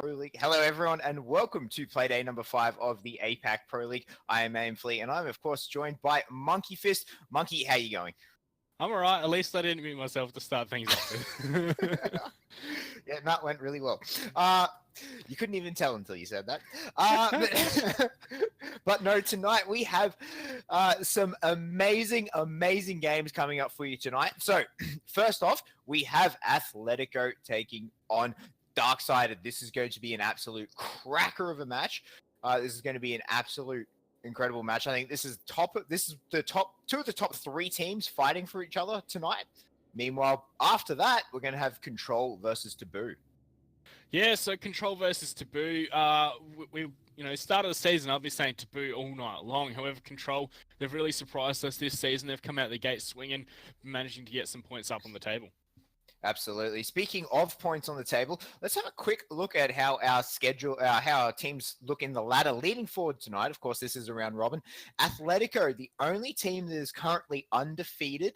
Pro League. Hello, everyone, and welcome to Playday number 5 of the APAC Pro League. I am Aimfleet, and I'm, of course, joined by Monkey Fist. Monkey, how you going? I'm alright. At least I didn't mute myself to start things off with. Yeah, that went really well. You couldn't even tell until you said that. But no, tonight we have some amazing games coming up for you tonight. So, first off, we have Athletico taking on Darksided. This is going to be an absolute cracker of a match. This is going to be an absolute incredible match. I think this is the top two of the top 3 teams fighting for each other tonight. Meanwhile, after that, we're going to have Control versus Taboo. Yeah, so Control versus Taboo. We start of the season, I'll be saying Taboo all night long. However, Control, they've really surprised us this season. They've come out the gate swinging, managing to get some points up on the table. Absolutely. Speaking of points on the table, let's have a quick look at how our schedule, how our teams look in the ladder leading forward tonight. Of course, this is a round robin. Athletico, the only team that is currently undefeated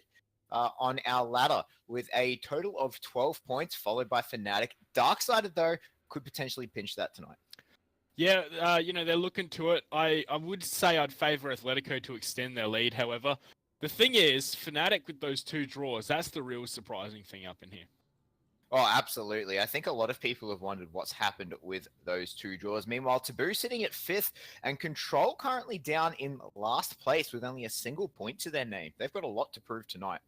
on our ladder with a total of 12 points, followed by Fnatic. Darksided, though, could potentially pinch that tonight. Yeah, they're looking to it. I would say I'd favour Athletico to extend their lead. However, the thing is, Fnatic with those 2 draws, that's the real surprising thing up in here. Oh, absolutely. I think a lot of people have wondered what's happened with those 2 draws. Meanwhile, Taboo sitting at 5th and Control currently down in last place with only a single point to their name. They've got a lot to prove tonight.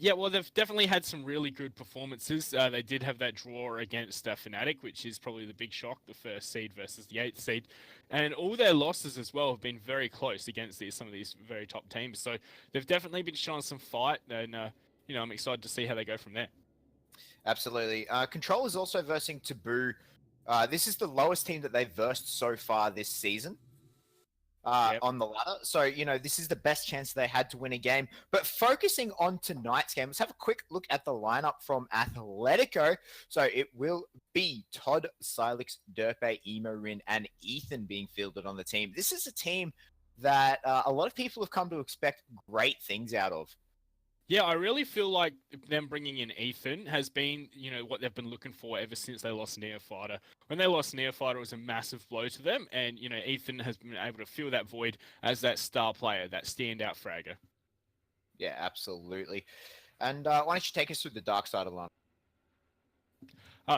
Yeah, well, they've definitely had some really good performances. They did have that draw against Fnatic, which is probably the big shock, the 1st seed versus the 8th seed. And all their losses as well have been very close against some of these very top teams. So they've definitely been showing some fight, and I'm excited to see how they go from there. Absolutely. Control is also versing Taboo. This is the lowest team that they've versed so far this season. On the ladder. So, this is the best chance they had to win a game. But focusing on tonight's game, let's have a quick look at the lineup from Athletico. So it will be Todd, Silix, Derpe, Emorin, and Ethan being fielded on the team. This is a team that a lot of people have come to expect great things out of. Yeah, I really feel like them bringing in Ethan has been, what they've been looking for ever since they lost Neofighter. When they lost Neofighter, it was a massive blow to them, and, Ethan has been able to fill that void as that star player, that standout fragger. Yeah, absolutely. And why don't you take us through the dark side of the line?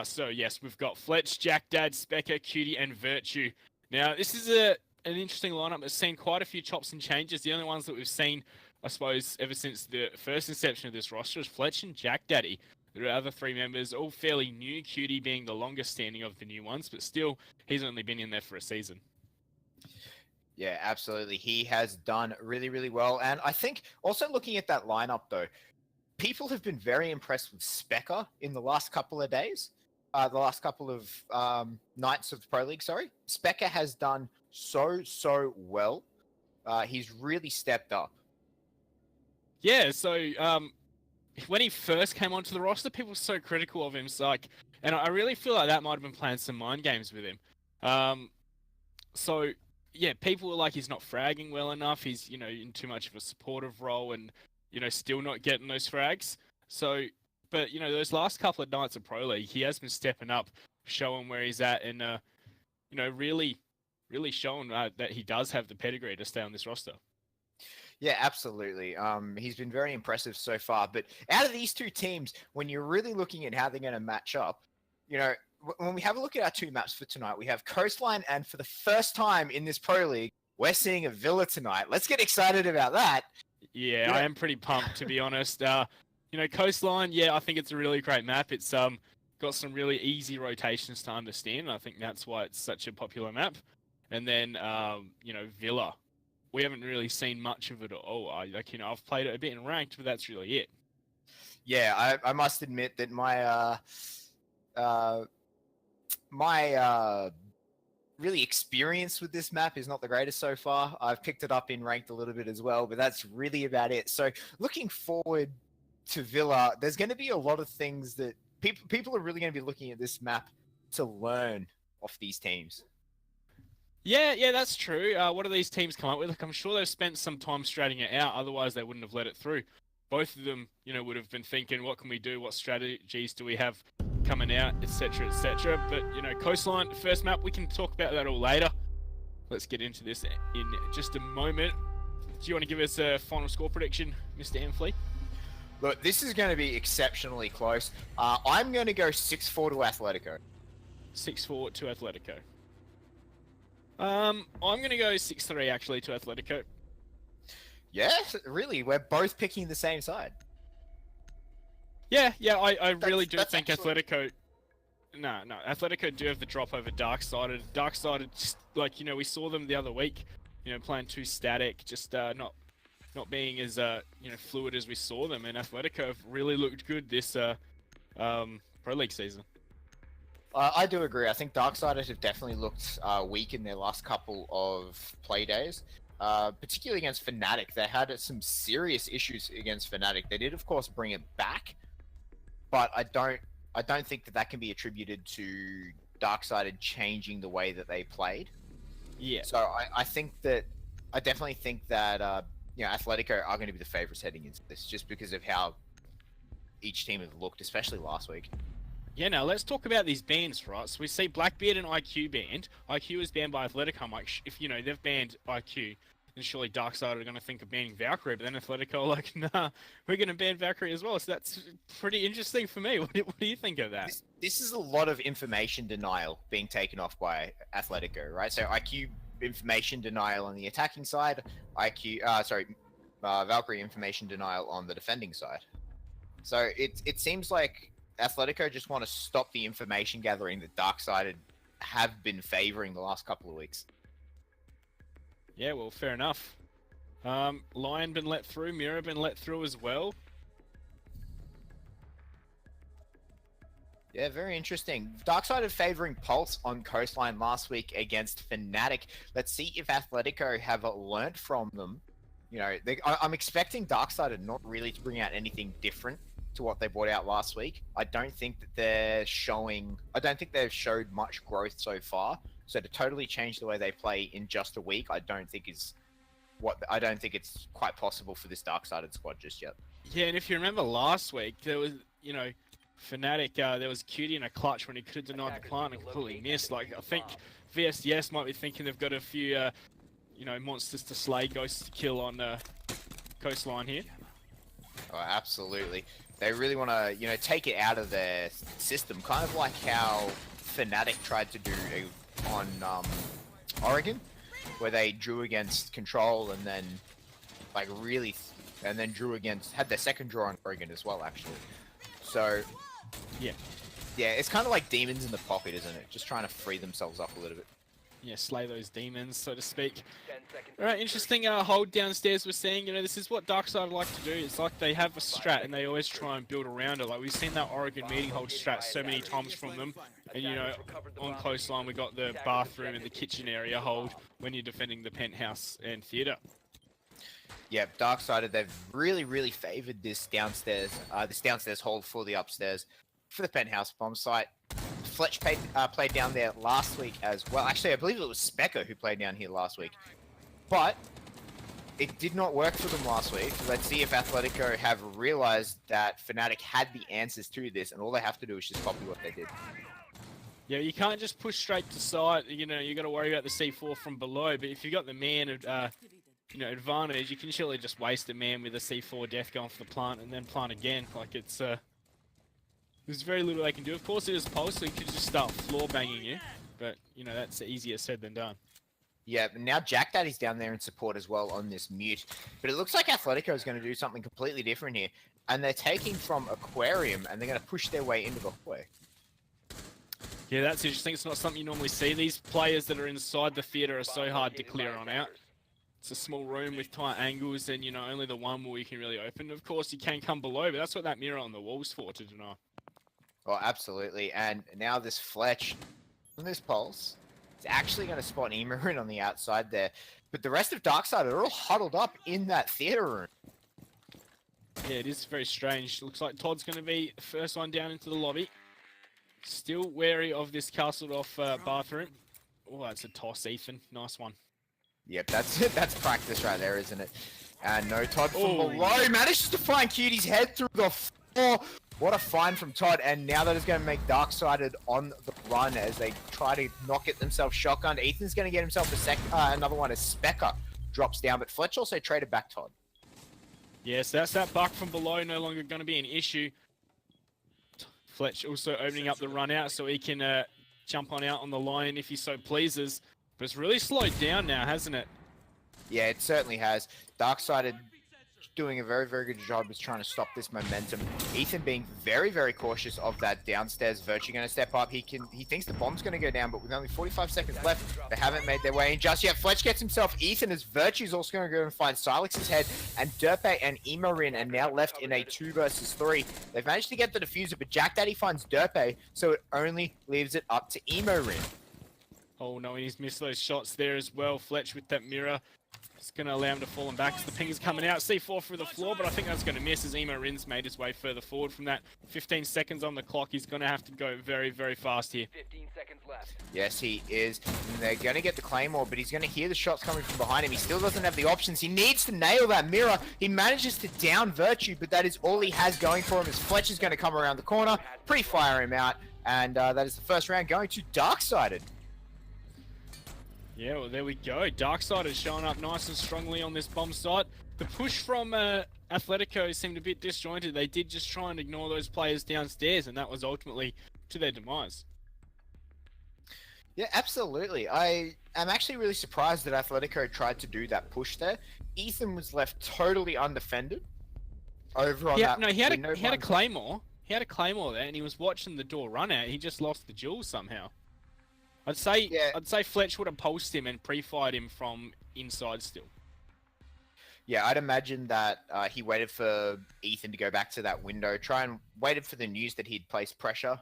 So, yes, we've got Fletch, Jack Dad, Specker, Cutie, and Virtue. Now, this is an interesting lineup that's seen quite a few chops and changes. The only ones that we've seen, I suppose, ever since the first inception of this roster is Fletch and Jack Daddy. The other 3 members, all fairly new, Cutie being the longest standing of the new ones, but still, he's only been in there for a season. Yeah, absolutely. He has done really, really well. And I think also looking at that lineup, though, people have been very impressed with Specker in the last couple of days. The last couple of nights of the Pro League, sorry. Specker has done so well. He's really stepped up. Yeah, so when he first came onto the roster, people were so critical of him. And I really feel like that might have been playing some mind games with him. So yeah, people were like, he's not fragging well enough. He's in too much of a supportive role, and still not getting those frags. So, but those last couple of nights of Pro League, he has been stepping up, showing where he's at, and really showing that he does have the pedigree to stay on this roster. Yeah, absolutely. He's been very impressive so far. But out of these 2 teams, when you're really looking at how they're going to match up, when we have a look at our 2 maps for tonight, we have Coastline, and for the first time in this Pro League, we're seeing a Villa tonight. Let's get excited about that. Yeah, I am pretty pumped, to be honest. Coastline, yeah, I think it's a really great map. It's got some really easy rotations to understand. I think that's why it's such a popular map. And then, Villa. We haven't really seen much of it at all. I've played it a bit in ranked, but that's really it. Yeah, I must admit that my really experience with this map is not the greatest so far. I've picked it up in ranked a little bit as well, but that's really about it. So looking forward to Villa, there's going to be a lot of things that people are really going to be looking at this map to learn off these teams. Yeah, that's true. What do these teams come up with? I'm sure they've spent some time straightening it out. Otherwise, they wouldn't have let it through. Both of them, would have been thinking, what can we do? What strategies do we have coming out, etc., etc. But you know, Coastline, first map, we can talk about that all later. Let's get into this in just a moment. Do you want to give us a final score prediction, Mr. Amfleet? Look, this is going to be exceptionally close. I'm going to go 6-4 to Athletico. 6-4 to Athletico. I'm going to go 6-3 actually to Athletico. Yeah, really, we're both picking the same side. Yeah, I really do think actually... Athletico... No, Athletico do have the drop over Darksided. Darksided, just, like, you know, we saw them the other week, you know, playing too static, just not being as, you know, fluid as we saw them, and Athletico have really looked good this Pro League season. I do agree. I think Darksiders have definitely looked weak in their last couple of play days, particularly against Fnatic. They had some serious issues against Fnatic. They did, of course, bring it back, but I don't think that can be attributed to Darksided changing the way that they played. Yeah. So I definitely think that you know, Athletico are going to be the favorites heading into this, just because of how each team has looked, especially last week. Yeah, now let's talk about these bans, right? So we see Blackbeard and IQ banned. IQ is banned by Athletico. I'm like, if you know they've banned IQ, then surely Darksided are going to think of banning Valkyrie. But then Athletico are like, nah, we're going to ban Valkyrie as well. So that's pretty interesting for me. What do you think of that? This is a lot of information denial being taken off by Athletico, right? So IQ information denial on the attacking side, Valkyrie information denial on the defending side. So it seems like Athletico just want to stop the information gathering that Darksided have been favoring the last couple of weeks. Yeah, well, fair enough. Lion been let through, Mira been let through as well. Yeah, very interesting. Darksided favoring Pulse on Coastline last week against Fnatic. Let's see if Athletico have learnt from them. You know, I'm expecting Darksided not really to bring out anything different to what they brought out last week. I don't think they've showed much growth so far. So to totally change the way they play in just a week, I don't think it's quite possible for this Darksided squad just yet. Yeah, and if you remember last week, there was, you know, Fnatic, there was Cutie in a clutch when he could have denied the plant and completely missed. Like, I think VSDS might be thinking they've got a few, you know, monsters to slay, ghosts to kill on Coastline here. Oh, absolutely. They really want to, you know, take it out of their system, kind of like how Fnatic tried to do on Oregon, where they drew against Control and then, like, had their second draw on Oregon as well, actually. So, yeah, it's kind of like demons in the pocket, isn't it? Just trying to free themselves up a little bit. Yeah, slay those demons, so to speak. Alright, interesting hold downstairs we're seeing. You know, this is what Darksided like to do. It's like they have a strat and they always try and build around it. Like, we've seen that Oregon meeting hold strat so many times from them. And, you know, on Coastline we got the bathroom and the kitchen area hold when you're defending the penthouse and theatre. Yeah, Darksided, they've really favored this downstairs hold for the upstairs, for the penthouse bomb site. Fletch played down there last week as well. Actually, I believe it was Specker who played down here last week. But it did not work for them last week. Let's see if Athletico have realized that Fnatic had the answers to this, and all they have to do is just copy what they did. Yeah, you can't just push straight to site. You know, you got to worry about the C4 from below. But if you got the man, you know, advantage, you can surely just waste a man with a C4 death going for the plant and then plant again. Like, there's very little they can do. Of course, it is Pulse, so you could just start floor banging you. But, you know, that's easier said than done. Yeah, but now Jack Daddy's down there in support as well on this mute. But it looks like Athletico is going to do something completely different here. And they're taking from Aquarium, and they're going to push their way into the hallway. Yeah, that's interesting. It's not something you normally see. These players that are inside the theatre are so hard to clear on out. It's a small room with tight angles, and, you know, only the one wall you can really open. Of course, you can come below, but that's what that mirror on the wall's for, to deny. Oh, absolutely. And now this Fletch on this Pulse is actually going to spot Emerin on the outside there. But the rest of Darksided are all huddled up in that theatre room. Yeah, it is very strange. Looks like Todd's going to be the first one down into the lobby. Still wary of this castled off bathroom. Oh, that's a toss, Ethan. Nice one. Yep, that's it. That's practice right there, isn't it? And no, Todd from below manages to find Cutie's head through the Oh, what a find from Todd, and now that is going to make Dark-Sided on the run as they try to not get themselves shotgunned. Ethan's going to get himself another one as Specker drops down, but Fletch also traded back Todd. Yes, that's that buck from below, no longer going to be an issue. Fletch also opening up the run out so he can jump on out on the line if he so pleases. But it's really slowed down now, hasn't it? Yeah, it certainly has. Dark-Sided doing a very, very good job is trying to stop this momentum. Ethan being very, very cautious of that downstairs. Virtue going to step up. He thinks the bomb's going to go down, but with only 45 seconds left, they haven't made their way in just yet. Fletch gets himself Ethan as Virtue's also going to go and find Silex's head, and Dirtbait and Emorin are now left in a 2 versus 3. They've managed to get the diffuser, but Jack Daddy finds Dirtbait, so it only leaves it up to Emorin. Oh no, and he's missed those shots there as well. Fletch with that mirror. It's going to allow him to fall him back as the ping is coming out. C4 through the floor, but I think that's going to miss as Emo Rin's made his way further forward from that. 15 seconds on the clock. He's going to have to go very, very fast here. 15 seconds left. Yes, he is. And they're going to get the Claymore, but he's going to hear the shots coming from behind him. He still doesn't have the options. He needs to nail that mirror. He manages to down Virtue, but that is all he has going for him as Fletch is going to come around the corner, pre-fire him out, and that is the first round going to Dark-Sided. Yeah, well, there we go. Darkside is showing up nice and strongly on this bomb site. The push from Athletico seemed a bit disjointed. They did just try and ignore those players downstairs, and that was ultimately to their demise. Yeah, absolutely. I am actually really surprised that Athletico tried to do that push there. Ethan was left totally undefended over on that. No, he had a Claymore. He had a Claymore there, and he was watching the door run out. He just lost the jewel somehow. I'd say Fletch would have pulsed him and pre-fired him from inside still. Yeah, I'd imagine that he waited for Ethan to go back to that window, waited for the news that he'd placed pressure.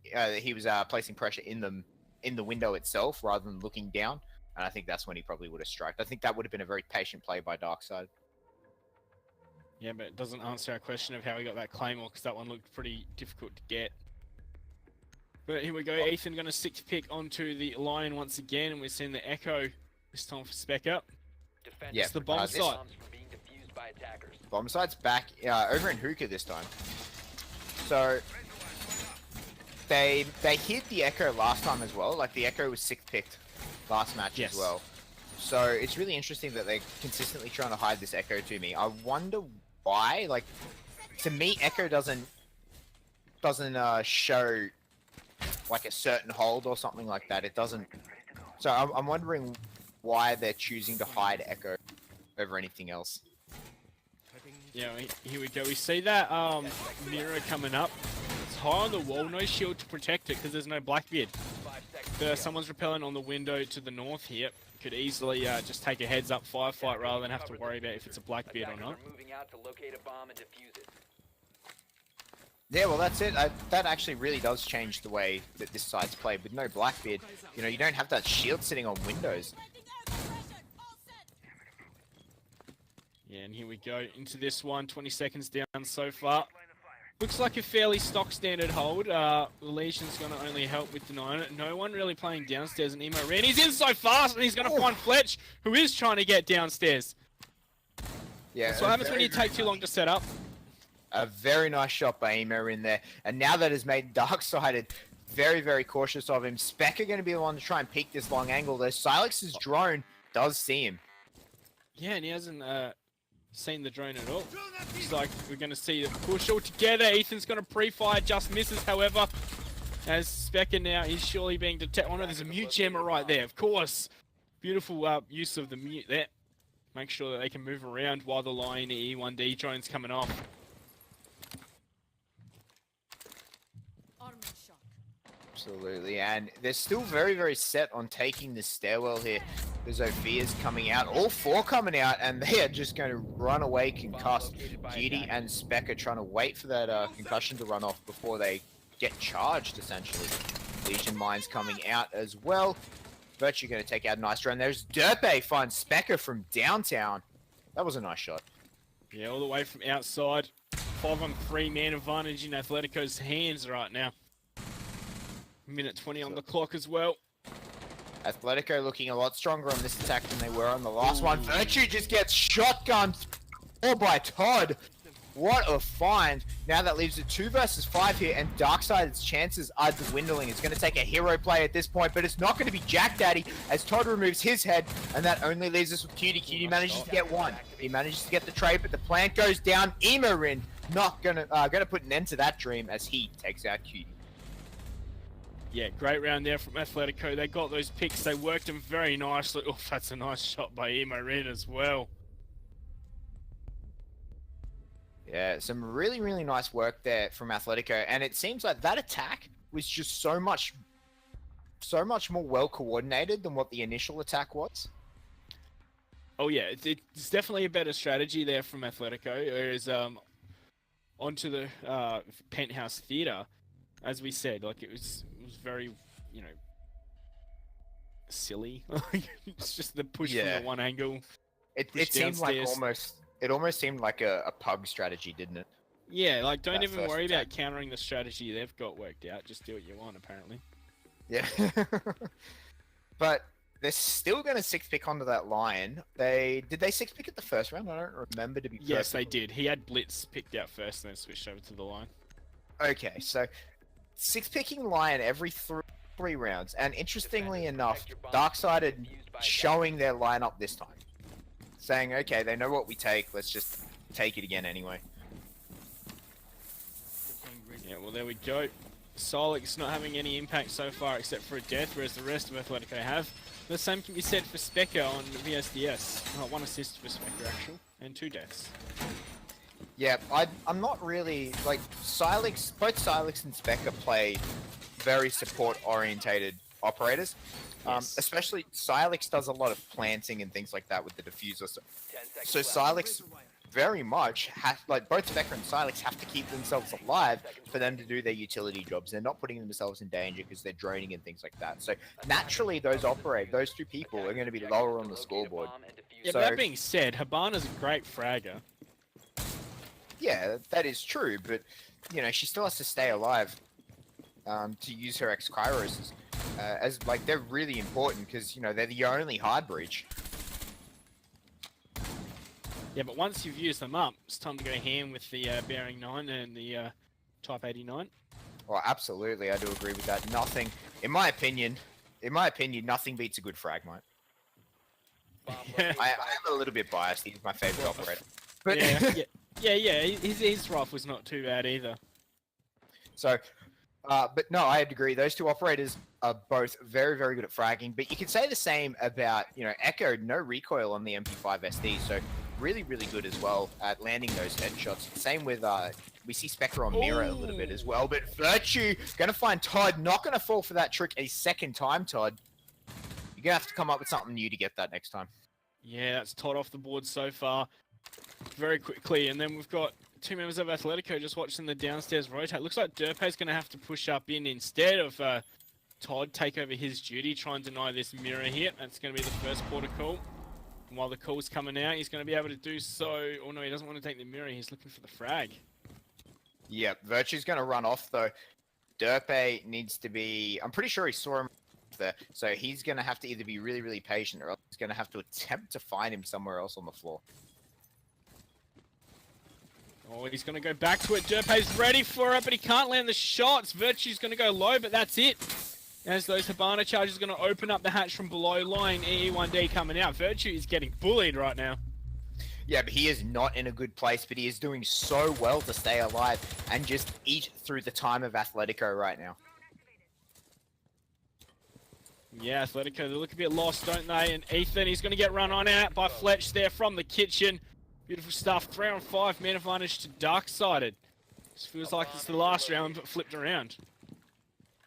He was placing pressure in the window itself rather than looking down, and I think that's when he probably would have striked. I think that would have been a very patient play by Darkside. Yeah, but it doesn't answer our question of how he got that Claymore, because that one looked pretty difficult to get. But here we go, Ethan going to 6-pick onto the line once again, and we're seeing the Echo this time for Spec Up. Yeah, it's the bomb site. Bomb site's back over in Hookah this time. So they hit the Echo last time as well. Like the Echo was 6th-picked last match as well. So it's really interesting that they're consistently trying to hide this Echo to me. I wonder why. Like, to me, Echo doesn't show like a certain hold or something like that. It doesn't. So I'm wondering why they're choosing to hide Echo over anything else. Yeah, here we go. We see that mirror coming up. It's high on the wall, no shield to protect it because there's no Blackbeard. Someone's repelling on the window to the north here. Could easily just take a heads-up firefight rather than have to worry about if it's a Blackbeard or not. Yeah, well, that's it. That actually really does change the way that this site's played. With no Blackbeard, you know, you don't have that shield sitting on windows. Yeah, and here we go into this one. 20 seconds down so far. Looks like a fairly stock standard hold. The Legion's going to only help with denying it. No one really playing downstairs, and Emo ran. He's in so fast, and he's going to find Fletch, who is trying to get downstairs. Yeah, that's what happens when you take too long to set up. A very nice shot by Emo in there. And now that has made Dark-Sided very, very cautious of him. Spec are going to be the one to try and peek this long angle. Though Silex's drone does see him. Yeah, and he hasn't seen the drone at all. Looks like we're going to see the push all together. Ethan's going to pre-fire, just misses, however. As Specker now is surely being detected. Oh no, there's a mute jammer right there, of course. Beautiful use of the mute there. Make sure that they can move around while the line E1D drone's coming off. Absolutely, and they're still very, very set on taking this stairwell here. There's Ophia's coming out, all 4 coming out, and they are just going to run away concussed. Beauty and Spec are trying to wait for that concussion to run off before they get charged, essentially. Legion Mines coming out as well. Virtue going to take out a nice drone. There's Dirtbay finds Specker from downtown. That was a nice shot. Yeah, all the way from outside. 5-on-3 man advantage in Athletico's hands right now. Minute 20 on the clock as well. Athletico looking a lot stronger on this attack than they were on the last one. Virtue just gets shotgunned all by Todd. What a find. Now Now that leaves it 2 versus 5 here, and Darksided's chances are dwindling. It's going to take a hero play at this point, but it's not going to be Jack Daddy as Todd removes his head, and that only leaves us with Cutie. Cutie manages to get one. He manages to get the trade, but the plant goes down. Emorin not gonna put an end to that dream as he takes out Cutie. Yeah, great round there from Athletico. They got those picks. They worked them very nicely. Oh, that's a nice shot by Emorin as well. Yeah, some really, really nice work there from Athletico, and it seems like that attack was just so much more well coordinated than what the initial attack was. Oh yeah, it's definitely a better strategy there from Athletico. Whereas onto the Penthouse Theater, as we said, like it was very, you know, silly. It's just the push from the one angle. It seemed like almost seemed like a pug strategy, didn't it? Yeah, like don't even worry about countering the strategy they've got worked out. Just do what you want, apparently. Yeah. But they're still going to 6-pick onto that line. Did they 6-pick at the first round? I don't remember to be perfect. Yes, they did. He had Blitz picked out first and then switched over to the line. Okay, so 6-picking line every three rounds. And interestingly enough, Darksided showing their lineup this time. Saying, okay, they know what we take. Let's just take it again anyway. Yeah, well, there we go. Solix not having any impact so far except for a death, whereas the rest of Athletico have. The same can be said for Specker on VSDS. 1 assist for Specker, actually, and 2 deaths. Yeah, I'm not really, like, Silex, both Silex and Specker play very support-orientated operators. Yes. Especially Silex does a lot of planting and things like that with the diffuser. So Silex very much has, like, both Specker and Silex have to keep themselves alive for them to do their utility jobs. They're not putting themselves in danger because they're droning and things like that. So naturally, those two people are going to be lower on the scoreboard. Yeah, but that being said, Habana's a great fragger. Yeah, that is true, but you know she still has to stay alive to use her X-Kairos as like they're really important because you know they're the only hard breach. Yeah, but once you've used them up, it's time to go ham with the Bearing 9 and the Type 89. Well, absolutely, I do agree with that. Nothing, in my opinion, nothing beats a good Fragmite. Yeah. I am a little bit biased. He's my favorite operator. But yeah. His rifle's not too bad either. So, but no, I agree. Those two operators are both very, very good at fragging. But you could say the same about, you know, Echo. No recoil on the MP5 SD, so really, really good as well at landing those headshots. Same with we see Spectre on Mirror a little bit as well. But Virtue gonna find Todd. Not gonna fall for that trick a second time, Todd. You're gonna have to come up with something new to get that next time. Yeah, that's Todd off the board so far. Very quickly, and then we've got 2 members of Athletico just watching the downstairs rotate. Looks like Derpe's going to have to push up in instead of Todd take over his duty, try and deny this mirror hit. That's going to be the first quarter call. And while the call's coming out, he's going to be able to do so. Oh no, he doesn't want to take the mirror. He's looking for the frag. Yeah, Virtue's going to run off though. Derpe needs to be... I'm pretty sure he saw him there. So he's going to have to either be really, really patient or else he's going to have to attempt to find him somewhere else on the floor. Oh, he's going to go back to it. Derpe's ready for it, but he can't land the shots. Virtue's going to go low, but that's it. As those Habana charges are going to open up the hatch from below, lying EE1D coming out. Virtue is getting bullied right now. Yeah, but he is not in a good place, but he is doing so well to stay alive and just eat through the time of Athletico right now. Yeah, Athletico, they look a bit lost, don't they? And Ethan, he's going to get run on out by Fletch there from the kitchen. Beautiful stuff. 3-on-5 man advantage to Darksided. This feels like it's the last round, but flipped around.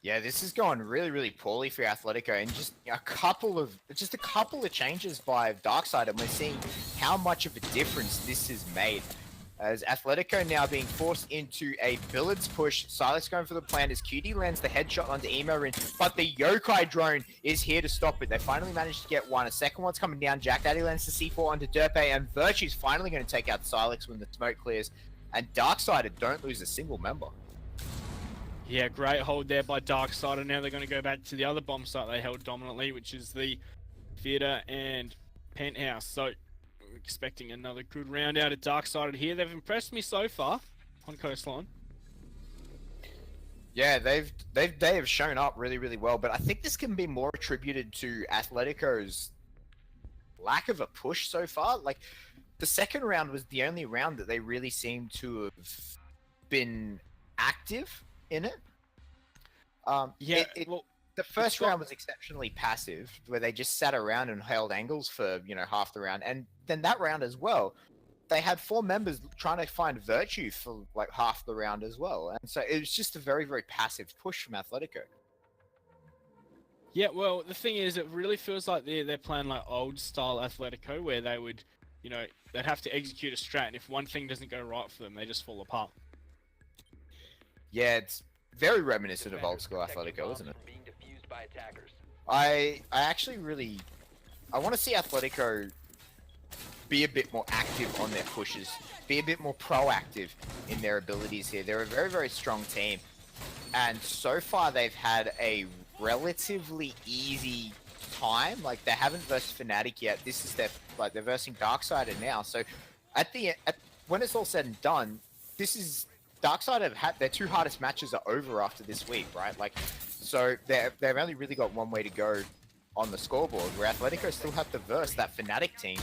Yeah, this is going really, really poorly for Athletico, and just a couple of changes by Darksided, and we're seeing how much of a difference this has made. As Athletico now being forced into a Billiards push, Silex going for the plan as QD lands the headshot onto Emorin, but the Yokai drone is here to stop it. They finally managed to get one. A second one's coming down. Jack Daddy lands the C4 onto Derpe, and Virtue's finally going to take out Silex when the smoke clears. And Darksided don't lose a single member. Yeah, great hold there by Darksided. Now they're going to go back to the other bomb site they held dominantly, which is the Theater and Penthouse. So, we're expecting another good round out of Darksided here. They've impressed me so far. on Coastline. Yeah, they have shown up really, really well, but I think this can be more attributed to Atletico's lack of a push so far. Like, the second round was the only round that they really seemed to have been active in it. Yeah, The first round was exceptionally passive, where they just sat around and held angles for, half the round. And then that round as well, they had 4 members trying to find virtue for like half the round as well. And so it was just a very, very passive push from Athletico. Yeah, well, the thing is, it really feels like they're playing like old style Athletico, where they would, they'd have to execute a strat, and if one thing doesn't go right for them, they just fall apart. Yeah, it's very reminiscent of old school Athletico, isn't it? I actually really, I want to see Athletico be a bit more active on their pushes, be a bit more proactive in their abilities here. They're a very, very strong team, and so far they've had a relatively easy time. Like, they haven't versed Fnatic yet. This is they're versing Darksider now. So when it's all said and done, this is Darksider have had their 2 hardest matches are over after this week, right? Like, so they've only really got one way to go on the scoreboard, where Atletico still have to verse that Fnatic team.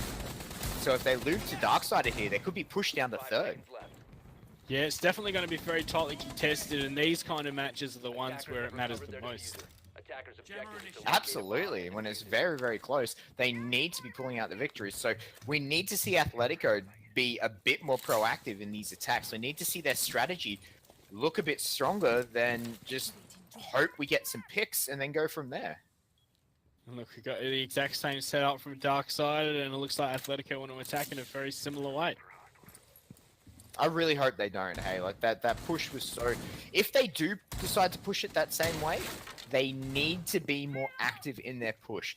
So if they lose to Darksider here, they could be pushed down to 3rd. Yeah, it's definitely going to be very tightly contested, and these kind of matches are the ones where it matters the most. Absolutely. When it's very, very close, they need to be pulling out the victories. So we need to see Athletico be a bit more proactive in these attacks. We need to see their strategy look a bit stronger than just hope we get some picks and then go from there. And look, we got the exact same setup from Darksider, and it looks like Athletico want to attack in a very similar way. I really hope they don't, hey? Like, that push was so... If they do decide to push it that same way, they need to be more active in their push.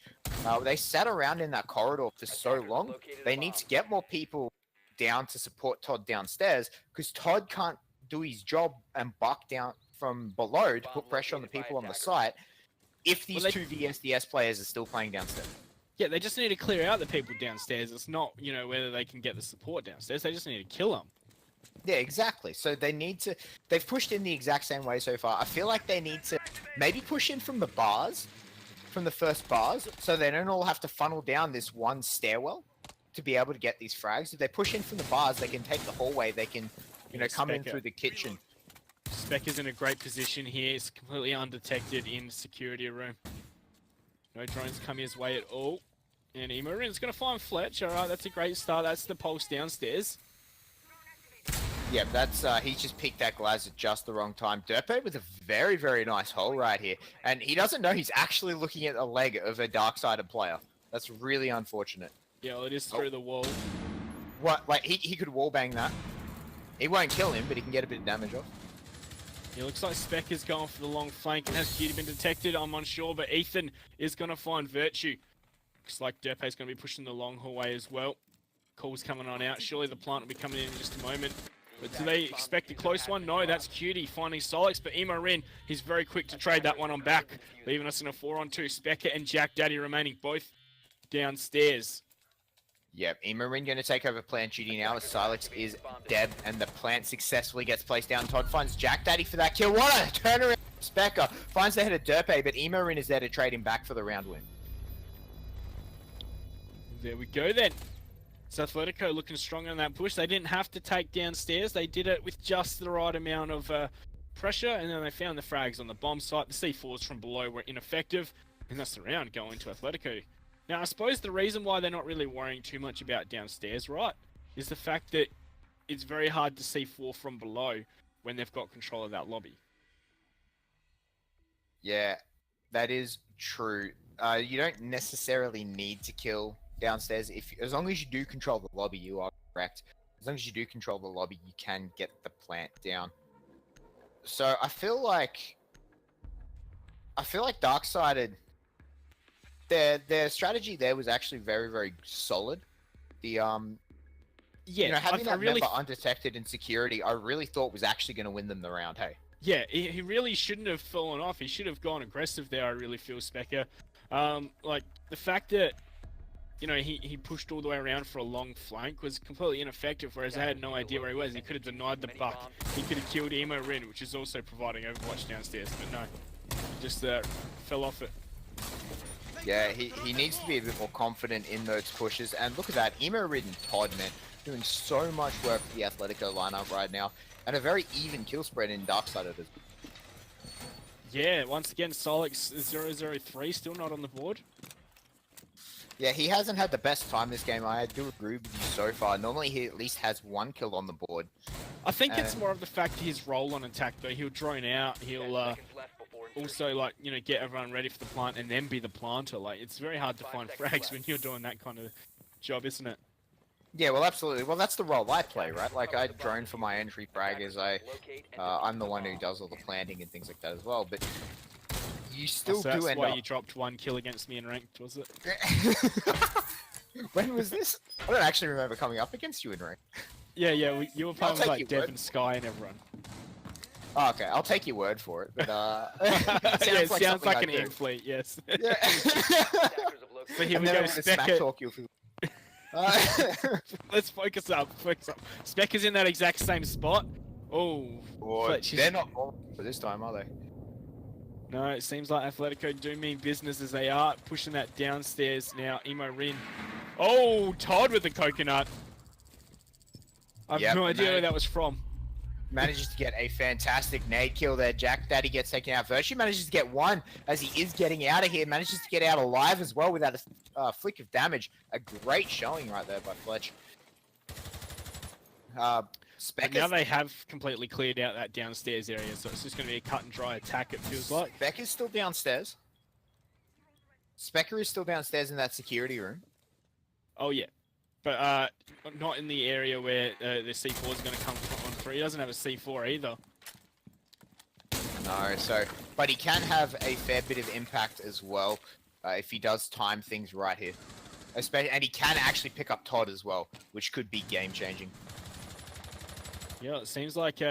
They sat around in that corridor for so long. They need to get more people down to support Todd downstairs, because Todd can't do his job and buck down from below to put pressure on the people on the site if these 2 VSDS players are still playing downstairs. Yeah, they just need to clear out the people downstairs. It's not, whether they can get the support downstairs. They just need to kill them. Yeah, exactly. So they need to... They've pushed in the exact same way so far. I feel like they need to maybe push in from the bars, from the first bars, so they don't all have to funnel down this one stairwell to be able to get these frags. If they push in from the bars, they can take the hallway. They can, come in through the kitchen. Specker's in a great position here. He's completely undetected in the security room. No drones come his way at all. And Imorin's going to find Fletch. All right, that's a great start. That's the pulse downstairs. Yeah, that's he's just picked that glass at just the wrong time. Derpe with a very, very nice hole right here. And he doesn't know he's actually looking at the leg of a Darksider player. That's really unfortunate. Yeah, well, it is through the wall. What? Like, he could wallbang that. He won't kill him, but he can get a bit of damage off. It looks like Specker's going for the long flank. And has Cutie been detected? I'm unsure, but Ethan is going to find Virtue. Looks like Derpe's going to be pushing the long hallway as well. Call's coming on out. Surely the plant will be coming in just a moment. But do they expect a close one? No, that's Cutie finding Solix, but Imorin, he's very quick to trade that one on back, leaving us in a 4-on-2. Specker and Jack Daddy remaining both downstairs. Yep, Imorin going to take over plant duty now as Silex is dead, and the plant successfully gets placed down. Todd finds Jack Daddy for that kill. What a turnaround! Specker finds the head of Derpe, but Imorin is there to trade him back for the round win. There we go then. So Athletico looking strong on that push. They didn't have to take downstairs. They did it with just the right amount of pressure, and then they found the frags on the bomb site. The C4s from below were ineffective, and that's the round going to Athletico. Now, I suppose the reason why they're not really worrying too much about downstairs, right, is the fact that it's very hard to see 4 from below when they've got control of that lobby. Yeah, that is true. You don't necessarily need to kill downstairs. As long as you do control the lobby, you are correct. As long as you do control the lobby, you can get the plant down. So I feel like Darksided, their strategy there was actually very, very solid. The yeah, having that member undetected in security, I really thought was actually going to win them the round. Hey. Yeah, he really shouldn't have fallen off. He should have gone aggressive there. I really feel, Specker. Like the fact that you know, he pushed all the way around for a long flank was completely ineffective, whereas I had no idea where he was. He could have denied the buck. He could have killed Emo Rin, which is also providing Overwatch downstairs, but no. Just fell off it. Yeah, he needs to be a bit more confident in those pushes. And look at that, Emo Rin and Todd, man, doing so much work for the Athletico lineup right now. And a very even kill spread in Darksided as well. Yeah, once again, Solix 003 still not on the board. Yeah, he hasn't had the best time this game. I do agree with you so far. Normally he at least has one kill on the board. I think it's more of the fact his role on attack though. He'll drone out, he'll also like, you know, get everyone ready for the plant and then be the planter. Like, it's very hard to find frags when you're doing that kind of job, isn't it? Yeah, well, absolutely. Well, that's the role I play, right? Like, I drone for my entry fraggers. I'm the one who does all the planting and things like that as well. But you still do end up... That's why you dropped 1 kill against me in ranked, was it? When was this? I don't actually remember coming up against you in ranked. Yeah, you were playing with like Dev and Sky and everyone. Oh, okay, I'll take your word for it, but it sounds like an ant fleet, yes. Yeah. So here we go, Specker. Let's focus up. Specker's in that exact same spot. Oh, they're not falling for this time, are they? No, it seems like Athletico do mean business as they are pushing that downstairs now. Emo Rin. Oh, Todd with the coconut. I have no idea where that was from. Manages to get a fantastic nade kill there. Jack Daddy gets taken out. Virtue manages to get one as he is getting out of here. Manages to get out alive as well without a flick of damage. A great showing right there by Fletch. Now they have completely cleared out that downstairs area, so it's just going to be a cut and dry attack, it feels like. Spec is still downstairs. Specker is still downstairs in that security room. Oh, yeah. But not in the area where the C4 is going to come on through. He doesn't have a C4 either. No, but he can have a fair bit of impact as well if he does time things right here. And he can actually pick up Todd as well, which could be game-changing. Yeah, it seems like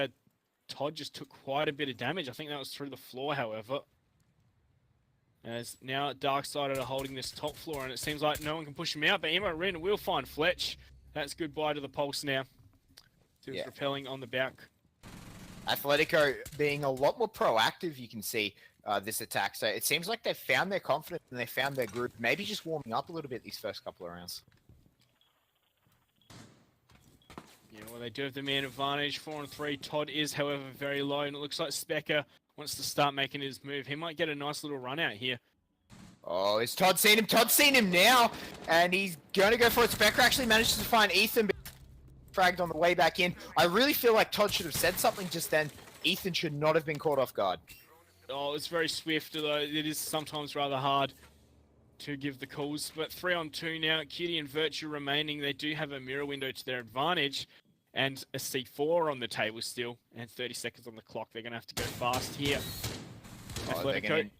Todd just took quite a bit of damage. I think that was through the floor, however. As now Darksided are holding this top floor, and it seems like no one can push him out, but Emo Rin will find Fletch. That's goodbye to the Pulse now. Still repelling on the back. Athletico being a lot more proactive, you can see, this attack. So it seems like they've found their confidence and they found their group. Maybe just warming up a little bit these first couple of rounds. Yeah, well, they do have the man advantage, 4-3. Todd is, however, very low, and it looks like Specker wants to start making his move. He might get a nice little run out here. Oh, is Todd seen him? Todd's seen him now, and he's going to go for it. Specker actually manages to find Ethan, but fragged on the way back in. I really feel like Todd should have said something just then. Ethan should not have been caught off guard. Oh, it's very swift, although it is sometimes rather hard to give the calls. But 3-on-2 now, Cutie and Virtue remaining. They do have a mirror window to their advantage. And a C4 on the table still, and 30 seconds on the clock. They're going to have to go fast here. Oh, they're going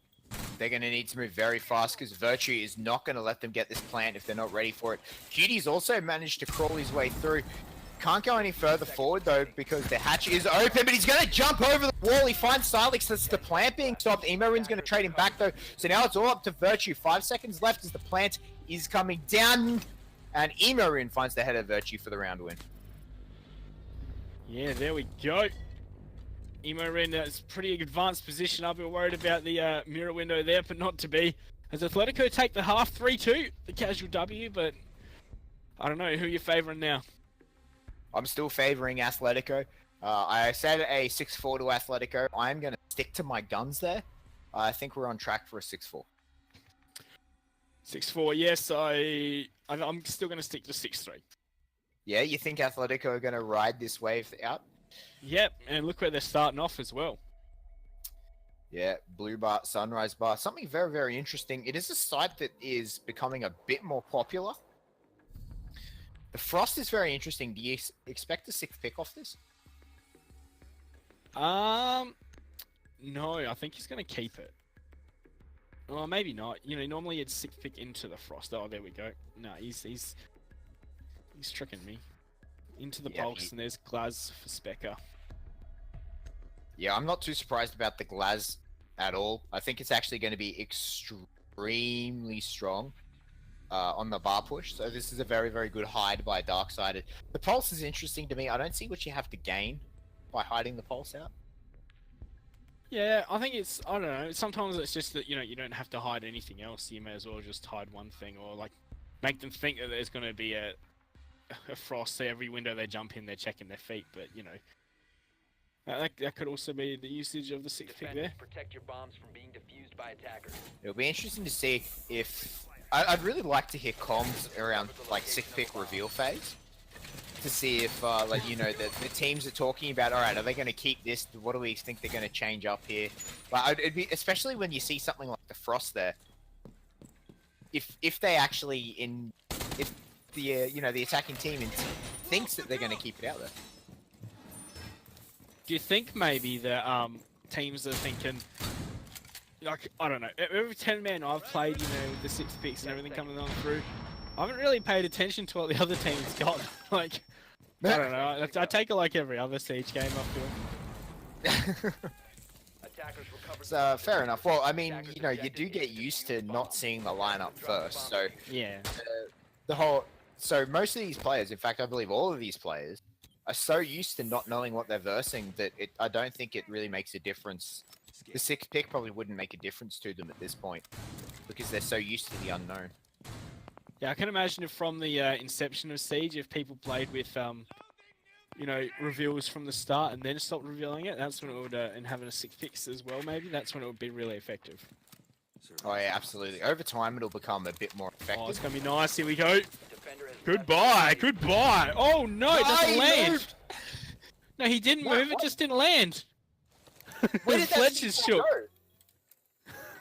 to need to move very fast because Virtue is not going to let them get this plant if they're not ready for it. Cutie's also managed to crawl his way through. Can't go any further forward though because the hatch is open, but he's going to jump over the wall. He finds Silix. That's the plant being stopped. Emo Rin's going to trade him back though. So now it's all up to Virtue. 5 seconds left as the plant is coming down, and Emo Rin finds the head of Virtue for the round win. Yeah, there we go. Emo Rin, that's pretty advanced position. I've been worried about the mirror window there, but not to be. As Athletico take the half 3-2, the casual W, but I don't know who you're favouring now. I'm still favouring Athletico. I said a 6-4 to Athletico. I'm going to stick to my guns there. I think we're on track for a 6-4. 6-4, yes. I'm still going to stick to 6-3. Yeah, you think Athletico are going to ride this wave out? Yep, and look where they're starting off as well. Yeah, Blue Bar, Sunrise Bar. Something very, very interesting. It is a site that is becoming a bit more popular. The Frost is very interesting. Do you expect a 6th pick off this? No, I think he's going to keep it. Well, maybe not. You know, normally it's 6th pick into the Frost. Oh, there we go. No, he's tricking me. Into the Pulse, and there's Glaz for Specker. Yeah, I'm not too surprised about the Glaz at all. I think it's actually going to be extremely strong. on the bar push. So this is a very, very good hide by Darksided. The pulse is interesting to me. I don't see what you have to gain by hiding the pulse out. Yeah, I think it's, I don't know, sometimes it's just that, you don't have to hide anything else. You may as well just hide one thing, or like make them think that there's going to be a frost, so every window they jump in, they're checking their feet, but that could also be the usage of the 6th pick there. Protect your bombs from being defused by attackers. It'll be interesting to see if... I'd really like to hear comms around, like, 6th pick reveal phase. To see if, the teams are talking about, alright, are they going to keep this? What do we think they're going to change up here? Like, it'd be, especially when you see something like the Frost there. If they actually, if the, the attacking team thinks that they're going to keep it out there. Do you think maybe that teams are thinking, like, I don't know, every 10-man I've played, with the 6 picks and everything coming on through, I haven't really paid attention to what the other team's got. Like, I don't know, I take it like every other Siege game, I feel. So, fair enough. Well, I mean, you do get used to not seeing the lineup first, so... Yeah. So most of these players, in fact, I believe all of these players, are so used to not knowing what they're versing that I don't think it really makes a difference. The 6th pick probably wouldn't make a difference to them at this point, because they're so used to the unknown. Yeah, I can imagine if from the inception of Siege, if people played with, reveals from the start and then stopped revealing it, that's when it would, and having a 6 picks as well, maybe, that's when it would be really effective. Oh yeah, absolutely. Over time, it'll become a bit more effective. Oh, it's gonna be nice. Here we go. Goodbye. Goodbye. Oh no, it doesn't land. No, he didn't move. It just didn't land. Where did Fletcher's shook.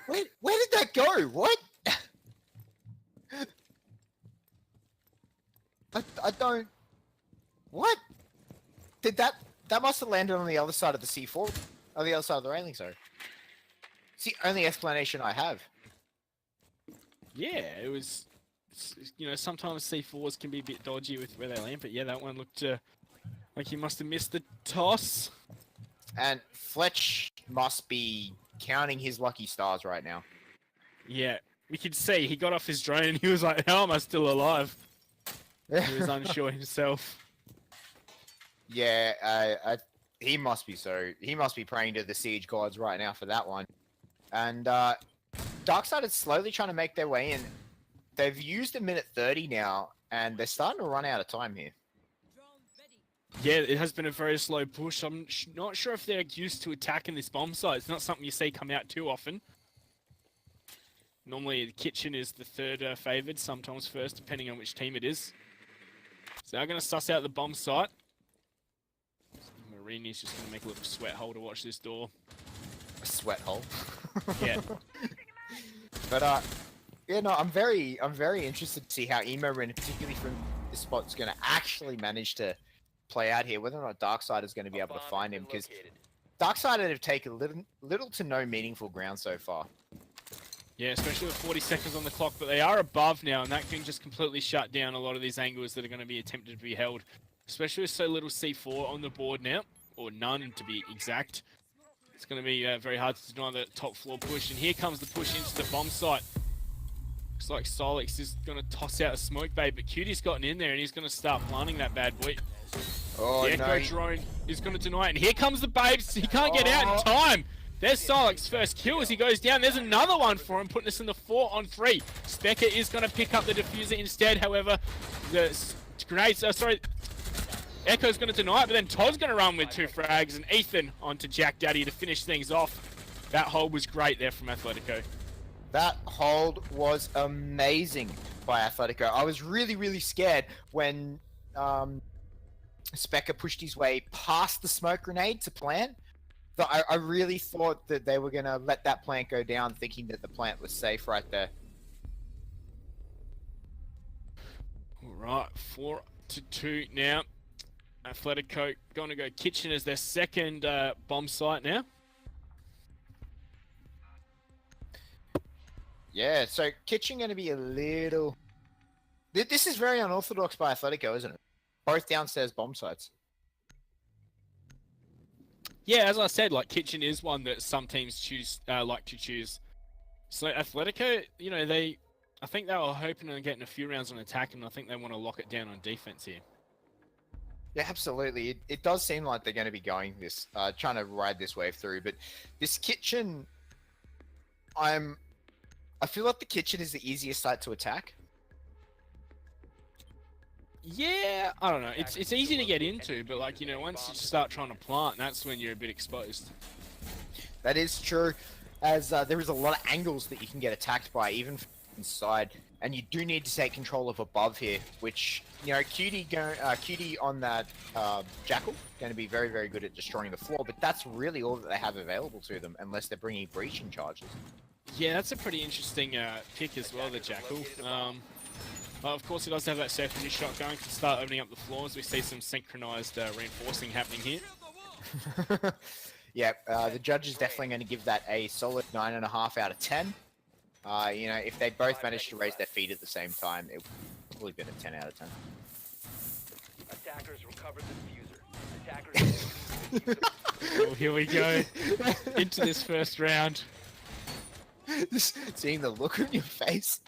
Where did that go? What? I don't. What? Did that must have landed on the other side of the C4, on the other side of the railing, sorry. It's the only explanation I have. Yeah, it was, sometimes C4s can be a bit dodgy with where they land, but yeah, that one looked like he must have missed the toss. And Fletch must be counting his lucky stars right now. Yeah, we could see he got off his drone and he was like, how am I still alive? He was unsure himself. Yeah, he must be praying to the Siege gods right now for that one. And Darksided is slowly trying to make their way in. They've used a minute 30 now, and they're starting to run out of time here. Yeah, it has been a very slow push. I'm not sure if they're used to attacking this bomb site. It's not something you see come out too often. Normally, the kitchen is the third favoured, sometimes first, depending on which team it is. So I'm going to suss out the bomb site. Marini's just going to make a little sweat hole to watch this door. A sweat hole? Yeah. But, yeah, no, I'm very interested to see how Emo, and particularly from this spot, is going to actually manage to play out here, whether or not Darksided is going to be able to find him, because Darksided have taken little to no meaningful ground so far. Yeah, especially with 40 seconds on the clock, but they are above now, and that can just completely shut down a lot of these angles that are going to be attempted to be held, especially with so little C4 on the board now, or none to be exact. It's going to be very hard to deny the top floor push, and here comes the push into the bomb site. Looks like Solix is going to toss out a smoke bait, but Cutie's gotten in there, and he's going to start planting that bad boy. Oh, the Echo drone is going to deny it, and here comes the Babes. He can't get out in time. There's Solix's first kill as he goes down. There's another one for him, putting us in the 4-on-3. Specker is going to pick up the diffuser instead. However, the grenades, Echo's going to deny it, but then Todd's going to run with 2 frags, and Ethan onto Jack Daddy to finish things off. That hold was great there from Athletico. That hold was amazing by Athletico. I was really, really scared when Specker pushed his way past the smoke grenade to plant. So I really thought that they were going to let that plant go down, thinking that the plant was safe right there. Alright, 4-2 now. Athletico going to go kitchen as their second bomb site now. Yeah, so kitchen going to be a little... This is very unorthodox by Athletico, isn't it? Both downstairs bomb sites. Yeah, as I said, like kitchen is one that some teams choose like to choose. So Athletico, they I think they were hoping on getting a few rounds on attack, and I think they want to lock it down on defense here. Yeah, absolutely. It does seem like they're going to be going this, trying to ride this wave through. But this kitchen, I feel like the kitchen is the easiest site to attack. Yeah, I don't know. It's easy to get into, but like, you know, once you start trying to plant, that's when you're a bit exposed. That is true, as there is a lot of angles that you can get attacked by, even from inside. And you do need to take control of above here, which, you know, Cutie on that Jackal, going to be very, very good at destroying the floor. But that's really all that they have available to them, unless they're bringing breaching charges. Yeah, that's a pretty interesting pick as well, the Jackal. Of course, he does have that secondary shot going to start opening up the floors. We see some synchronized reinforcing happening here. Yeah, the judge is definitely going to give that a solid 9.5 out of 10. You know, if they both managed to raise their feet at the same time, it would probably been a 10 out of 10. Attackers recovered the diffuser. Attackers. Oh, here we go into this first round. Just seeing the look on your face.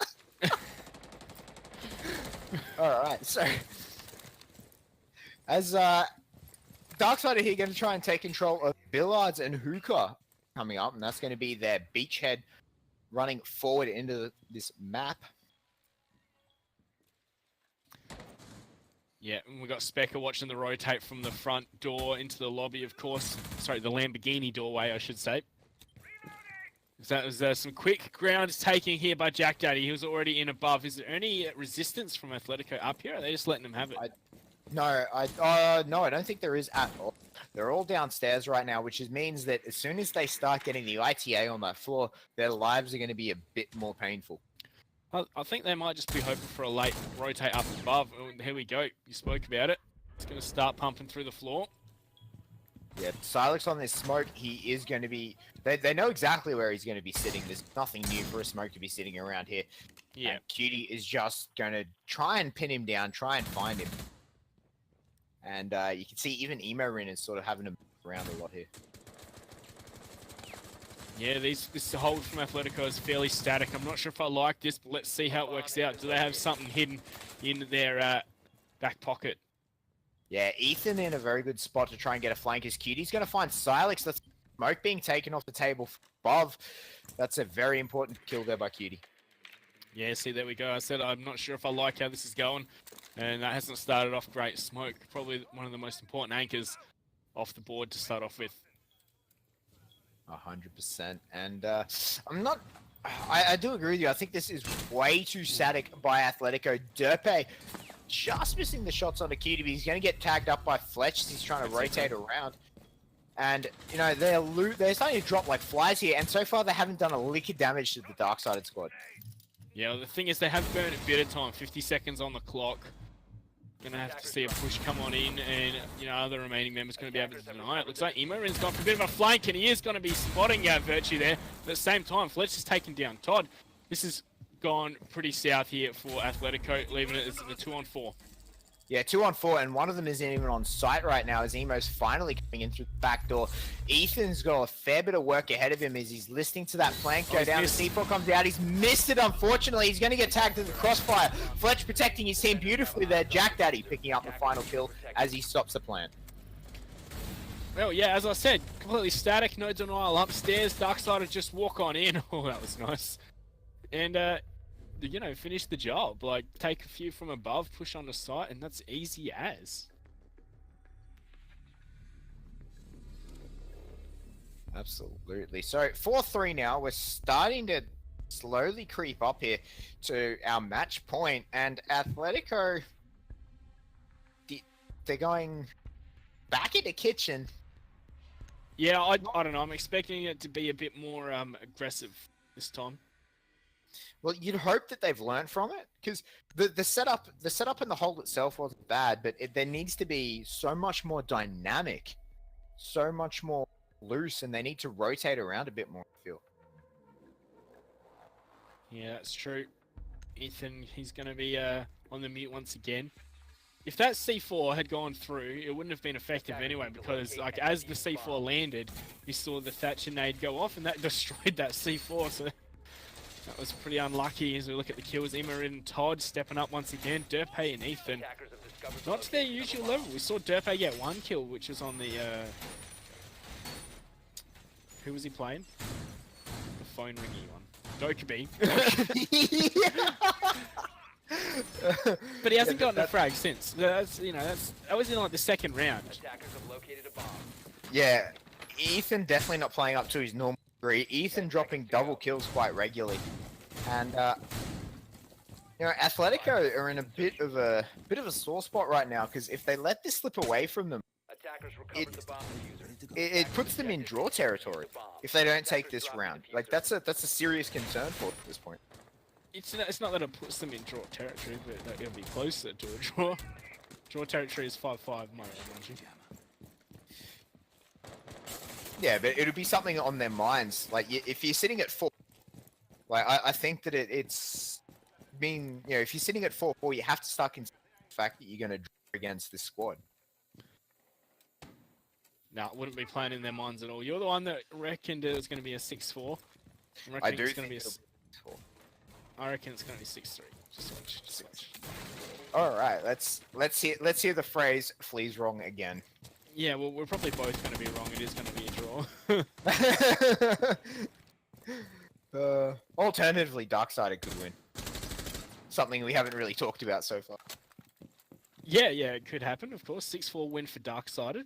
Alright, so as Darksider here going to try and take control of Billards and Hookah coming up, and that's going to be their beachhead running forward into this map. Yeah, and we got Specker watching the rotate from the front door into the lobby, of course. Sorry, the Lamborghini doorway, I should say. Was there some quick ground taking here by Jack Daddy? He was already in above. Is there any resistance from Athletico up here? Or are they just letting him have it? No, I don't think there is at all. They're all downstairs right now, which means that as soon as they start getting the ITA on that floor, their lives are going to be a bit more painful. I think they might just be hoping for a late rotate up above. Oh, here we go. You spoke about it. It's going to start pumping through the floor. Yeah, Silex on this smoke, he is going to be... They know exactly where he's going to be sitting. There's nothing new for a smoke to be sitting around here. Yeah. And Cutie is just going to try and pin him down, try and find him. And you can see even Emorin is sort of having to move around a lot here. Yeah, this hold from Athletico is fairly static. I'm not sure if I like this, but let's see how it works out. Do they have something hidden in their back pocket? Yeah, Ethan in a very good spot to try and get a flank as Cutie's going to find Silex. That's smoke being taken off the table above. That's a very important kill there by Cutie. Yeah, see, there we go. I said I'm not sure if I like how this is going, and that hasn't started off great. Smoke, probably one of the most important anchors off the board to start off with. 100%. And I do agree with you. I think this is way too static by Athletico. Derpe just missing the shots on the Cutie, but he's going to get tagged up by Fletch as he's trying to rotate around. And, you know, they're starting to drop like flies here, and so far they haven't done a lick of damage to the Darksided squad. Yeah, well, the thing is they have burned a bit of time, 50 seconds on the clock. Gonna have to see a push come on in, and, you know, other remaining members gonna be able to deny it. Looks like Emorin's gone for a bit of a flank, and he is gonna be spotting Virtue there. But at the same time, Fletch is taking down Todd. This has gone pretty south here for Athletico, leaving it as the 2-on-4. Yeah, 2-on-4, and one of them isn't even on site right now as Emo's finally coming in through the back door. Ethan's got a fair bit of work ahead of him as he's listening to that flank go down. The C4 comes out. He's missed it, unfortunately. He's going to get tagged to the crossfire. Fletch protecting his team beautifully there. Jack Daddy picking up the final kill as he stops the plant. Well, yeah, as I said, completely static, no denial upstairs. Darksider just walk on in. Oh, that was nice. And, you know, finish the job. Like, take a few from above, push on the site, and that's easy as. Absolutely. So 4-3 now. We're starting to slowly creep up here to our match point, and Athletico, they're going back into kitchen. Yeah, I don't know. I'm expecting it to be a bit more aggressive this time. Well, you'd hope that they've learned from it, because the setup and the hold itself wasn't bad, but there needs to be so much more dynamic, so much more loose, and they need to rotate around a bit more, I feel. Yeah, that's true. Ethan, he's going to be on the mute once again. If that C4 had gone through, it wouldn't have been effective anyway, because like as the C4 landed, you saw the Thatcher nade go off, and that destroyed that C4. So That was pretty unlucky as we look at the kills. Emerin and Todd stepping up once again. Derpe and Ethan, Attackers have discovered not to their usual level. We saw Derpe get 1 kill, which was on the... Who was he playing? The phone ringy one. Dokkaebi. But he hasn't gotten a frag since. That's, you know, that was in like the second round. Attackers have located a bomb. Yeah, Ethan definitely not playing up to his normal degree. Ethan dropping double kills quite regularly, and you know, Athletico are in a bit of a sore spot right now because if they let this slip away from them, Attackers recovered the bomb diffuser. it puts them in draw territory if they don't take this round. Like that's a serious concern for them at this point. It's not that it puts them in draw territory, but that it'll be closer to a draw. Draw territory is 5-5, my analogy. Yeah, but it'll be something on their minds. Like if you're sitting at 4, like I think that it's being, you know, if you're sitting at 4-4, you have to start considering the fact that you're going to draw against this squad. No, it wouldn't be playing in their minds at all. You're the one that reckoned it was going to be a 6-4. I do it's think going to be a... it'll be 4. I reckon it's going to be 6-3. Just watch. All right, let's hear the phrase "fleas wrong" again. Yeah, well, we're probably both going to be wrong. It is going to be a draw. Alternatively, Darksided could win. Something we haven't really talked about so far. Yeah, it could happen, of course. 6-4 win for Darksided.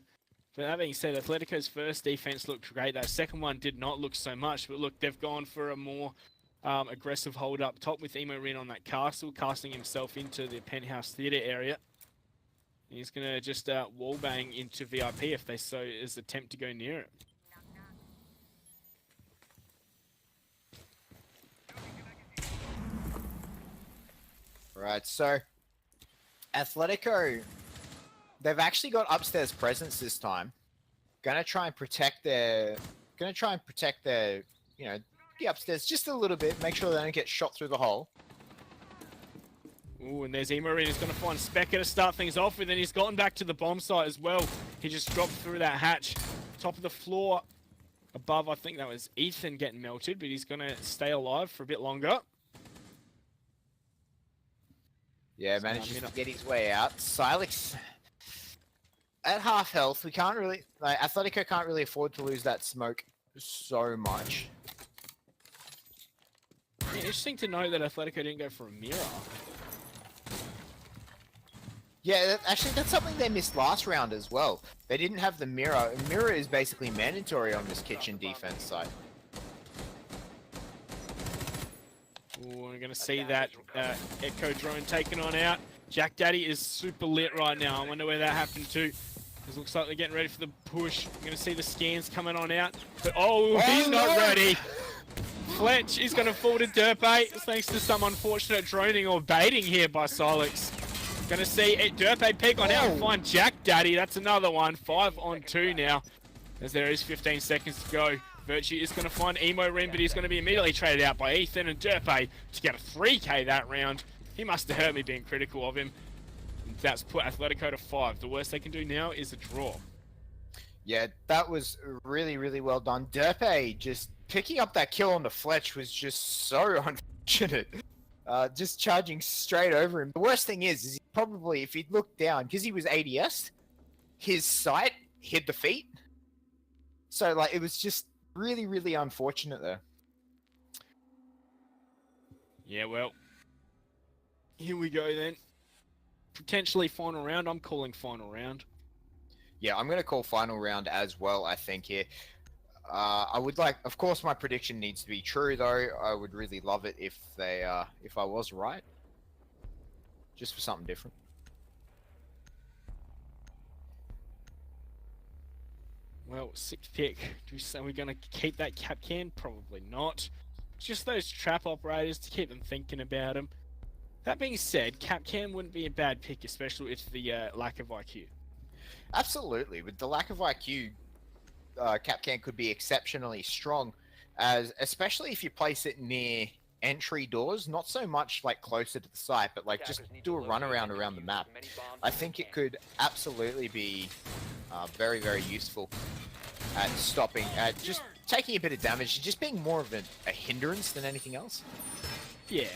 But that being said, Atletico's first defense looked great. That second one did not look so much. But look, they've gone for a more aggressive hold up top with Emo Rin on that castle, casting himself into the penthouse theatre area. He's going to just wallbang into VIP if they so is attempt to go near it. Right, so Athletico, they've actually got upstairs presence this time. Gonna try and protect their, you know, the upstairs just a little bit. Make sure they don't get shot through the hole. Ooh, and there's Emerin. He's going to find Specker to start things off with, and he's gotten back to the bomb site as well. He just dropped through that hatch. Top of the floor above, I think that was Ethan getting melted, but he's going to stay alive for a bit longer. Yeah, manages to get his way out. Silex at half health. We can't really, like, Athletico can't really afford to lose that smoke so much. Yeah, interesting to know that Atletico didn't go for a mirror. Yeah, actually, that's something they missed last round as well. They didn't have the mirror. Mirror is basically mandatory on this kitchen defense side. Ooh, we're going to see that Echo drone taken on out. Jack Daddy is super lit right now. I wonder where that happened to. It looks like they're getting ready for the push. We're going to see the scans coming on out. But he's not ready. Fletch is going to fall to Derpe thanks to some unfortunate droning or baiting here by Silex. Going to see Derpe peek on out and find Jack Daddy. That's another one. 5 on 2 now. As there is 15 seconds to go. Virtue is going to find Emo Rin, but he's going to be immediately traded out by Ethan and Derpe to get a 3k that round. He must have hurt me being critical of him. That's put Atletico to 5. The worst they can do now is a draw. Yeah, that was really, really well done. Derpe just picking up that kill on the Fletch was just so unfortunate. Just charging straight over him. The worst thing is he probably, if he'd looked down, because he was ADS, his sight hit the feet. So, like, it was just really, really unfortunate there. Yeah, well, here we go then. Potentially final round. I'm calling final round. Yeah, I'm going to call final round as well, I think, here. I would like, of course, my prediction needs to be true, though. I would really love it if if I was right. Just for something different. Well, 6th pick. Are we going to keep that cap can? Probably not. Just those trap operators to keep them thinking about them. That being said, Capcan wouldn't be a bad pick, especially with the lack of IQ. Absolutely. With the lack of IQ, Capcan could be exceptionally strong, especially if you place it near entry doors, not so much like closer to the site, but like just do a run around the map. I think it could absolutely be very, very useful at stopping, at just taking a bit of damage and just being more of a hindrance than anything else. Yeah.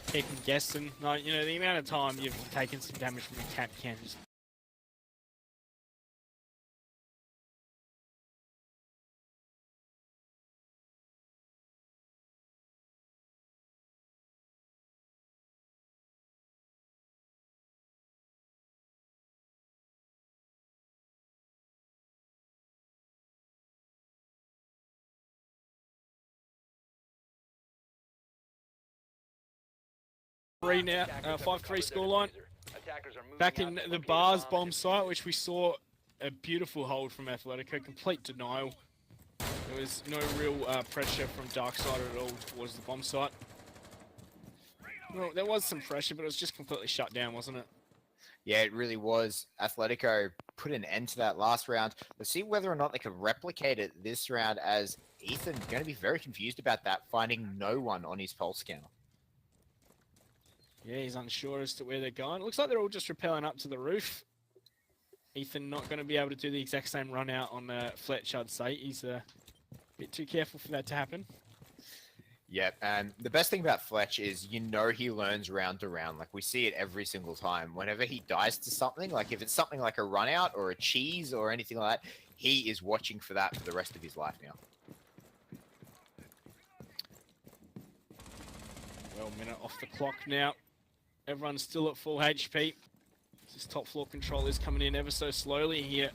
Keeping guessing. Like, you know, the amount of time you've taken some damage from a cap can just... now, 5-3 scoreline. Back in the bars bomb site, which we saw a beautiful hold from Athletico, complete denial. There was no real pressure from Darkside at all towards the bomb site. Well, there was some pressure, but it was just completely shut down, wasn't it? Yeah, it really was. Atletico put an end to that last round. Let's see whether or not they can replicate it this round, as Ethan going to be very confused about that, finding no one on his pulse scanner. Yeah, he's unsure as to where they're going. It looks like they're all just rappelling up to the roof. Ethan not going to be able to do the exact same run out on Fletch, I'd say. He's a bit too careful for that to happen. Yep, and the best thing about Fletch is, you know, he learns round to round. Like, we see it every single time. Whenever he dies to something, like if it's something like a run out or a cheese or anything like that, he is watching for that for the rest of his life now. Well, minute off the clock now. Everyone's still at full HP. This top floor control is coming in ever so slowly here.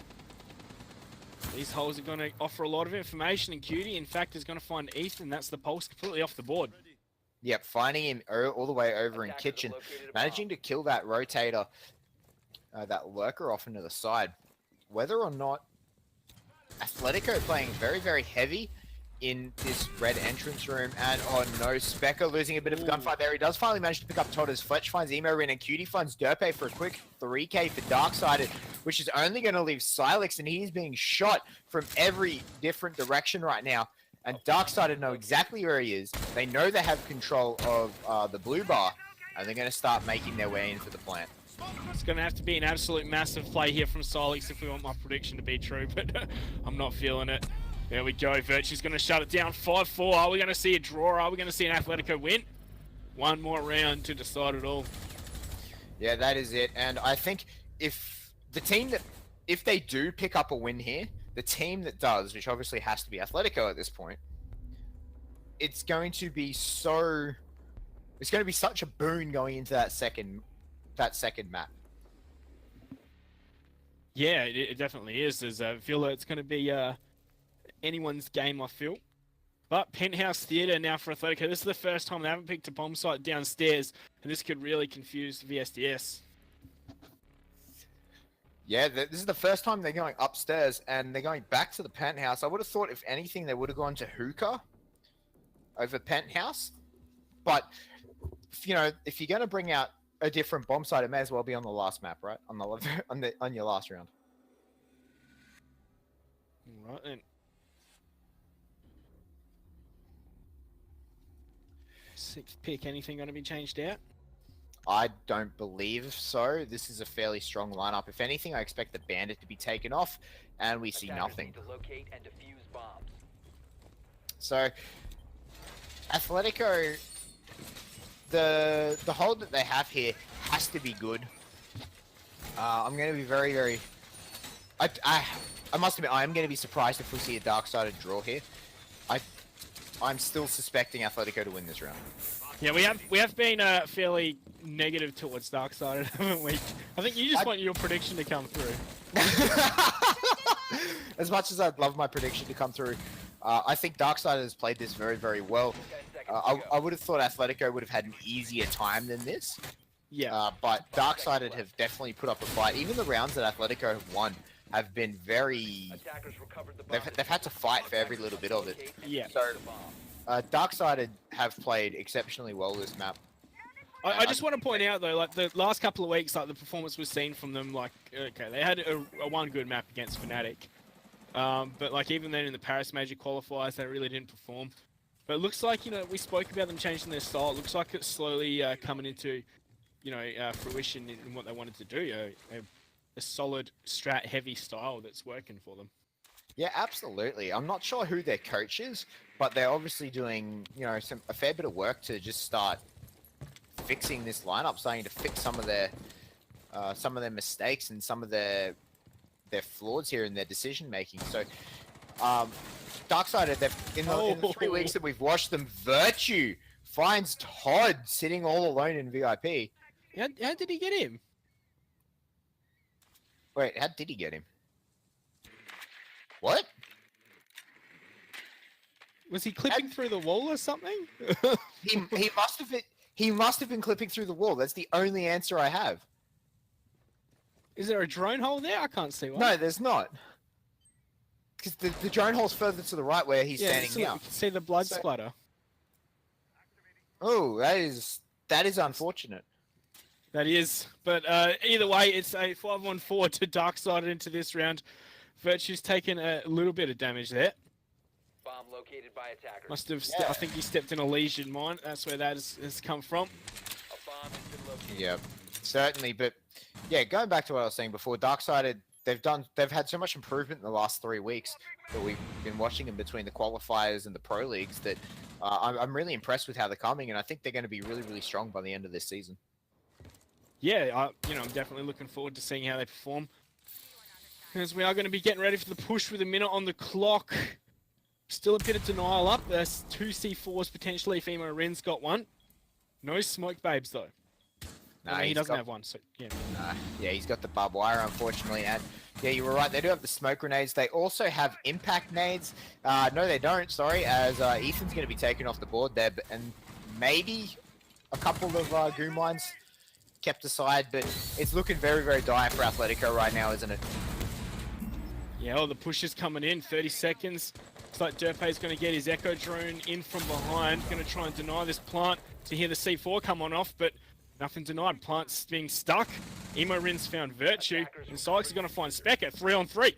These holes are going to offer a lot of information, and Cutie, in fact, is going to find Ethan. That's the pulse completely off the board. Yep, finding him all the way over in kitchen, managing to kill that rotator, that lurker off into the side. Whether or not Athletico playing very, very heavy in this red entrance room, and oh no, Specker losing a bit of a gunfight there. He does finally manage to pick up Todd as Fletch finds Emo in, and Cutie finds Derpe for a quick 3k for Darksided, which is only going to leave Silex, and he's being shot from every different direction right now. And Darksided know exactly where he is. They know they have control of the blue bar, and they're going to start making their way into the plant. It's going to have to be an absolute massive play here from Silex if we want my prediction to be true, but I'm not feeling it. There we go, Virtue's going to shut it down. 5-4. Are we going to see a draw? Are we going to see an Athletico win? One more round to decide it all. Yeah, that is it. And I think if they do pick up a win here, the team that does, which obviously has to be Athletico at this point, it's going to be such a boon going into that second map. Yeah, it definitely is. I feel like it's going to be anyone's game, I feel. But Penthouse Theatre now for Athletico. This is the first time they haven't picked a bomb site downstairs, and this could really confuse the VSDS. Yeah, this is the first time they're going upstairs, and they're going back to the penthouse. I would have thought, if anything, they would have gone to Hookah over penthouse. But, you know, if you're going to bring out a different bomb site, it may as well be on the last map, right? On your last round. Right then. Sixth pick, anything going to be changed out? I don't believe so. This is a fairly strong lineup. If anything, I expect the Bandit to be taken off, and we see nothing. To locate and defuse bombs. So, Athletico, the hold that they have here has to be good. I'm going to be very, very... I must admit, I am going to be surprised if we see a Darksided draw here. I'm still suspecting Athletico to win this round. Yeah, we have been fairly negative towards Darksided, haven't we? I think you just want your prediction to come through. As much as I'd love my prediction to come through, I think Darksided has played this very, very well. I would have thought Athletico would have had an easier time than this. Yeah. But Darksided have definitely put up a fight. Even the rounds that Athletico have won have been very... They've had to fight for every little bit of it. Yeah. So, Darksided have played exceptionally well this map. I just want to point out, though, like, the last couple of weeks, like, the performance was seen from them, like, okay, they had a one good map against Fnatic. But, like, even then in the Paris Major qualifiers, they really didn't perform. But it looks like, you know, we spoke about them changing their style. It looks like it's slowly coming into, you know, fruition in what they wanted to do. A solid strat-heavy style that's working for them. Yeah, absolutely. I'm not sure who their coach is, but they're obviously doing, a fair bit of work to just start fixing this lineup, starting to fix some of their mistakes and some of their flaws here in their decision making. So, Darksider, in the 3 weeks that we've watched them, Virtue finds Todd sitting all alone in VIP. How did he get him? Wait, how did he get him? What? Was he clipping through the wall or something? He must have been clipping through the wall. That's the only answer I have. Is there a drone hole there? I can't see one. No, there's not. Because the drone hole's further to the right where he's standing so now. you can see the blood splatter. Oh, that is unfortunate. That is, but either way, it's a 5-on-4 to Darksider into this round. Virtue's taken a little bit of damage there. Bomb located by attackers. Must have. I think he stepped in a lesion mine. That's where that has come from. A bomb has been located. Yeah, certainly. But yeah, going back to what I was saying before, Darksider, they've had so much improvement in the last 3 weeks that we've been watching them between the qualifiers and the pro leagues that I'm really impressed with how they're coming, and I think they're going to be really, really strong by the end of this season. Yeah, I'm definitely looking forward to seeing how they perform. As we are going to be getting ready for the push with a minute on the clock. Still a bit of denial up. There's 2 C4s potentially if Emo Ren's got one. No smoke babes though. No, he doesn't have one, so yeah. Yeah, he's got the barbed wire, unfortunately. And yeah, you were right. They do have the smoke grenades. They also have impact nades. No, they don't. Sorry, as Ethan's going to be taken off the board there, and maybe a couple of goon mines kept aside. But it's looking very, very dire for Athletico right now, isn't it? Yeah, the push is coming in. 30 seconds. Looks like Derpay's going to get his Echo drone in from behind. Going to try and deny this plant to hear the C4 come on off, but nothing denied. Plant's being stuck. Emo Rin's found Virtue, and Silex is going to find Spec at 3-on-3.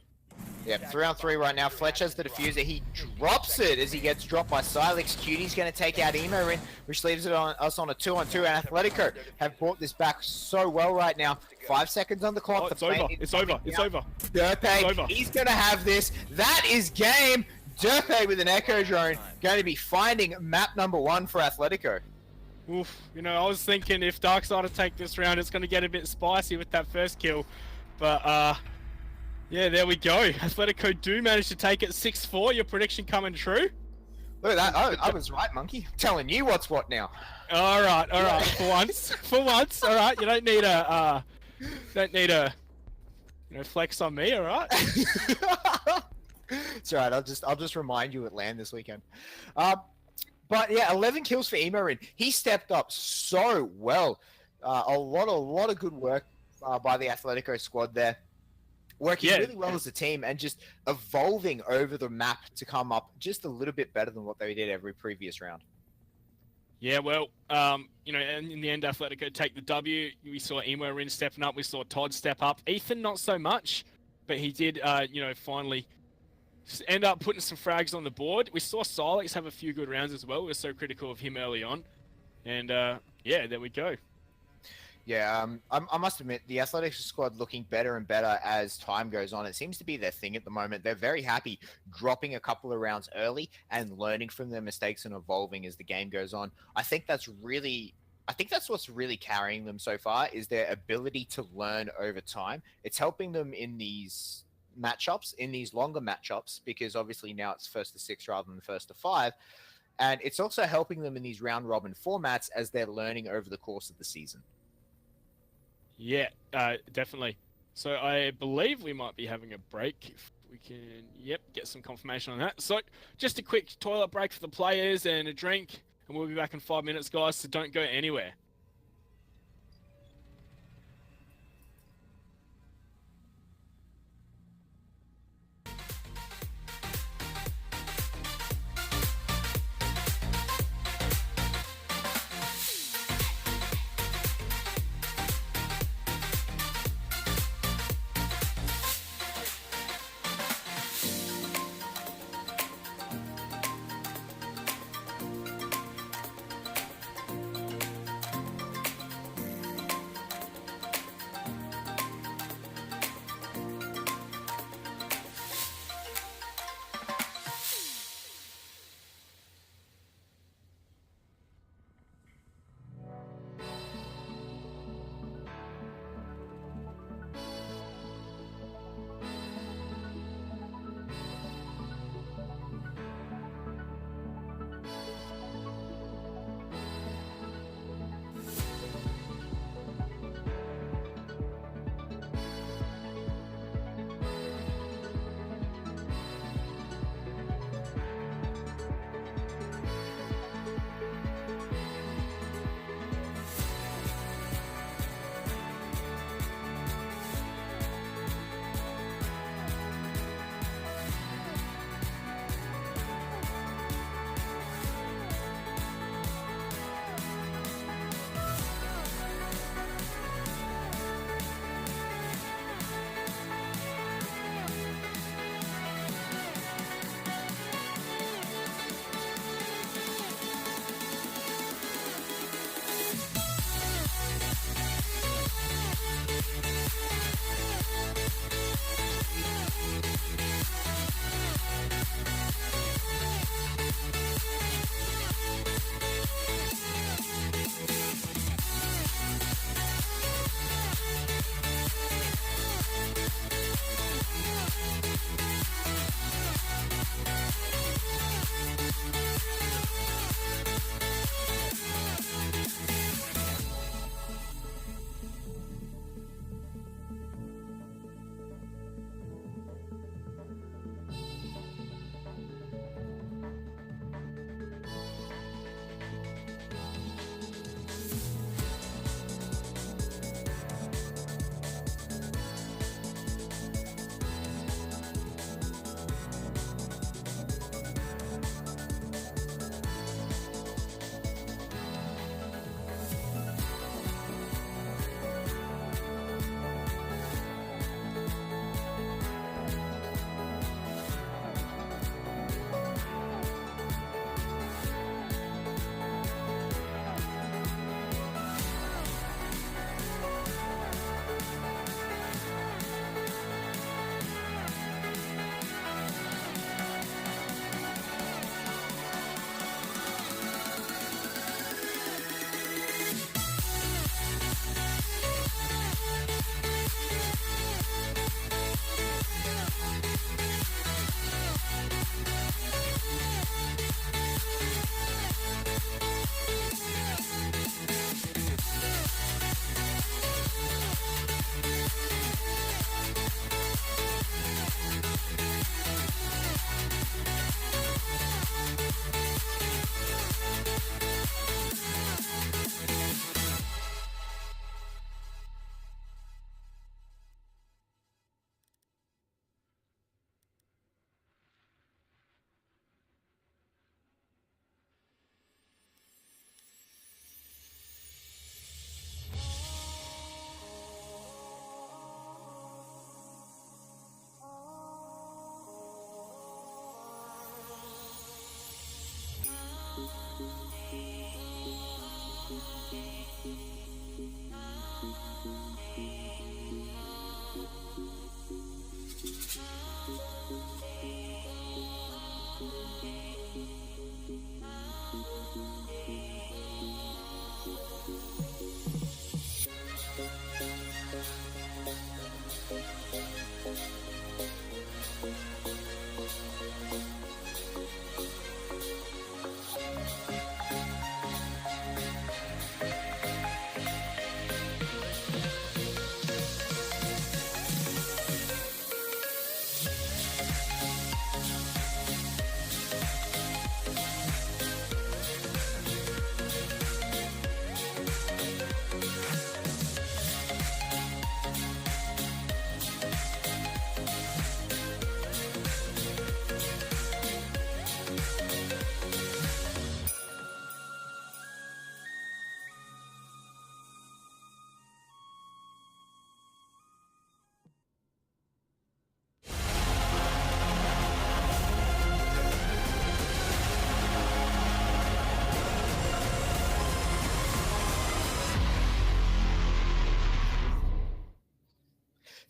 Yep, 3-on-3 right now. Fletch has the diffuser. He drops it as he gets dropped by Silex. Cutie's going to take out Emo Rin, which leaves us on a 2-on-2. And Athletico have brought this back so well right now. 5 seconds on the clock. Oh, it's over. It's over. It's over. Derpay, he's going to have this. That is game. Derpay with an Echo drone going to be finding map number 1 for Athletico. Oof, I was thinking if Darksider take this round, it's going to get a bit spicy with that first kill. But, yeah, there we go. Athletico do manage to take it 6-4. Your prediction coming true? Look at that. I was right, Monkey. I'm telling you what's what now. All right. For once. All right. You don't need a, flex on me. All right. It's all right. I'll just remind you at LAN this weekend. But yeah, 11 kills for Emorin. He stepped up so well. A lot of good work by the Athletico squad there. Working really well as a team and just evolving over the map to come up just a little bit better than what they did every previous round. Yeah, well, and in the end, Athletico take the W. We saw Emo Rin stepping up. We saw Todd step up. Ethan, not so much, but he did, finally end up putting some frags on the board. We saw Silex have a few good rounds as well. We were so critical of him early on. And, yeah, there we go. Yeah, I must admit, the Athletics squad looking better and better as time goes on. It seems to be their thing at the moment. They're very happy dropping a couple of rounds early and learning from their mistakes and evolving as the game goes on. I think that's what's really carrying them so far is their ability to learn over time. It's helping them in these matchups, in these longer matchups, because obviously now it's 1st to 6 rather than 1st to 5. And it's also helping them in these round robin formats as they're learning over the course of the season. Yeah, definitely. So I believe we might be having a break. If we can, get some confirmation on that. So just a quick toilet break for the players and a drink, and we'll be back in 5 minutes, guys, so don't go anywhere.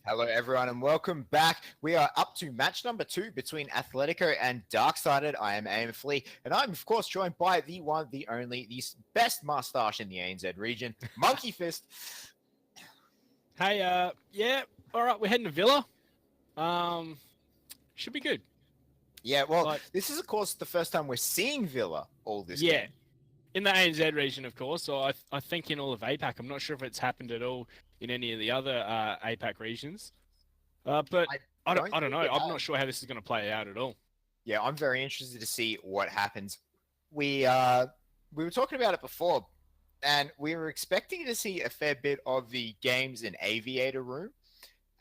Hello, everyone, and welcome back. We are up to match number 2 between Athletico and Darksided. I am AMF Lee, and I'm, of course, joined by the one, the only, the best mustache in the ANZ region, Monkey Fist. Hey, yeah, all right, we're heading to Villa. Should be good. Yeah, well, But- this is, of course, the first time we're seeing Villa all this Yeah, game. in the ANZ region, of course, or I think in all of APAC. I'm not sure if it's happened at all in any of the other APAC regions. But I don't know. think it I'm has. not sure how this is going to play out at all. Yeah, I'm very interested to see what happens. We were talking about it before, and we were expecting to see a fair bit of the games in Aviator Room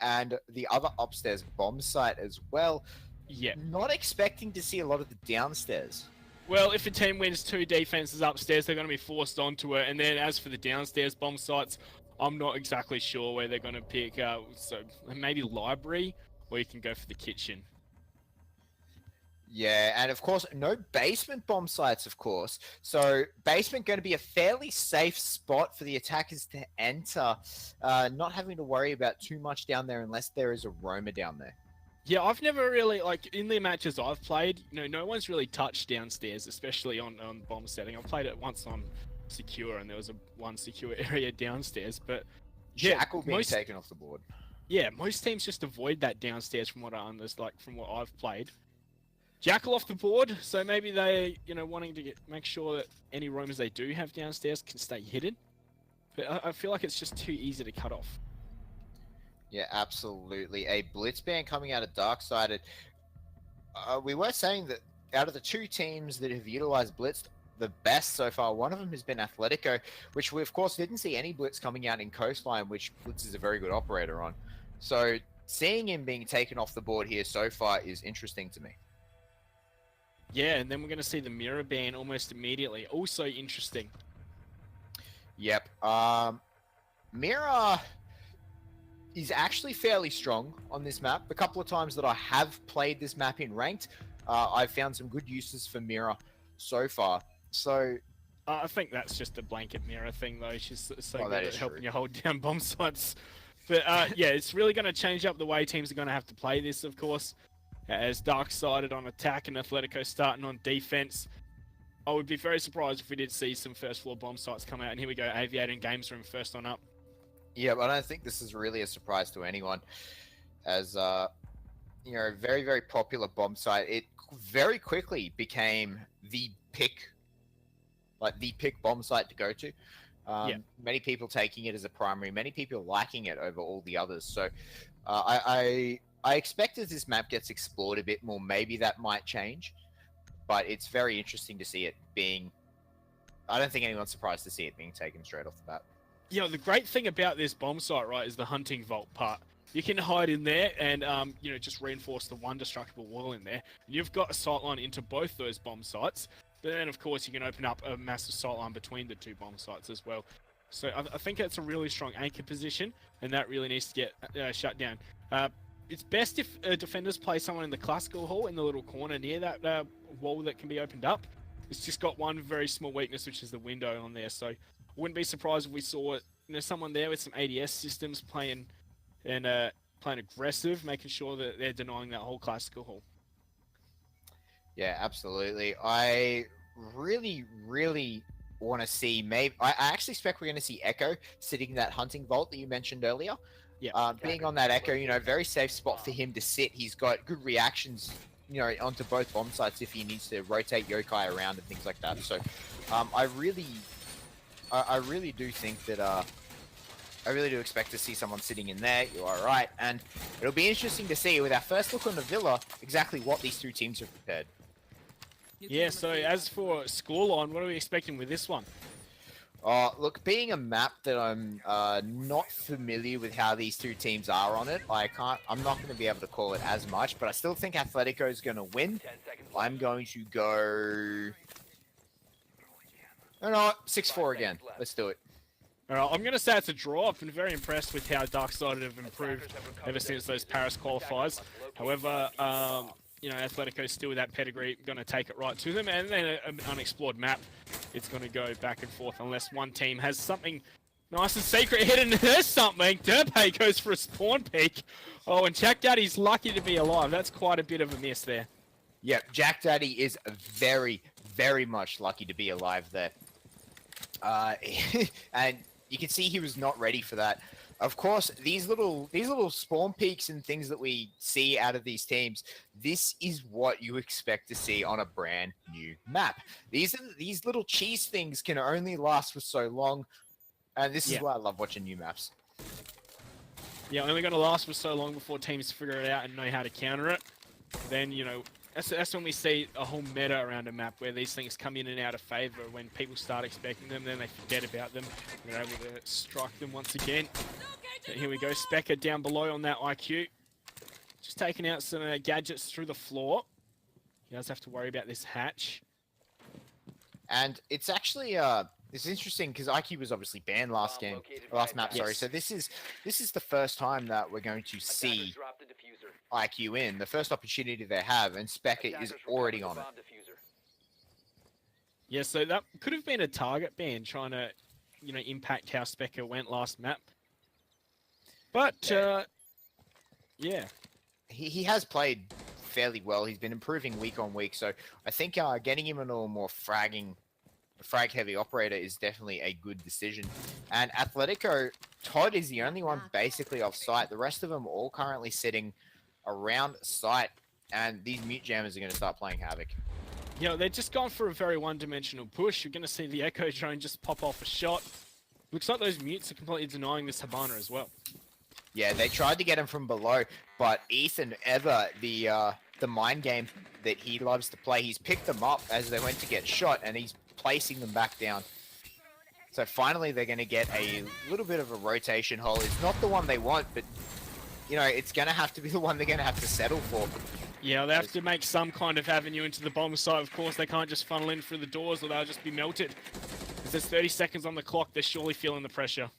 and the other upstairs bomb site as well. Yeah. Not expecting to see a lot of the downstairs. Well, if a team wins 2 defenses upstairs, they're going to be forced onto it. And then as for the downstairs bomb sites, I'm not exactly sure where they're going to pick. So maybe library, or you can go for the kitchen. Yeah, and of course, no basement bomb sites, of course. So basement going to be a fairly safe spot for the attackers to enter, not having to worry about too much down there unless there is a roamer down there. Yeah, I've never really, like, in the matches I've played, no one's really touched downstairs, especially on bomb setting. I've played it once on secure, and there was one secure area downstairs, but yeah, Jackal being taken off the board. Yeah, most teams just avoid that downstairs from what I understand, like, from what I've played. Jackal off the board, so maybe they, wanting to make sure that any roamers they do have downstairs can stay hidden. But I feel like it's just too easy to cut off. Yeah, absolutely. A blitz ban coming out of Darksided. We were saying that out of the 2 teams that have utilized blitz the best so far, one of them has been Athletico, which we, of course, didn't see any blitz coming out in Coastline, which Blitz is a very good operator on. So seeing him being taken off the board here so far is interesting to me. Yeah, and then we're going to see the mirror ban almost immediately. Also interesting. Yep. Mirror is actually fairly strong on this map. The couple of times that I have played this map in ranked, I've found some good uses for Mirror so far. So I think that's just a blanket mirror thing, though. She's so Oh, good that at is helping true. you hold down bomb sites. But yeah, it's really going to change up the way teams are going to have to play this, of course. As Darksided on attack and Athletico starting on defense. I would be very surprised if we did see some first floor bomb sites come out. And here we go, Aviator and Games Room first on up. yeah, but I don't think this is really a surprise to anyone, as a very, very popular bomb site. It very quickly became the pick bomb site to go to. Many people taking it as a primary, many people liking it over all the others. So I expect as this map gets explored a bit more, maybe that might change. But it's very interesting to see it being... I don't think anyone's surprised to see it being taken straight off the bat. The great thing about this bomb site, right, is the hunting vault part. You can hide in there and, just reinforce the one destructible wall in there. And you've got a sightline into both those bomb sites. But then, of course, you can open up a massive sightline between the 2 bomb sites as well. So I think that's a really strong anchor position, and that really needs to get shut down. It's best if defenders play someone in the classical hall in the little corner near that wall that can be opened up. It's just got one very small weakness, which is the window on there. So I wouldn't be surprised if we saw someone there with some ADS systems playing aggressive, making sure that they're denying that whole classical hall. Yeah, absolutely. I really, really want to see I actually expect we're going to see Echo sitting in that hunting vault that you mentioned earlier. Yeah. Being on that Echo, very safe spot for him to sit. He's got good reactions, onto both bomb sites if he needs to rotate yokai around and things like that. So, I really do think that I really do expect to see someone sitting in there. You are right, and it'll be interesting to see with our first look on the Villa exactly what these 2 teams have prepared. Yeah. So as for scoreline, what are we expecting with this one? Look, being a map that I'm not familiar with how these 2 teams are on it, I'm not going to be able to call it as much, but I still think Athletico is going to win. 10 seconds left. I'm going to go... No, 6-4 again. Let's do it. All right, I'm going to say it's a draw. I've been very impressed with how Darksided have improved ever since those Paris qualifiers. However, Atletico's still with that pedigree, going to take it right to them. And then an unexplored map, it's going to go back and forth unless one team has something Nice and secret hidden. There's something. Derpay goes for a spawn peek. Oh, and Jack Daddy's lucky to be alive. That's quite a bit of a miss there. Yep, Jack Daddy is very, very much lucky to be alive there. And you can see he was not ready for that. Of course, these little spawn peaks and things that we see out of these teams, this is what you expect to see on a brand new map. These little cheese things can only last for so long. And this is why I love watching new maps. Yeah, only going to last for so long before teams figure it out and know how to counter it. Then, you know, that's when we see a whole meta around a map where these things come in and out of favor. When people start expecting them, then they forget about them. They're able to strike them once again. But here we go, Specker down below on that IQ. Just taking out some gadgets through the floor. He does have to worry about this hatch. And it's actually it's interesting because IQ was obviously banned last map. Sorry, so this is the first time that we're going to see IQ in the first opportunity they have, and Specker is already on it. Yeah, so that could have been a target ban trying to, you know, impact how Specker went last map. But yeah, he has played fairly well. He's been improving week on week, so I think getting him into a more frag-heavy operator is definitely a good decision. And Athletico, Todd is the only one basically off site. The rest of them all currently sitting around site, and these mute jammers are going to start playing havoc. You know, they're just gone for a very one-dimensional push. You're going to see the Echo drone just pop off a shot. Looks like those mutes are completely denying this Habana as well. Yeah, they tried to get him from below, but Ethan, the mind game that he loves to play, he's picked them up as they went to get shot, and he's placing them back down. So finally they're going to get a little bit of a rotation hole. It's not the one they want, but, you know, it's going to have to be the one they're going to have to settle for. Yeah, they have to make some kind of avenue into the bomb site. Of course, they can't just funnel in through the doors or they'll just be melted. If there's 30 seconds on the clock, they're surely feeling the pressure.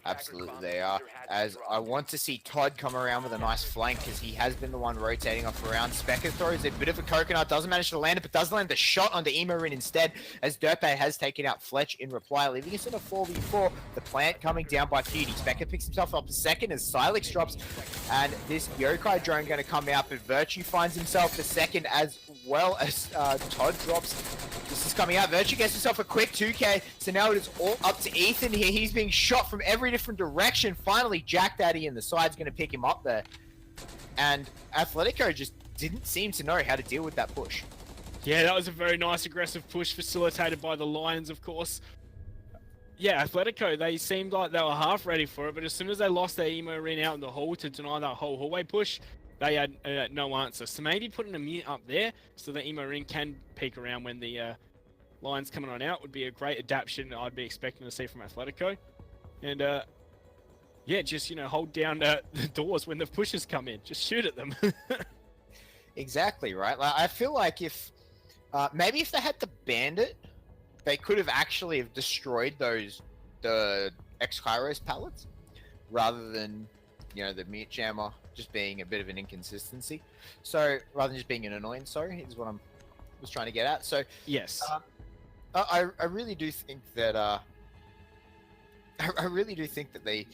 Absolutely they are, as I want to see Todd come around with a nice flank because he has been the one rotating off around. Specker throws a bit of a coconut, doesn't manage to land it, but does land the shot onto Emorin instead, as Derpay has taken out Fletch in reply, leaving us in a 4v4. The plant coming down by Cutie. Specker picks himself up a second as Silex drops, and this Yokai drone going to come out, but Virtue finds himself the second as well as Todd drops. This is coming out. Virtue gets himself a quick 2k, so now it is all up to Ethan here. He's being shot from every different direction. Finally, Jack Daddy in the side's going to pick him up there. And Athletico just didn't seem to know how to deal with that push. Yeah, that was a very nice aggressive push facilitated by the Lions, of course. Yeah, Athletico, they seemed like they were half ready for it, but as soon as they lost their emo ring out in the hall to deny that whole hallway push, they had no answer. So maybe putting a mute up there so the emo ring can peek around when the Lions coming on out would be a great adaptation I'd be expecting to see from Athletico. And yeah, just, you know, hold down the doors when the pushes come in. Just shoot at them. Exactly, right? Like, I feel like if maybe if they had the Bandit, they could have actually have destroyed the X-Kairos pallets rather than, you know, the mute jammer just being a bit of an inconsistency. So rather than just being an annoyance, sorry, is what I was trying to get at. So yes, I really do think that I really do think that they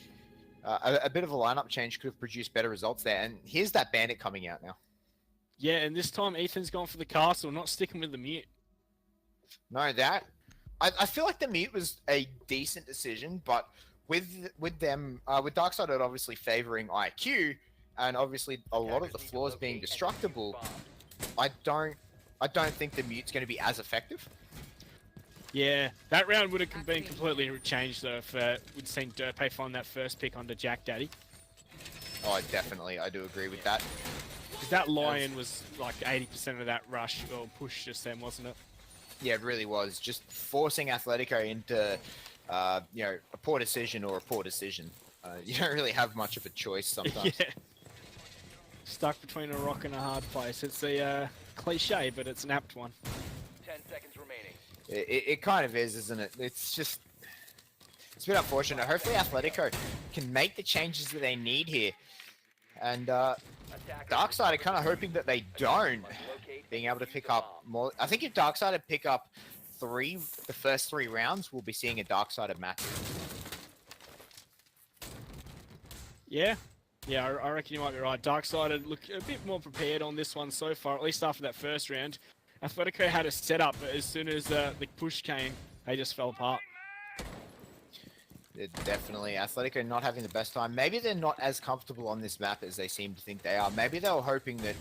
a bit of a lineup change could have produced better results there. And here's that Bandit coming out now. Yeah, and this time Ethan's gone for the castle, not sticking with the mute. No, that I feel like the mute was a decent decision, but with them with Darkside obviously favoring IQ and obviously a lot of the floors being destructible, I don't think the mute's going to be as effective. Yeah, that round would have been completely changed though if we'd seen Derpay find that first pick onto Jack Daddy. Oh, definitely, I do agree with that. Because that Lion was like 80% of that rush or push just then, wasn't it? Yeah, it really was. Just forcing Athletico into, you know, a poor decision or a poor decision. You don't really have much of a choice sometimes. Yeah. Stuck between a rock and a hard place. It's a cliche, but it's an apt one. 10 seconds remaining. It kind of is, isn't it? It's just... It's a bit unfortunate. Hopefully Athletico can make the changes that they need here. And Darkside are kind of hoping that they don't. Being able to pick up more... I think if Darkside pick up the first three rounds, we'll be seeing a Darkside match. Yeah. Yeah, I reckon you might be right. Darksided look a bit more prepared on this one so far, at least after that first round. Athletico had a setup, but as soon as the push came, they just fell apart. They're definitely Athletico not having the best time. Maybe they're not as comfortable on this map as they seem to think they are. Maybe they were hoping that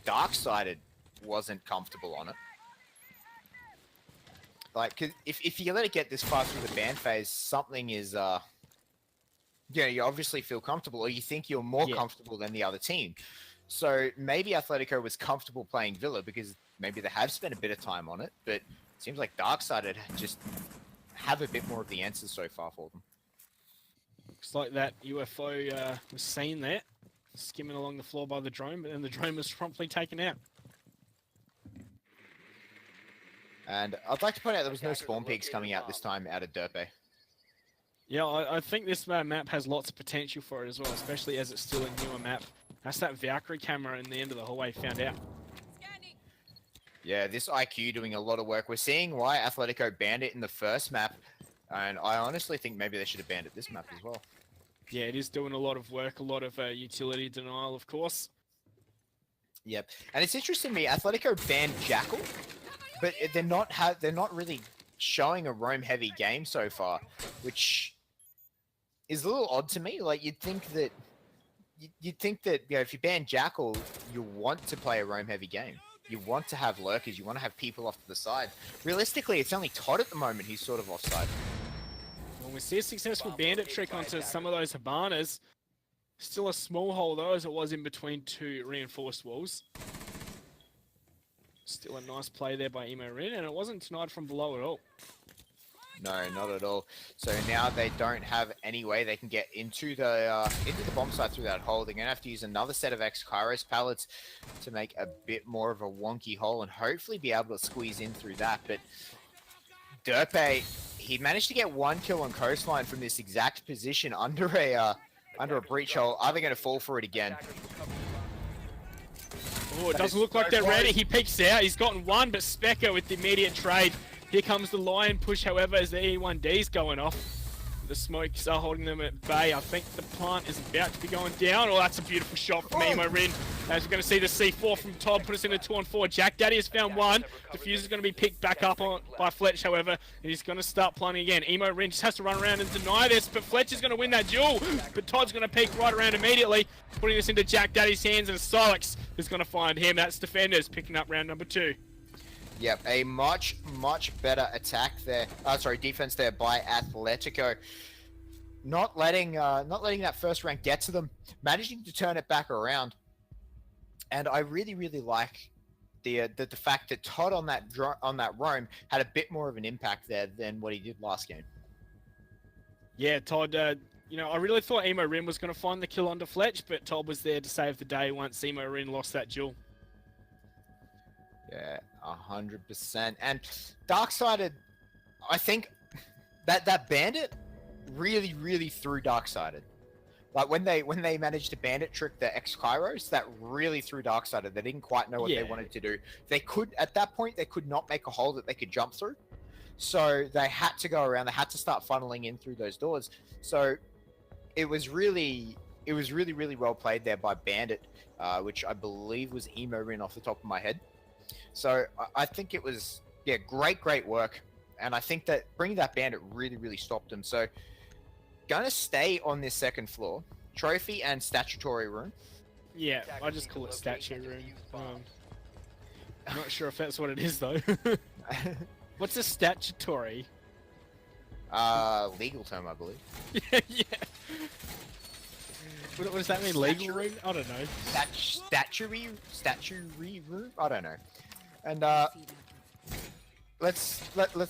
Darksided wasn't comfortable on it. Like, 'cause if you let it get this far through the ban phase, something is, yeah, you obviously feel comfortable, or you think you're more comfortable than the other team. So maybe Athletico was comfortable playing Villa because maybe they have spent a bit of time on it, but it seems like Darksided just have a bit more of the answers so far for them. Looks like that UFO was seen there, skimming along the floor by the drone, but then the drone was promptly taken out. And I'd like to point out there was no spawn peaks coming out this time out of Derpe. Yeah, I think this map has lots of potential for it as well, especially as it's still a newer map. That's that Valkyrie camera in the end of the hallway found out. Yeah, this IQ doing a lot of work. We're seeing why Athletico banned it in the first map, and I honestly think maybe they should have banned it this map as well. Yeah, it is doing a lot of work, a lot of utility denial, of course. Yep, and it's interesting to me, Atletico banned Jackal, but they're not really showing a roam heavy game so far, which is a little odd to me. Like you'd think that if you ban Jackal, you want to play a roam heavy game. You want to have lurkers, you want to have people off to the side. Realistically, it's only Todd at the moment who's sort of offside. When we see a successful bandit trick onto some of those Habanas, still a small hole though, as it was in between two reinforced walls. Still a nice play there by Emo Rin, and it wasn't denied from below at all. No, not at all. So now they don't have any way they can get into the bomb site through that hole. They're going to have to use another set of X-Kairos pallets to make a bit more of a wonky hole and hopefully be able to squeeze in through that. But Derpe, he managed to get one kill on Coastline from this exact position under a breach hole. Are they going to fall for it again? Oh, it doesn't look like they're ready. He peeks out. He's gotten one, but Specker with the immediate trade. Here comes the lion push, however, as the E1D's going off. The smokes are holding them at bay. I think the plant is about to be going down. Oh, that's a beautiful shot from Emo Rin. As we're going to see the C4 from Todd put us in a 2-on-4. Jack Daddy has found one. Diffuse is going to be picked back up by Fletch, however. And he's going to start planting again. Emo Rin just has to run around and deny this, but Fletch is going to win that duel. But Todd's going to peek right around immediately, putting this into Jack Daddy's hands, and Silex is going to find him. That's Defenders picking up round number 2. Yep, a much better attack there. Defense there by Athletico. Not letting that first rank get to them, managing to turn it back around. And I really like the fact that Todd on that roam had a bit more of an impact there than what he did last game. Yeah, Todd. I really thought Emo Rin was going to find the kill onto Fletch, but Todd was there to save the day once Emo Rin lost that duel. Yeah, 100%. And Darksided, I think that bandit really threw Darksided. Like when they managed to bandit trick the X-Kairos, that really threw Darksided. They didn't quite know what they wanted to do. At that point, they could not make a hole that they could jump through. So they had to go around, they had to start funneling in through those doors. So it was really well played there by Bandit, which I believe was Emo Rin off the top of my head. So I think it was, great work. And I think that bringing that bandit really stopped them. So going to stay on this second floor. Trophy and statutory room. Yeah, I just call it statue room. I'm not sure if that's what it is though. What's a statutory? Legal term, I believe. Yeah. What does that mean? Legal room? I don't know. Statutory room? I don't know. And let's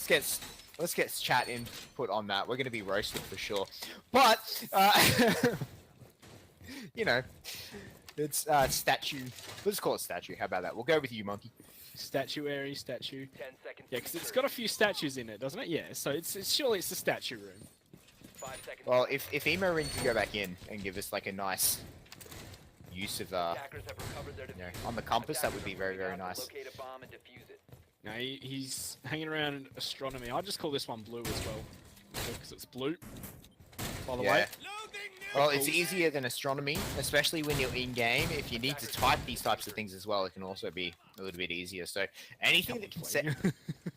get chat input on that. We're gonna be roasted for sure. But it's statue. Let's call it statue. How about that? We'll go with you, Monkey. Statuary, statue. 10 seconds. Yeah, because it's got a few statues in it, doesn't it? Yeah. So surely it's the statue room. 5 seconds. Well, if Emo Rin can go back in and give us like a nice use of on the compass, that would be very nice. No, he's hanging around in astronomy. I just call this one blue as well, because it's blue. By the way. Well, it's easier than astronomy, especially when you're in game. If you need to type these types of things as well, it can also be a little bit easier. So anything that can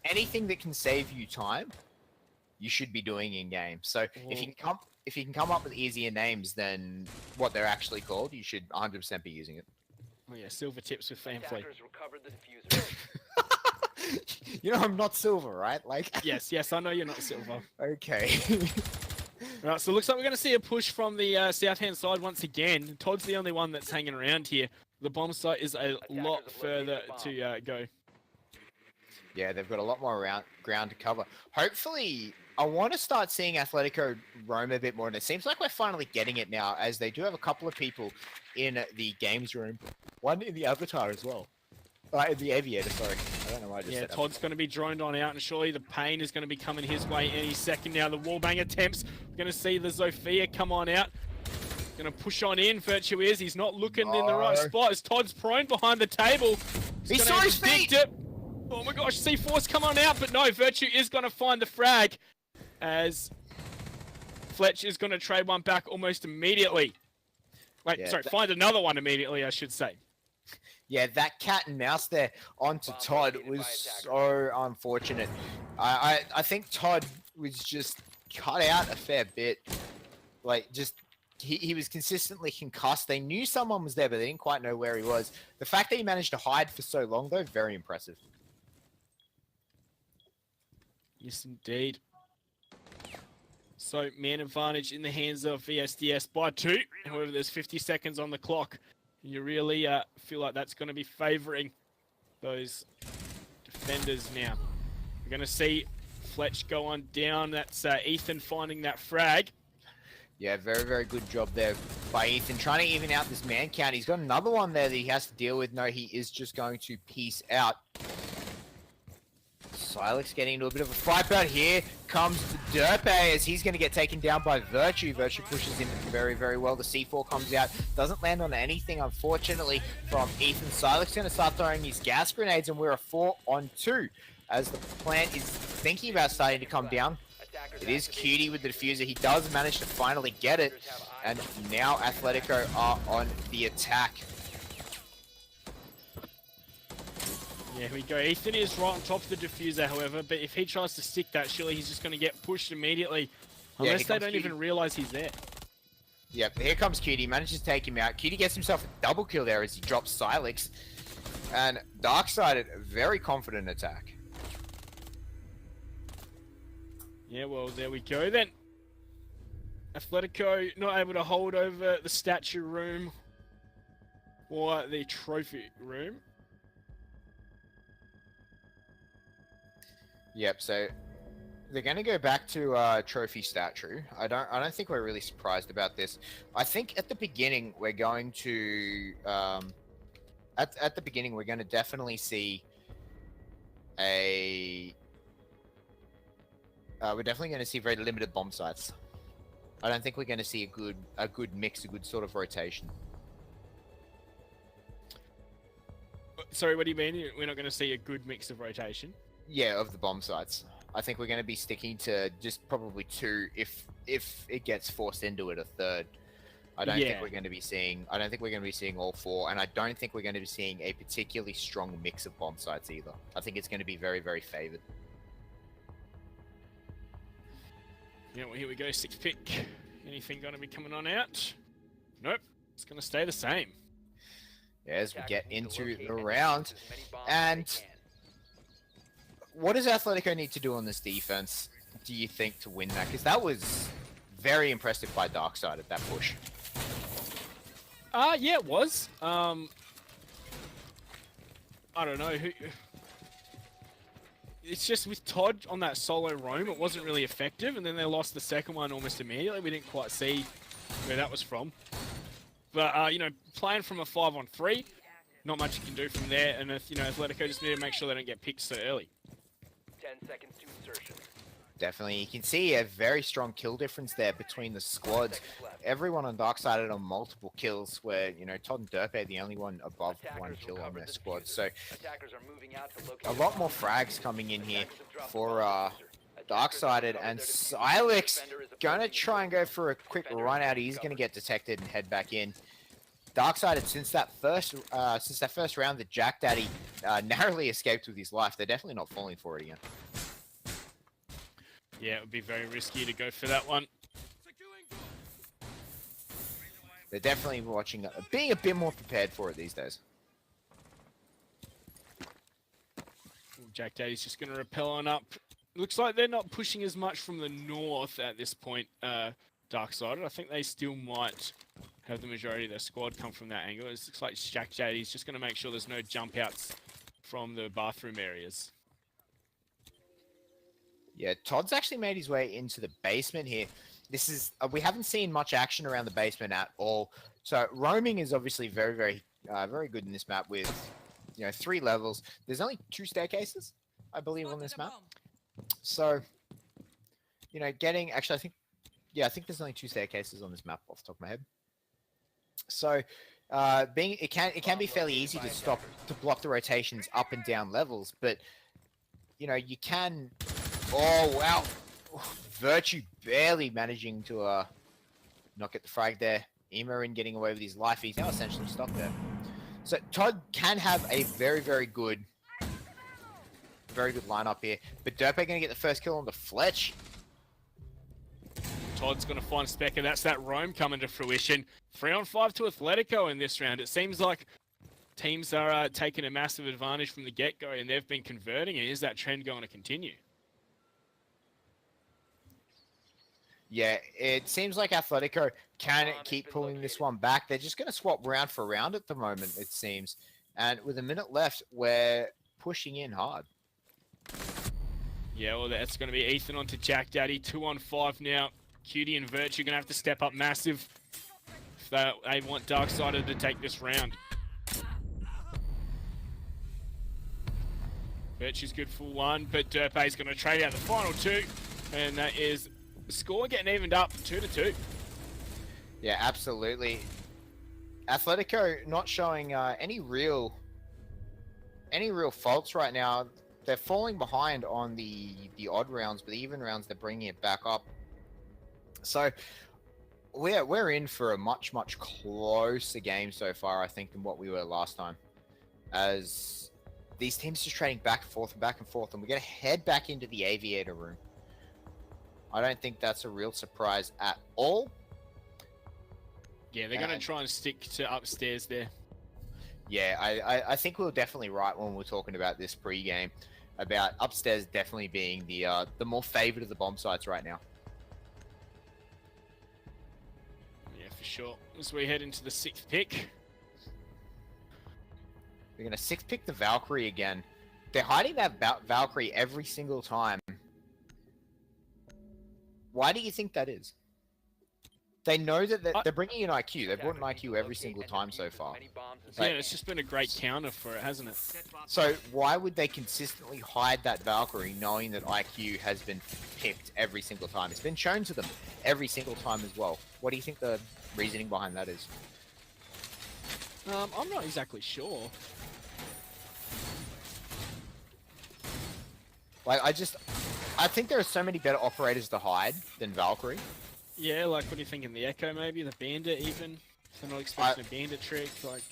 anything that can save you time, you should be doing in game. So if you can come up with easier names than what they're actually called, you should 100% be using it. Oh yeah, silver tips with Fanfleet. Attackers recovered the diffuser. You know I'm not silver, right? Like Yes, I know you're not silver. okay. Right, so it looks like we're going to see a push from the south-hand side once again. Todd's the only one that's hanging around here. The bomb site is a lot further to go. Yeah, they've got a lot more ground to cover. Hopefully, I want to start seeing Athletico roam a bit more, and it seems like we're finally getting it now, as they do have a couple of people in the games room. One in the Avatar as well. In the Aviator, sorry. I don't know why I just said Todd's going to be droned on out, and surely the pain is going to be coming his way any second now. The wallbang attempts. We're going to see the Zofia come on out. Going to push on in. Virtue is. He's not looking in the right spot as Todd's prone behind the table. He saw his feet! Oh my gosh, C4's come on out, but no, Virtue is going to find the frag as Fletch is going to trade one back almost immediately. Wait, sorry, find another one immediately, I should say. Yeah, that cat and mouse there onto Todd was so unfortunate. I think Todd was just cut out a fair bit. Like, just, he was consistently concussed. They knew someone was there, but they didn't quite know where he was. The fact that he managed to hide for so long, though, very impressive. Yes, indeed. So, man advantage in the hands of VSDS by 2. However, there's 50 seconds on the clock. You really feel like that's going to be favouring those defenders now. We're going to see Fletch go on down. That's Ethan finding that frag. Yeah, very, very good job there by Ethan. Trying to even out this man count. He's got another one there that he has to deal with. No, he is just going to piece out. Silex getting into a bit of a fight, but here comes Derpe as he's going to get taken down by Virtue. Virtue pushes him very, very well. The C4 comes out. Doesn't land on anything, unfortunately, from Ethan. Silex going to start throwing his gas grenades, and we're a 4-on-2 as the plant is thinking about starting to come down. It is Cutie with the diffuser. He does manage to finally get it, and now Athletico are on the attack. Yeah, here we go. Ethan is right on top of the diffuser, however, but if he tries to stick that, surely he's just going to get pushed immediately. Unless they don't even realize he's there. Yep, here comes Cutie. Manages to take him out. Cutie gets himself a double kill there as he drops Silex. And Darksided, very confident attack. Yeah, well, there we go then. Athletico not able to hold over the statue room or the trophy room. Yep, so they're going to go back to trophy statue. I don't think we're really surprised about this. I think at the beginning we're going to at the beginning we're going to definitely see a we're definitely going to see very limited bomb sites. I don't think we're going to see a good mix, a good sort of rotation. Sorry, what do you mean? We're not going to see a good mix of rotation? Yeah, of the bomb sites. I think we're going to be sticking to just probably 2 if it gets forced into it, a third. I don't think we're going to be seeing all 4, and I don't think we're going to be seeing a particularly strong mix of bomb sites either. I think it's going to be very, very favored. Yeah, well, here we go, 6th pick. Anything going to be coming on out? Nope, it's going to stay the same. Yeah, as we get into the round, and what does Athletico need to do on this defense, do you think, to win that? Because that was very impressive by Darkseid at that push. Yeah, it was. I don't know. It's just with Todd on that solo roam, it wasn't really effective, and then they lost the second one almost immediately. We didn't quite see where that was from. But, you know, playing from a 5-on-3, not much you can do from there, and, you know, Athletico just need to make sure they don't get picked so early. 10 seconds to insertion. Definitely, you can see a very strong kill difference there between the squads. Everyone on Darksided on multiple kills, where, you know, Todd and Derpe are the only one above 1 kill on their squad. So a lot more frags coming in here for Dark-sided, and Silex gonna try and go for a quick run out. He's gonna get detected and head back in. Dark-sided, since that first round that Jack Daddy narrowly escaped with his life, they're definitely not falling for it again. Yeah, it would be very risky to go for that one. They're definitely being a bit more prepared for it these days. Jack Daddy's just going to rappel on up. Looks like they're not pushing as much from the north at this point, Dark-sided. I think they still might have the majority of their squad come from that angle. It looks like Jack Daddy's just going to make sure there's no jump outs from the bathroom areas. Yeah, Todd's actually made his way into the basement here. This is we haven't seen much action around the basement at all. So roaming is obviously very, very, very good in this map with 3 levels. There's only 2 staircases, I believe, on this map. So, actually, I think there's only 2 staircases on this map off the top of my head. So, it can be fairly easy to block the rotations up and down levels, but you can. Oh wow, Virtue barely managing to not get the frag there. Emorin getting away with his life. He's now essentially stuck there. So Todd can have a very, very good lineup here. But Derpe going to get the first kill on the Fletch. Todd's going to find Specker. That's that roam coming to fruition. 3-on-5 to Athletico in this round. It seems like teams are taking a massive advantage from the get-go, and they've been converting. And is that trend going to continue? Yeah, it seems like Athletico can keep pulling this one back. They're just going to swap round for round at the moment, it seems. And with a minute left, we're pushing in hard. Yeah, well, that's going to be Ethan onto Jack Daddy. 2-on-5 now. Cutie and Virtue going to have to step up massive if they want Dark-sided to take this round. Virtue's good for 1, but Derpe's going to trade out the final 2. And that is the score getting evened up 2-2. Yeah, absolutely. Atletico not showing any real faults right now. They're falling behind on the odd rounds, but the even rounds they're bringing it back up. So we're in for a much closer game so far, I think, than what we were last time. As these teams just trading back and forth, and we're gonna head back into the aviator room. I don't think that's a real surprise at all. Yeah, they're going to try and stick to upstairs there. Yeah, I think we were definitely right when we were talking about this pre-game, about upstairs definitely being the more favored of the bomb sites right now. Yeah, for sure. As we head into the 6th pick. We're going to 6th pick the Valkyrie again. They're hiding that Valkyrie every single time. Why do you think that is? They know that they're bringing in IQ. They've brought an IQ every single time so far. Yeah, it's just been a great counter for it, hasn't it? So why would they consistently hide that Valkyrie knowing that IQ has been picked every single time? It's been shown to them every single time as well. What do you think the reasoning behind that is? I'm not exactly sure. Like, I think there are so many better operators to hide than Valkyrie. Yeah, like, what do you think in the Echo, maybe? The Bandit, even? If they're not expecting a Bandit trick, like...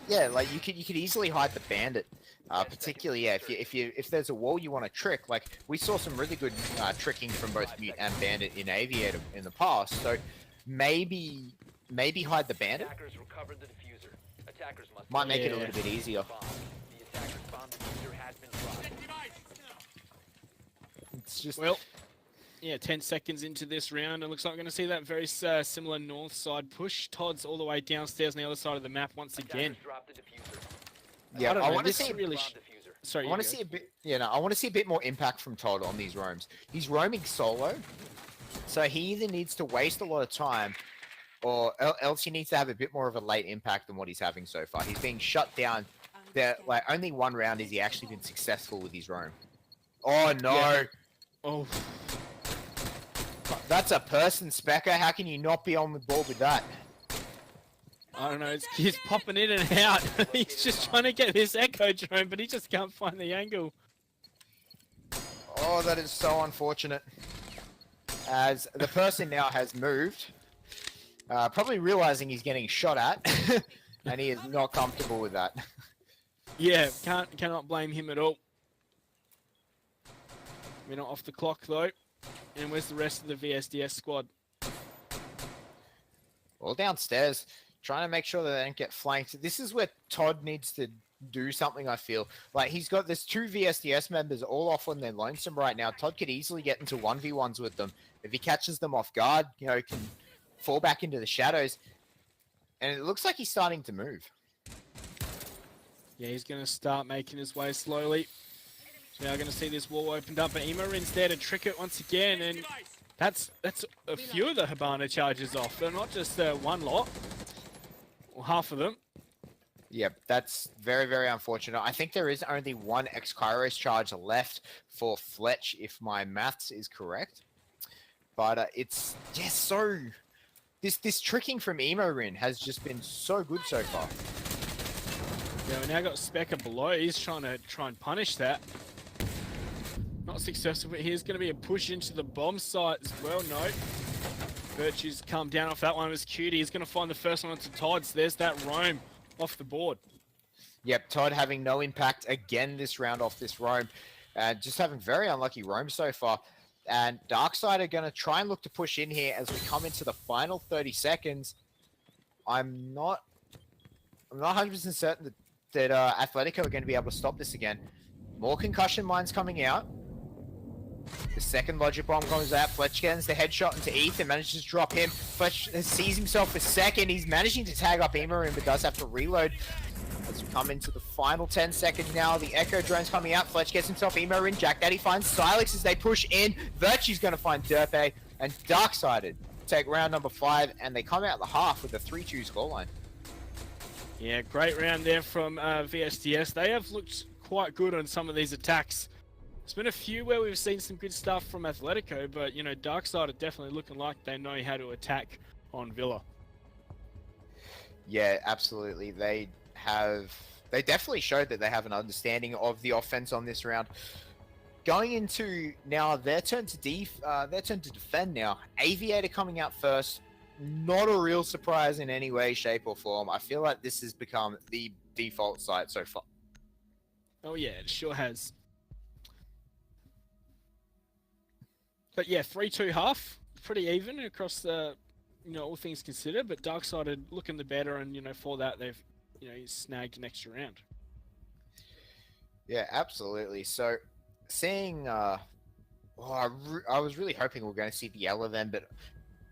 Yeah, like, you could easily hide the Bandit. Particularly, yeah, if there's a wall you want to trick, like, we saw some really good tricking from both Mute and Bandit in Aviator in the past, so maybe hide the Bandit? Attackers recovered the diffuser. Attackers must might make it a little bit easier. The attacker's bomb diffuser has been dropped. It's just... Well, yeah, 10 seconds into this round, it looks like we're going to see that very similar north side push. Todd's all the way downstairs on the other side of the map once again. Yeah, I want to see really sorry, I want to see a bit. Yeah, no, I want to see a bit more impact from Todd on these roams. He's roaming solo, so he either needs to waste a lot of time, or else he needs to have a bit more of a late impact than what he's having so far. He's being shut down. There, like, only 1 round has he actually been successful with his roam. Oh no! Yeah. Oh, that's a person, Specker. How can you not be on the board with that? I don't know. He's popping in and out. He's just trying to get this Echo drone, but he just can't find the angle. Oh, that is so unfortunate. As the person now has moved, probably realizing he's getting shot at, and he is not comfortable with that. Yeah, cannot blame him at all. We're not off the clock though. And where's the rest of the VSDS squad? All downstairs, trying to make sure that they don't get flanked. This is where Todd needs to do something, I feel. Like, there's 2 VSDS members all off on their lonesome right now. Todd could easily get into 1v1s with them. If he catches them off guard, you know, he can fall back into the shadows. And it looks like he's starting to move. Yeah, he's going to start making his way slowly. So now going to see this wall opened up, but Emarin's there to trick it once again, and that's a few of the Hibana charges off. They're not just one lot, or half of them. Yep, that's very, very unfortunate. I think there is only one X-Kairos charge left for Fletch, if my maths is correct. But it's just so... This tricking from Emorin has just been so good so far. Yeah, we now got Specker below. He's trying to punish that. Not successful, but here's going to be a push into the bomb site as well. No. Virtue's come down off that one. It was Cutie. He's going to find the first one onto Todd's. There's that roam off the board. Yep, Todd having no impact again this round off this roam. Just having very unlucky roam so far. And Darkside are going to try and look to push in here as we come into the final 30 seconds. I'm not 100% certain that Athletico are going to be able to stop this again. More concussion mines coming out. The second logic bomb comes out. Fletch gets the headshot into Ethan, manages to drop him. Fletch sees himself for second. He's managing to tag up Emorin, but does have to reload. As we come into the final 10 seconds now, the Echo drone's coming out. Fletch gets himself Emorin. Jack Daddy finds Silex as they push in. Virtue's going to find Derpe, and Darksided take round number 5, and they come out the half with a 3-2 scoreline. Yeah, great round there from VSDS. They have looked quite good on some of these attacks. There's been a few where we've seen some good stuff from Athletico, but, you know, Darkside are definitely looking like they know how to attack on Villa. Yeah, absolutely. They definitely showed that they have an understanding of the offense on this round. Going into now their turn to defend now. Aviator coming out first. Not a real surprise in any way, shape, or form. I feel like this has become the default site so far. Oh yeah, it sure has. But yeah, 3-2 half, pretty even across the, you know, all things considered. But Darksided looking the better, and you know, for that they've, you know, snagged an extra round. Yeah, absolutely. So, seeing, I was really hoping we were going to see the Yellow then, but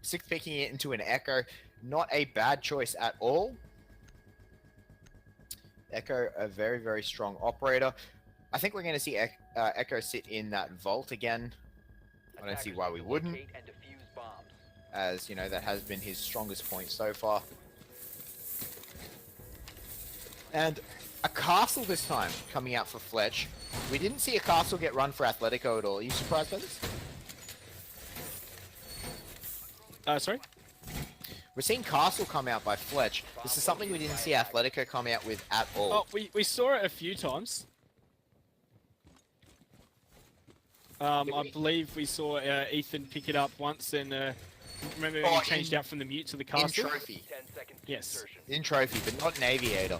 Six picking it into an Echo, not a bad choice at all. Echo, a very, very strong operator. I think we're going to see Echo sit in that vault again. I don't see why we wouldn't, as, you know, that has been his strongest point so far. And a castle this time coming out for Fletch. We didn't see a castle get run for Athletico at all. Are you surprised by this? Sorry? We're seeing castle come out by Fletch. This is something we didn't see Athletico come out with at all. Oh, we saw it a few times. I believe we saw Ethan pick it up once, and remember he changed out from the mute to the castle? In trophy. Yes. In trophy, but not in aviator.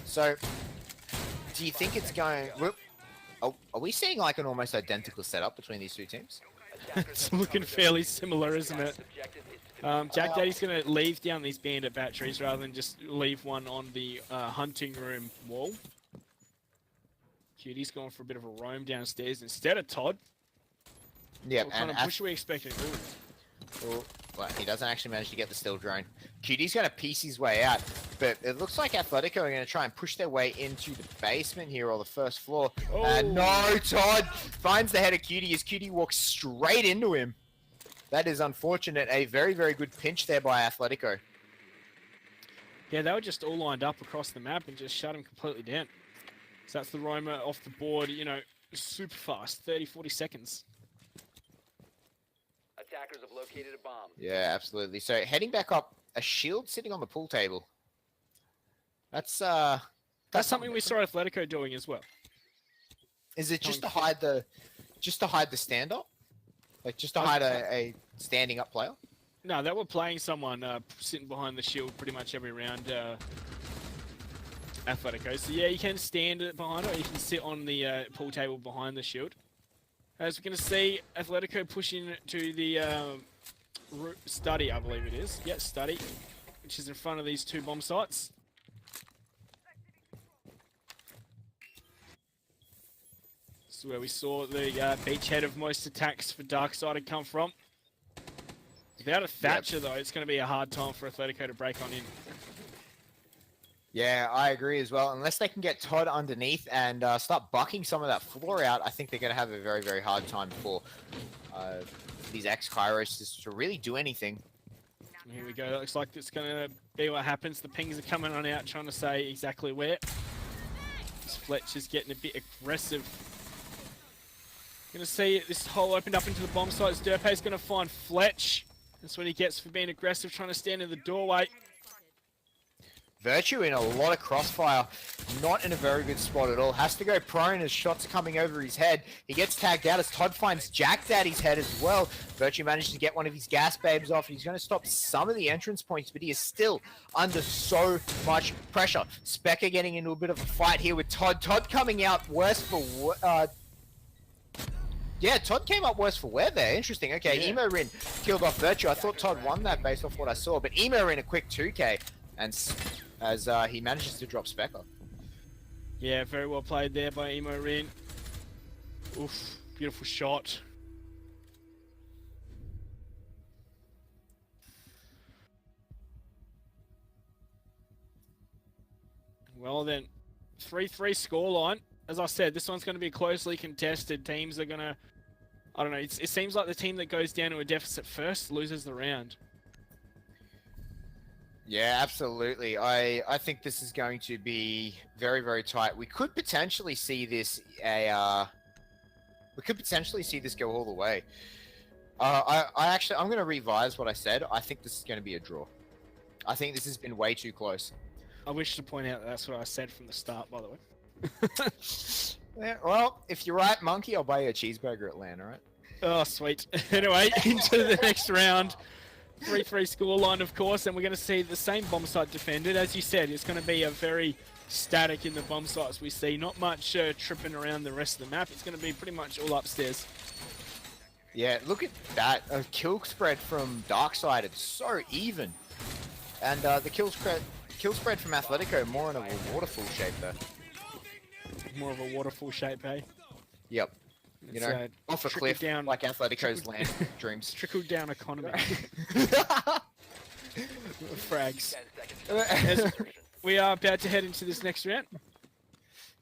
So, do you think it's going... Are we seeing like an almost identical setup between these two teams? It's looking fairly similar, isn't it? Jack Daddy's going to leave down these bandit batteries rather than just leave one on the hunting room wall. Cutie's going for a bit of a roam downstairs instead of Todd. Yeah, what kind of push are we expecting? Well, he doesn't actually manage to get the steal drone. Cutie's going to piece his way out, but it looks like Athletico are going to try and push their way into the basement here, or the first floor. No, Todd finds the head of Cutie as Cutie walks straight into him. That is unfortunate. A very, very good pinch there by Athletico. Yeah, they were just all lined up across the map and just shut him completely down. So that's the roamer off the board, you know, super fast, 30, 40 seconds. Attackers have located a bomb. Yeah, absolutely. So heading back up, a shield sitting on the pool table. That's something we saw Athletico doing as well. Is it just to hide the... just to hide the stand-up? Like, just to hide a standing-up player? No, they were playing someone sitting behind the shield pretty much every round. Athletico. So yeah, you can stand behind it, or you can sit on the pool table behind the shield. As we're going to see, Athletico pushing to the study, I believe it is. Yeah, study, which is in front of these 2 bomb sites. This is where we saw the beachhead of most attacks for Darkside come from. Without a Thatcher, though, it's going to be a hard time for Athletico to break on in. Yeah, I agree as well. Unless they can get Todd underneath and start bucking some of that floor out, I think they're going to have a very, very hard time for these ex-Kairos to really do anything. Here we go. That looks like it's going to be what happens. The pings are coming on out, trying to say exactly where. This Fletcher's getting a bit aggressive. Going to see this hole opened up into the bomb sites. Derpe's going to find Fletch. That's what he gets for being aggressive, trying to stand in the doorway. Virtue in a lot of crossfire, not in a very good spot at all. Has to go prone as shots are coming over his head. He gets tagged out as Todd finds Jack Daddy's head as well. Virtue manages to get one of his gas babes off. He's going to stop some of the entrance points, but he is still under so much pressure. Specker getting into a bit of a fight here with Todd. Todd coming out worse for... yeah, Todd came up worse for wear there. Interesting. Okay, Yeah. Emo Rin killed off Virtue. I thought Todd won that based off what I saw, but Emo Rin a quick 2k. And as he manages to drop Specker. Yeah, very well played there by Emo Rin. Oof, beautiful shot. Well then, 3-3 scoreline. As I said, this one's going to be closely contested. Teams are going to... I don't know, it seems like the team that goes down to a deficit first loses the round. Yeah, absolutely. I think this is going to be very, very tight. We could potentially see this go all the way. I'm going to revise what I said. I think this is going to be a draw. I think this has been way too close. I wish to point out that's what I said from the start, by the way. Yeah, well, if you're right, Monkey, I'll buy you a cheeseburger at LAN, alright? Oh, sweet. Anyway, into the next round. 3-3 scoreline, of course, and we're going to see the same bomb site defended. As you said, it's going to be a very static in the bomb sites we see. Not much tripping around the rest of the map. It's going to be pretty much all upstairs. Yeah, look at that. A kill spread from Darkside. It's so even. And the kill spread from Athletico more in a waterfall shape there. More of a waterfall shape, eh? Yep. You know, off a cliff, down, like Atletico's land dreams. Trickle down economy. Frags. 10 seconds. As we are about to head into this next round.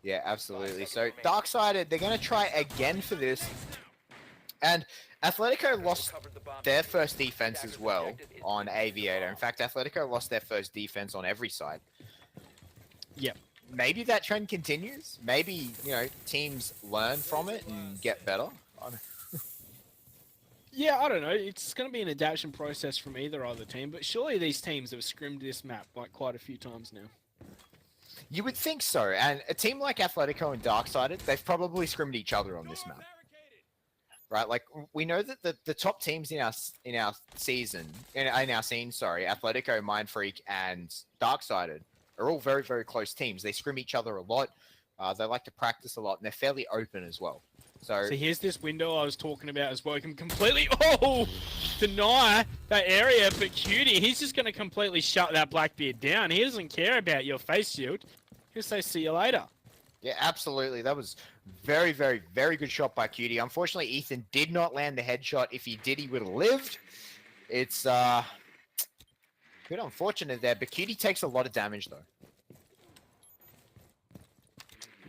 Yeah, absolutely. So Darkside, they're going to try again for this. And Athletico lost their first defense as well on Aviator. In fact, Athletico lost their first defense on every side. Yep. Maybe that trend continues. Maybe, you know, teams learn from it and get better. Yeah, I don't know. It's going to be an adaptation process from either team, but surely these teams have scrimmed this map like quite a few times now. You would think so. And a team like Athletico and Darksided, they've probably scrimmed each other on this map. Right, like we know that the top teams in our season, in our scene, sorry, Athletico, Mindfreak, and Darksided are all very, very close teams. They scrim each other a lot. They like to practice a lot, and they're fairly open as well. So here's this window I was talking about as well. You can completely deny that area, but Cutie, he's just going to completely shut that Blackbeard down. He doesn't care about your face shield. He'll say, see you later. yeah, absolutely. That was very, very, very good shot by Cutie. Unfortunately, Ethan did not land the headshot. If he did, he would have lived. It's a bit unfortunate there, but Cutie takes a lot of damage though.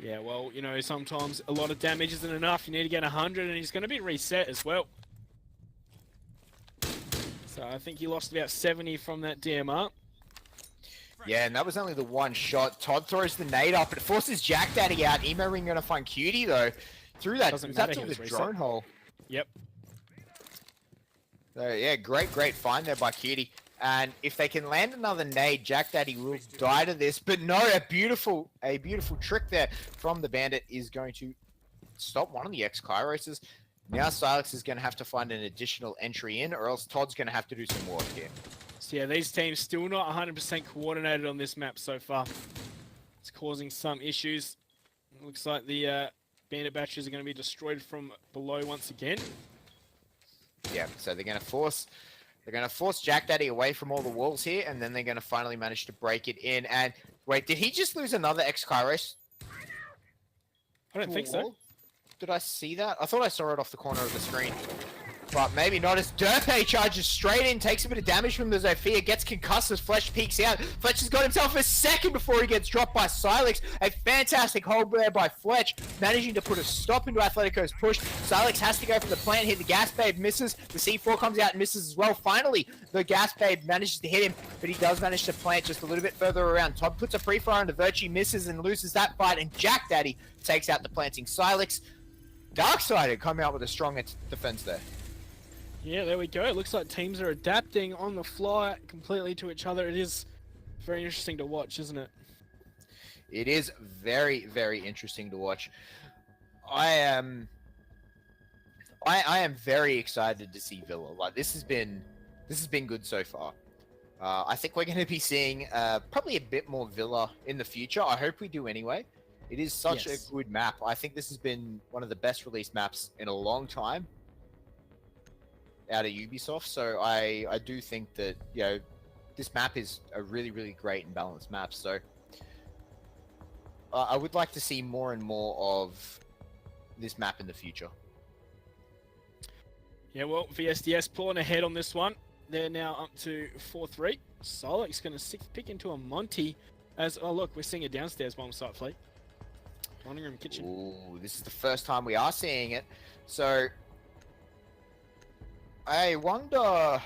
Yeah, well, you know, sometimes a lot of damage isn't enough. You need to get 100, and he's going to be reset as well. So I think he lost about 70 from that DMR. Yeah, and that was only the one shot. Todd throws the nade up. It forces Jack Daddy out. Emo Ring going to find Cutie, though. Through that, Doesn't that's matter, to he the was drone reset. hole. Yep. So, yeah, great find there by Cutie. And if they can land another nade, Jack Daddy will die to this. But no, a beautiful trick there from the Bandit is going to stop one of the ex-Kyroses. Now Silex is going to have to find an additional entry in, or else Todd's going to have to do some work here. So yeah, these teams still not 100% coordinated on this map so far. It's causing some issues. Looks like the bandit batteries are going to be destroyed from below once again. Yeah, so they're going to force Jack Daddy away from all the walls here, and then they're going to finally manage to break it in. And wait, did he just lose another ex-Kairos? I don't think so. Did I see that? I thought I saw it off the corner of the screen. But maybe not, as Derpe charges straight in, takes a bit of damage from the Zofia, gets concussed as Fletch peeks out. Fletch has got himself a second before he gets dropped by Silex. A fantastic hold there by Fletch, managing to put a stop into Athletico's push. Silex has to go for the plant here. The gas babe misses. The C4 comes out and misses as well. Finally, the gas babe manages to hit him, but he does manage to plant just a little bit further around. Todd puts a pre-fire into Virtue, misses and loses that fight, and Jack Daddy takes out the planting Silex. Darksider come out with a strong defense there. Yeah, there we go. It looks like teams are adapting on the fly completely to each other. It is very interesting to watch, isn't it? It is very, very interesting to watch. I am very excited to see Villa. Like, this has been good so far. I think we're going to be seeing probably a bit more Villa in the future. I hope we do anyway. It is such a good map. I think this has been one of the best released maps in a long time out of Ubisoft. So I do think that, you know, this map is a really, really great and balanced map. So I would like to see more and more of this map in the future. Yeah, well, VSDS pulling ahead on this one. They're now up to 4-3. Silex going to 6th pick into a Monty. As, oh look, we're seeing a downstairs bomb site fleet. Dining room kitchen. Ooh, this is the first time we are seeing it. So I wonder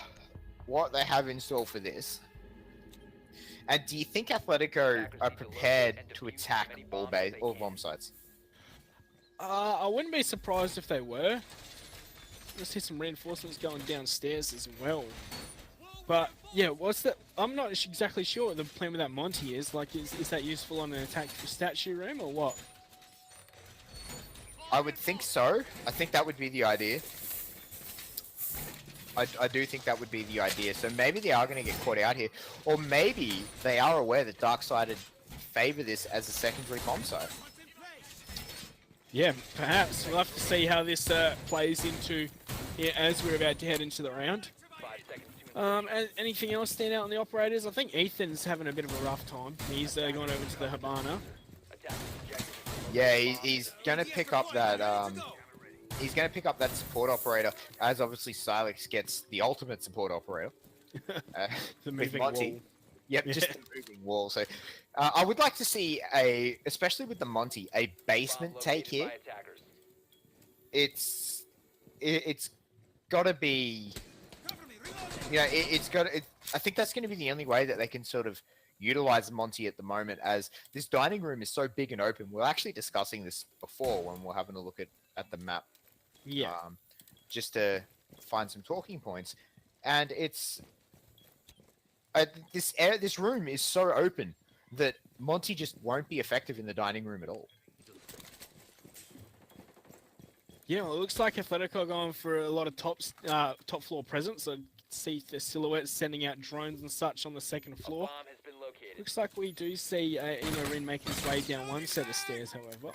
what they have in store for this. And do you think Athletico are prepared to attack all bomb sites? I wouldn't be surprised if they were. I see some reinforcements going downstairs as well. But yeah, what's that? I'm not exactly sure what the plan with that Monty is. Like, is that useful on an attack statue room or what? I would think so. I think that would be the idea. I do think that would be the idea. So maybe they are going to get caught out here. Or maybe they are aware that Darksided favor this as a secondary bomb site. Yeah, perhaps. We'll have to see how this plays into here as we're about to head into the round. And anything else stand out on the operators? I think Ethan's having a bit of a rough time. He's going over to the Habana. Yeah, he's going to pick up that... he's going to pick up that support operator, as obviously Silex gets the ultimate support operator. The moving Monty. wall. Yep, Yeah. just the moving wall. So I would like to see especially with the Monty, a basement take here. It's got to be, you know, I think that's going to be the only way that they can sort of utilize Monty at the moment, as this dining room is so big and open. We're actually discussing this before when we're having a look at the map. Yeah. Just to find some talking points, and it's this room is so open that Monty just won't be effective in the dining room at all. Yeah, well, it looks like Athletico are going for a lot of top floor presence. I see the silhouettes sending out drones and such on the second floor. Looks like we do see Inorin making his way down one set of stairs, however.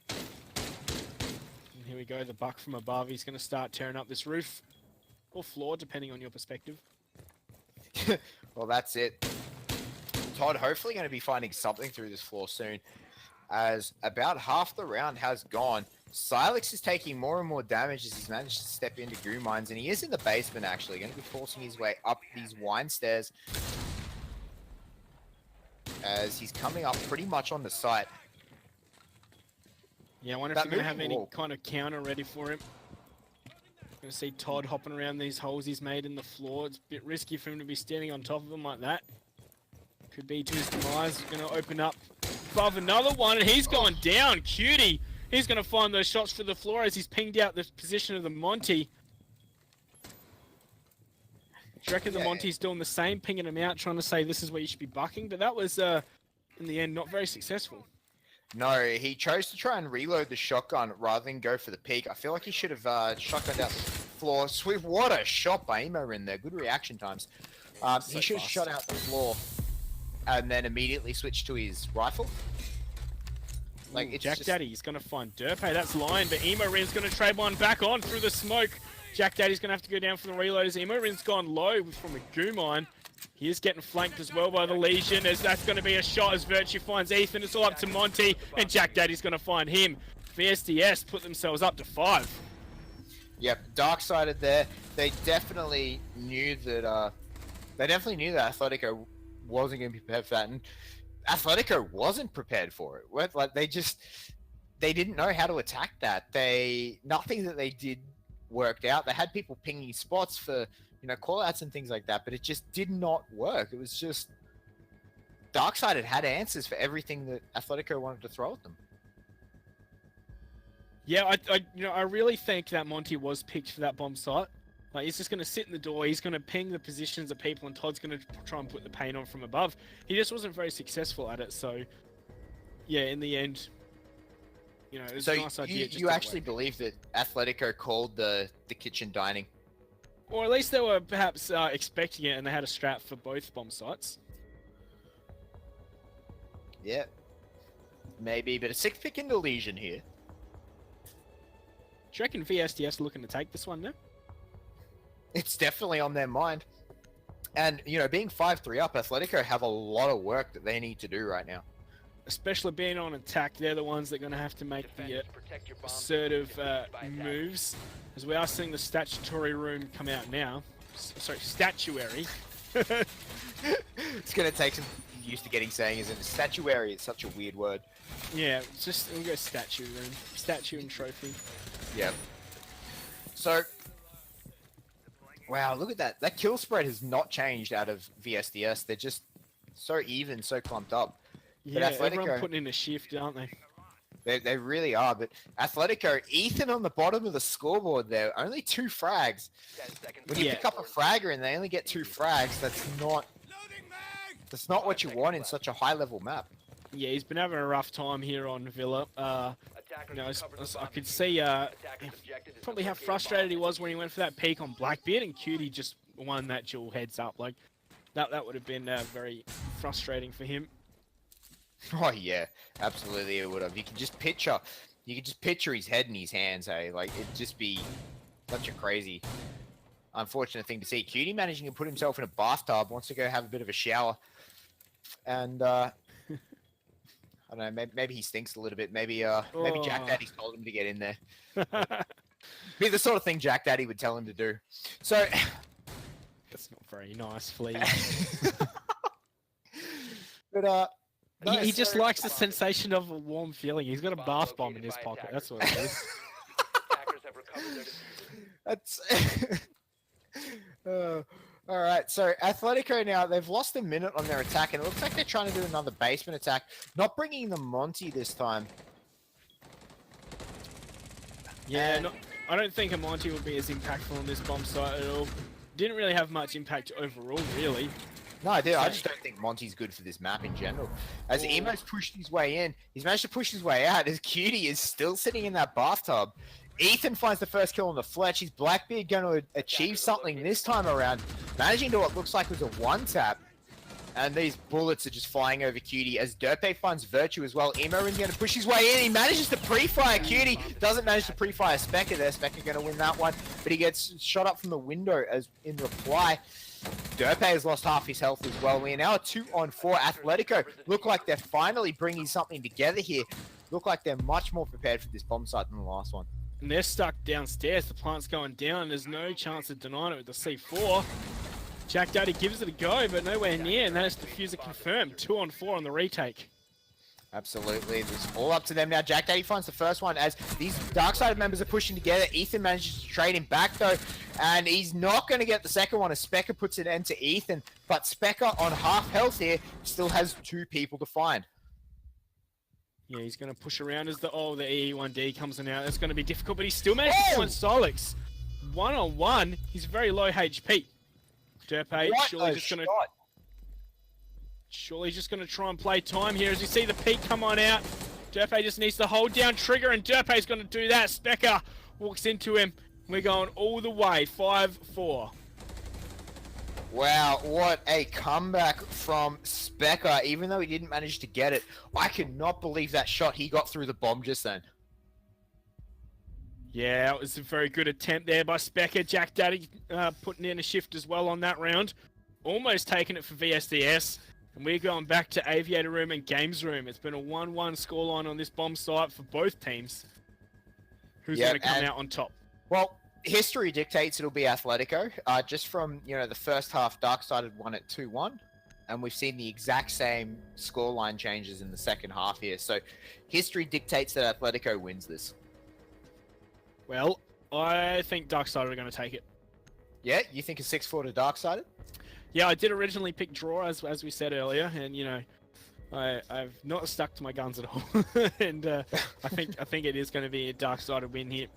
And here we go, the buck from above. He's going to start tearing up this roof. Or floor, depending on your perspective. Well, that's it. Todd hopefully going to be finding something through this floor soon, as about half the round has gone. Silex is taking more and more damage as he's managed to step into goo mines, and he is in the basement actually, going to be forcing his way up these wine stairs as he's coming up pretty much on the site. Yeah, I wonder if they're going to have any kind of counter ready for him. Going to see Todd hopping around these holes he's made in the floor. It's a bit risky for him to be standing on top of them like that. Could be to his demise. He's going to open up above another one, and he's going down. Cutie! He's going to find those shots for the floor as he's pinged out the position of the Monty. Do you reckon the Monty's doing the same, pinging him out, trying to say this is where you should be bucking? But that was, in the end, not very successful. No, he chose to try and reload the shotgun rather than go for the peak. I feel like he should have shotgunned out the floor. Swift, what a shot by Emo in there. Good reaction times. He should have shot out the floor and then immediately switched to his rifle. Like, it's Jack just... Daddy's going to find Derpe. That's Lion, but Emo Rin's going to trade one back on through the smoke. Jack Daddy's going to have to go down for the reloaders. Emo Rin's gone low from a goo mine. He is getting flanked as well by the Legion, as that's going to be a shot as Virtue finds Ethan. It's all up to Monty, and Jack Daddy's going to find him. VSDS put themselves up to 5. Yep, dark-sided there. They definitely knew that. Athletico wasn't going to be prepared for that, and Athletico wasn't prepared for it. Like they didn't know how to attack that. Nothing that they did worked out. They had people pinging spots for callouts and things like that, but it just did not work. It was just dark-sided had answers for everything that Athletico wanted to throw at them. Yeah, I really think that Monty was picked for that bomb site. Like, he's just going to sit in the door, he's going to ping the positions of people, and Todd's going to try and put the paint on from above. He just wasn't very successful at it, so yeah, in the end, it was a nice idea. You actually believe that Athletico called the kitchen dining? Or at least they were perhaps expecting it, and they had a strat for both bomb sites. Yeah, maybe, but a 6 pick into Legion here. Do you reckon VSDS looking to take this one now? It's definitely on their mind. And, being 5-3 up, Athletico have a lot of work that they need to do right now. Especially being on attack, they're the ones that are going to have to make the assertive moves. As we are seeing the statutory room come out now. Sorry, statuary. It's going to take some used to getting saying, isn't it? Statuary is such a weird word. Yeah, we'll go statue room. Statue and trophy. Yep. So, wow, look at that. That kill spread has not changed out of VSDS. They're just so even, so clumped up. Yeah, but Athletico, everyone putting in a shift, aren't they? They really are, but Athletico, Ethan on the bottom of the scoreboard there, only 2 frags. When you pick up a fragger and they only get 2 frags, that's not what you want in such a high-level map. Yeah, he's been having a rough time here on Villa. I could see probably how frustrated he was when he went for that peak on Blackbeard, and Cutie just won that dual heads up. Like, that would have been very frustrating for him. Oh yeah, absolutely it would have. You could just picture his head in his hands, hey? Like, it'd just be such a crazy, unfortunate thing to see. Cutie managing to put himself in a bathtub, wants to go have a bit of a shower, and I don't know, maybe he stinks a little bit. Maybe Jack Daddy's told him to get in there. Be the sort of thing Jack Daddy would tell him to do. So that's not very nice, Flea. But he just likes the sensation of a warm feeling. He's got a bath bomb in his pocket. That's what it is. That's all right. So Athletico now, they've lost a minute on their attack, and it looks like they're trying to do another basement attack, not bringing the Monty this time. Yeah, I don't think a Monty will be as impactful on this bomb site at all. Didn't really have much impact overall, really. No, I do. I just don't think Monty's good for this map in general. As Emo's pushed his way in, he's managed to push his way out, as Cutie is still sitting in that bathtub. Ethan finds the first kill on the Fletch. Is Blackbeard going to achieve something this time around? Managing to what looks like was a one-tap. And these bullets are just flying over Cutie, as Derpe finds Virtue as well. Emo's going to push his way in. He manages to pre-fire Cutie. Doesn't manage to pre-fire Specker there. Specker going to win that one. But he gets shot up from the window as in reply. Derpe has lost half his health as well. We are now a 2-on-4. Athletico look like they're finally bringing something together here. Look like they're much more prepared for this bomb site than the last one. And they're stuck downstairs. The plant's going down. There's no chance of denying it with the C4. Jack Daddy gives it a go, but nowhere near, and that is diffuser confirmed. 2-on-4 on the retake. Absolutely. It's all up to them now. Jack Daddy finds the first one as these Darkside members are pushing together. Ethan manages to trade him back, though, and he's not going to get the second one as Specker puts an end to Ethan. But Specker, on half health here, still has 2 people to find. Yeah, he's going to push around as the EE1D comes in out. It's going to be difficult, but he still managed to find Solix. 1-on-1, he's very low HP. Derpe, surely just going to try and play time here as you see the peak come on out. Derpe just needs to hold down trigger, and Derpe's going to do that. Specker walks into him. We're going all the way, 5-4. Wow, what a comeback from Specker, even though he didn't manage to get it. I cannot believe that shot he got through the bomb just then. Yeah, it was a very good attempt there by Specker. Jack Daddy putting in a shift as well on that round. Almost taking it for VSDS. And we're going back to Aviator Room and Games Room. It's been a 1-1 scoreline on this bomb site for both teams. Who's going to come out on top? Well, history dictates it'll be Athletico. Just from, the first half, Darksided won at 2-1. And we've seen the exact same scoreline changes in the second half here. So history dictates that Athletico wins this. Well, I think Darksided are going to take it. Yeah, you think a 6-4 to Darksided? Yeah, I did originally pick draw, as we said earlier, and I've not stuck to my guns at all, and I think it is going to be a Darksided win here.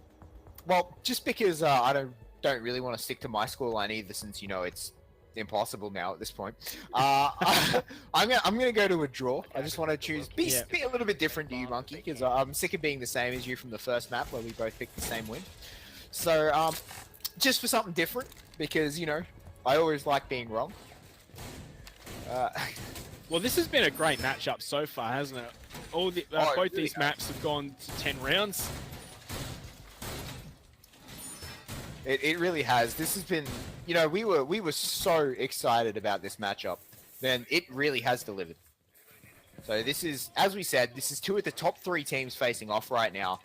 Well, just because I don't really want to stick to my scoreline either, since it's impossible now at this point. I'm gonna go to a draw. I just want to choose be a little bit different to you, Monkey, because I'm sick of being the same as you from the first map where we both picked the same win. So just for something different, because I always like being wrong. Well, this has been a great matchup so far, hasn't it? Both really these maps have gone to 10 rounds. It really has. This has been, we were so excited about this matchup. Then it really has delivered. So this is, as we said, this is two of the top 3 teams facing off right now,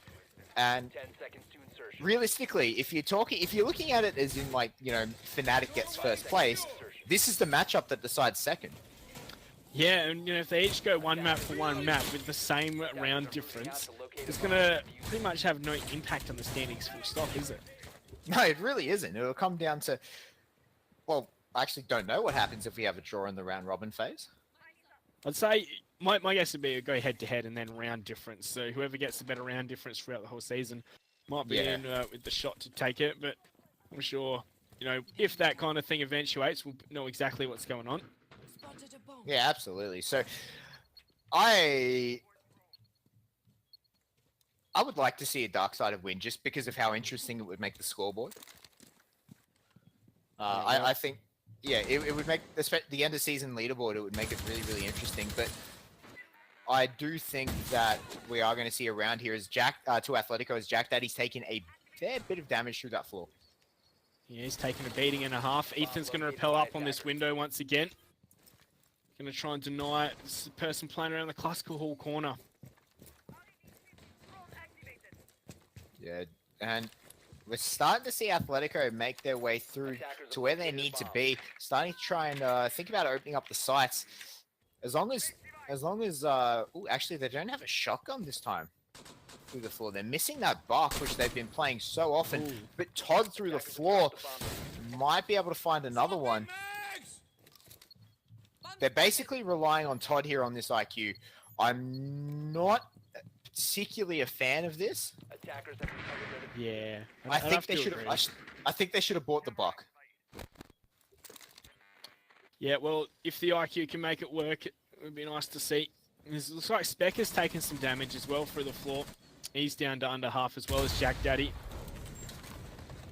and 10 seconds to insertion. realistically, if you're looking at it as in Fnatic gets first place, this is the matchup that decides second. Yeah, and if they each go one map for one map with the same round difference, it's gonna pretty much have no impact on the standings full stop, is it? No, it really isn't. It'll come down to, well, I actually don't know what happens if we have a draw in the round robin phase. I'd say my guess would be a go head to head and then round difference. So whoever gets the better round difference throughout the whole season might be in with the shot to take it. But I'm sure, if that kind of thing eventuates, we'll know exactly what's going on. Yeah, absolutely. So I would like to see a Darksided win just because of how interesting it would make the scoreboard. I think, it would make the end of season leaderboard. It would make it really, really interesting. But I do think that we are going to see a round here as to Athletico as Jack Daddy's taking a fair bit of damage through that floor. Yeah, he's taking a beating and a half. Ethan's going to rappel up on this window once again. Going to try and deny this person playing around the classical hall corner. Yeah, and we're starting to see Athletico make their way through to where they need to be. Starting to try and think about opening up the sites. As long as, actually they don't have a shotgun this time through the floor. They're missing that buck, which they've been playing so often. But Todd through the floor might be able to find another one. They're basically relying on Todd here on this IQ. I'm not particularly a fan of this. Yeah, I think they should have. I think they should have bought the buck. Yeah, well, if the IQ can make it work, it would be nice to see. It looks like Specker's taken some damage as well through the floor. He's down to under half as well as Jack Daddy.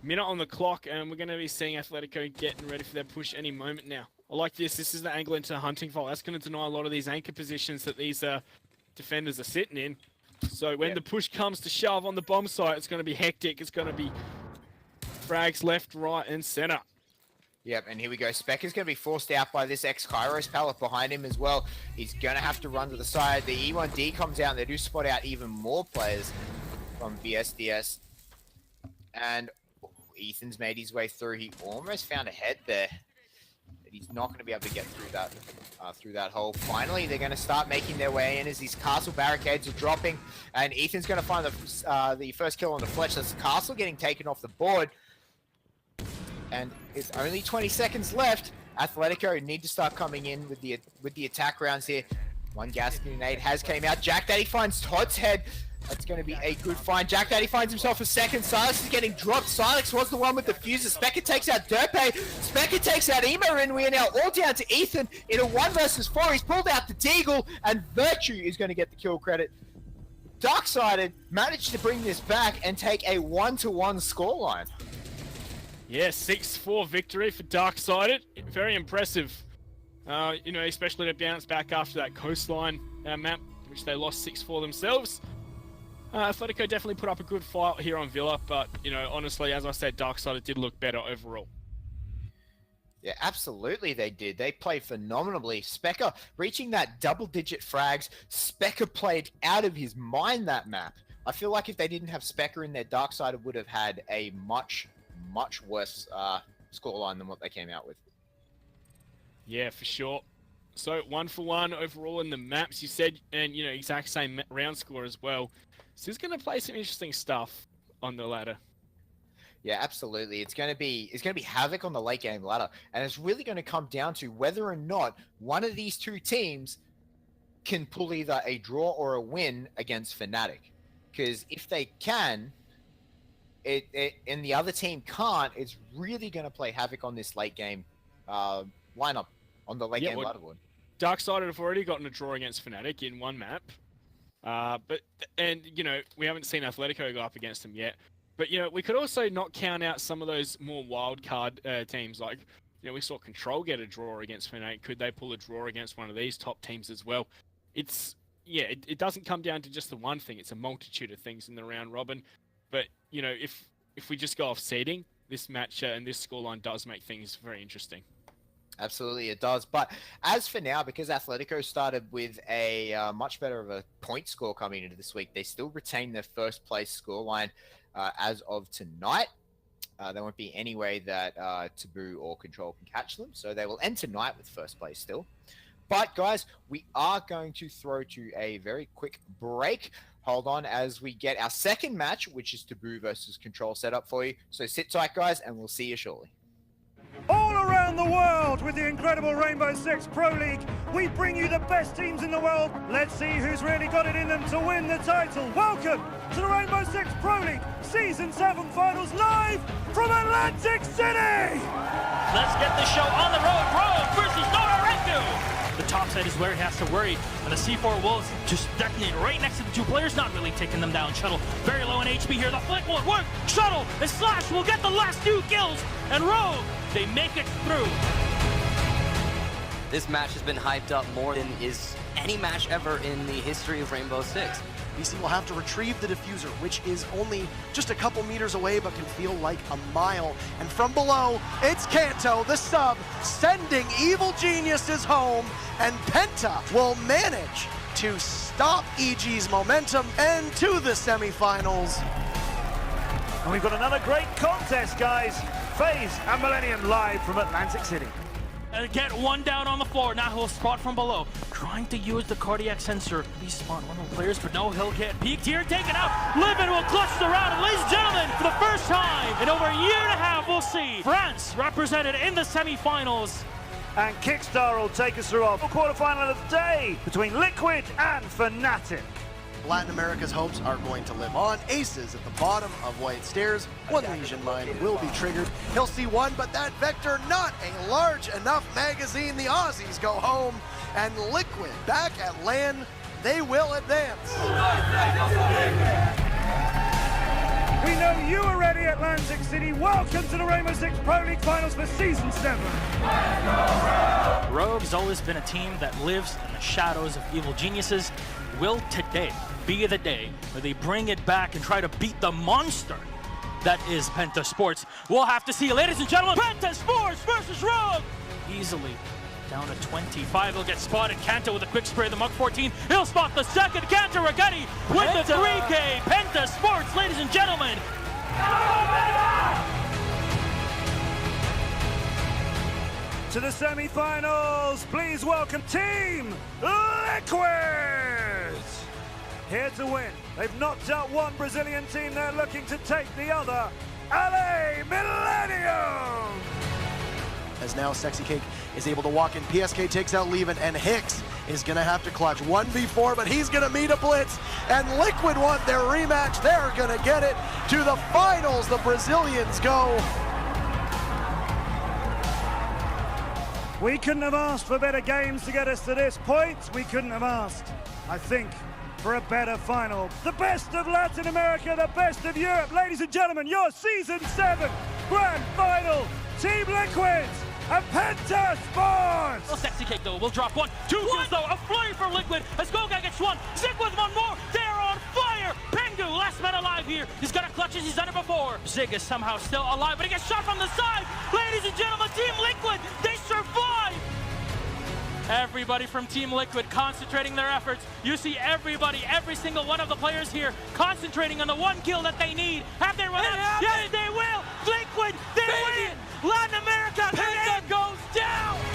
Minute on the clock, and we're going to be seeing Athletico getting ready for their push any moment now. I like this. This is the angle into the hunting vault. That's going to deny a lot of these anchor positions that these defenders are sitting in. So when the push comes to shove on the bomb site, it's going to be hectic. It's going to be frags left, right, and center. Yep, and here we go. Specker's going to be forced out by this ex-Kairos pallet behind him as well. He's going to have to run to the side. The E1D comes out, and they do spot out even more players from VSDS. And Ethan's made his way through. He almost found a head there. But he's not going to be able to get through that hole. Finally, they're going to start making their way in as these castle barricades are dropping. And Ethan's going to find the first kill on the Fletch. That's the castle getting taken off the board. And it's only 20 seconds left. Athletico need to start coming in with the attack rounds here. One gas grenade has came out. Jack Daddy finds Todd's head. That's going to be a good find. Jack Daddy finds himself a second. Silex is getting dropped. Silex was the one with the fuses. Specker takes out Derpe. Specker takes out Emo, and we are now all down to Ethan in a 1 versus 4. He's pulled out the Deagle, and Virtue is going to get the kill credit. Darksided managed to bring this back and take a 1-1 scoreline. Yeah, 6-4 victory for Darksided. Very impressive. You know, especially to bounce back after that coastline map, which they lost 6-4 themselves. Athletico definitely put up a good fight here on Villa, but, you know, honestly, as I said, Darksided did look better overall. Yeah, absolutely they did. They played phenomenally. Specker reaching that double-digit frags. Specker played out of his mind that map. I feel like if they didn't have Specker in there, Darksided would have had a much worse scoreline than what they came out with. Yeah, for sure. So 1-for-1 overall in the maps, you said, and, you know, exact same round score as well. So he's going to play some interesting stuff on the ladder. Yeah, absolutely. It's going to be havoc on the late game ladder, and it's really going to come down to whether or not one of these two teams can pull either a draw or a win against Fnatic. Because if they can, and the other team can't, it's really going to play havoc on this late game lineup on the late game ladder board. Darksided have already gotten a draw against Fnatic in one map, and you know, we haven't seen Athletico go up against them yet. But, you know, we could also not count out some of those more wild card teams. Like, you know, we saw Control get a draw against Fnatic. Could they pull a draw against one of these top teams as well? It's, yeah, it doesn't come down to just the one thing. It's a multitude of things in the round robin. But, you know, if we just go off seeding, this match and this scoreline does make things very interesting. Absolutely, it does. But as for now, because Athletico started with a much better of a point score coming into this week, they still retain their first place scoreline as of tonight. There won't be any way that Taboo or Control can catch them, so they will end tonight with first place still. But guys, we are going to throw to a very quick break. Hold on as we get our second match, which is Taboo versus Control set up for you. So sit tight, guys, and we'll see you shortly. All around the world with the incredible Rainbow Six Pro League, we bring you the best teams in the world. Let's see who's really got it in them to win the title. Welcome to the Rainbow Six Pro League Season 7 Finals live from Atlantic City! Let's get the show on the road. Rogue versus Norarenko. The top side is where he has to worry. And the C4 Wolves just detonate right next to the two players, not really taking them down. Shuttle very low in HP here. The flick won't work. Shuttle and Slash will get the last 2 kills. And Rogue, they make it through. This match has been hyped up more than is any match ever in the history of Rainbow Six. BC will have to retrieve the diffuser, which is only just a couple meters away, but can feel like a mile. And from below, it's Kanto, the sub, sending Evil Geniuses home, and Penta will manage to stop EG's momentum and to the semifinals. And we've got another great contest, guys. FaZe and Millennium live from Atlantic City. And get one down on the floor. Now he'll spot from below. Trying to use the cardiac sensor. He spot one of the players, but no, he'll get peeked here, taken out. Livin will clutch the round. And ladies and gentlemen, for the first time in over a year and a half, we'll see France represented in the semifinals. And Kickstar will take us through our quarterfinal of the day between Liquid and Fnatic. Latin America's hopes are going to live on. Aces at the bottom of White Stairs. One Legion mine will be triggered. He'll see one, but that Vector not a large enough magazine. The Aussies go home, and Liquid back at LAN. They will advance. We know you are ready, Atlantic City. Welcome to the Rainbow Six Pro League Finals for Season 7. Rogue's always been a team that lives in the shadows of Evil Geniuses. Will today be the day where they bring it back and try to beat the monster that is Penta Sports? We'll have to see, ladies and gentlemen. Penta Sports versus Rogue. Easily down to 25. He'll get spotted. Kanto with a quick spray. The Mach 14. He'll spot the second. Kanto Ragetti with the 3K. Penta Sports, ladies and gentlemen. To the semi-finals, please welcome Team Liquid! Here to win. They've knocked out one Brazilian team, they're looking to take the other. LA Millennium! As now Sexy Cake is able to walk in, PSK takes out Levin, and Hicks is going to have to clutch 1v4, but he's going to meet a blitz, and Liquid want their rematch. They're going to get it to the finals. The Brazilians go. We couldn't have asked for better games to get us to this point. We couldn't have asked. I think for a better final. The best of Latin America, the best of Europe. Ladies and gentlemen, your Season 7 Grand Final, Team Liquid and Penta Sports! A sexy kick though, will drop one, two kills though, a flurry for Liquid, as Goga gets one, Zig with one more, they're on fire! Pengu, last man alive here, he's got a clutch as he's done it before. Zig is somehow still alive, but he gets shot from the side! Ladies and gentlemen, Team Liquid, they survive! Everybody from Team Liquid concentrating their efforts. You see everybody, every single one of the players here concentrating on the one kill that they need. Have they run out? Yes, they will! Liquid, they win! Latin America, Penta goes down!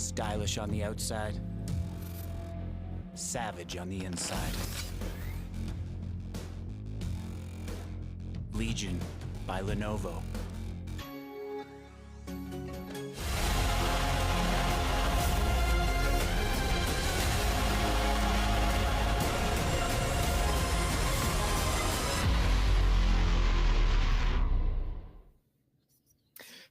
Stylish on the outside, savage on the inside. Legion by Lenovo.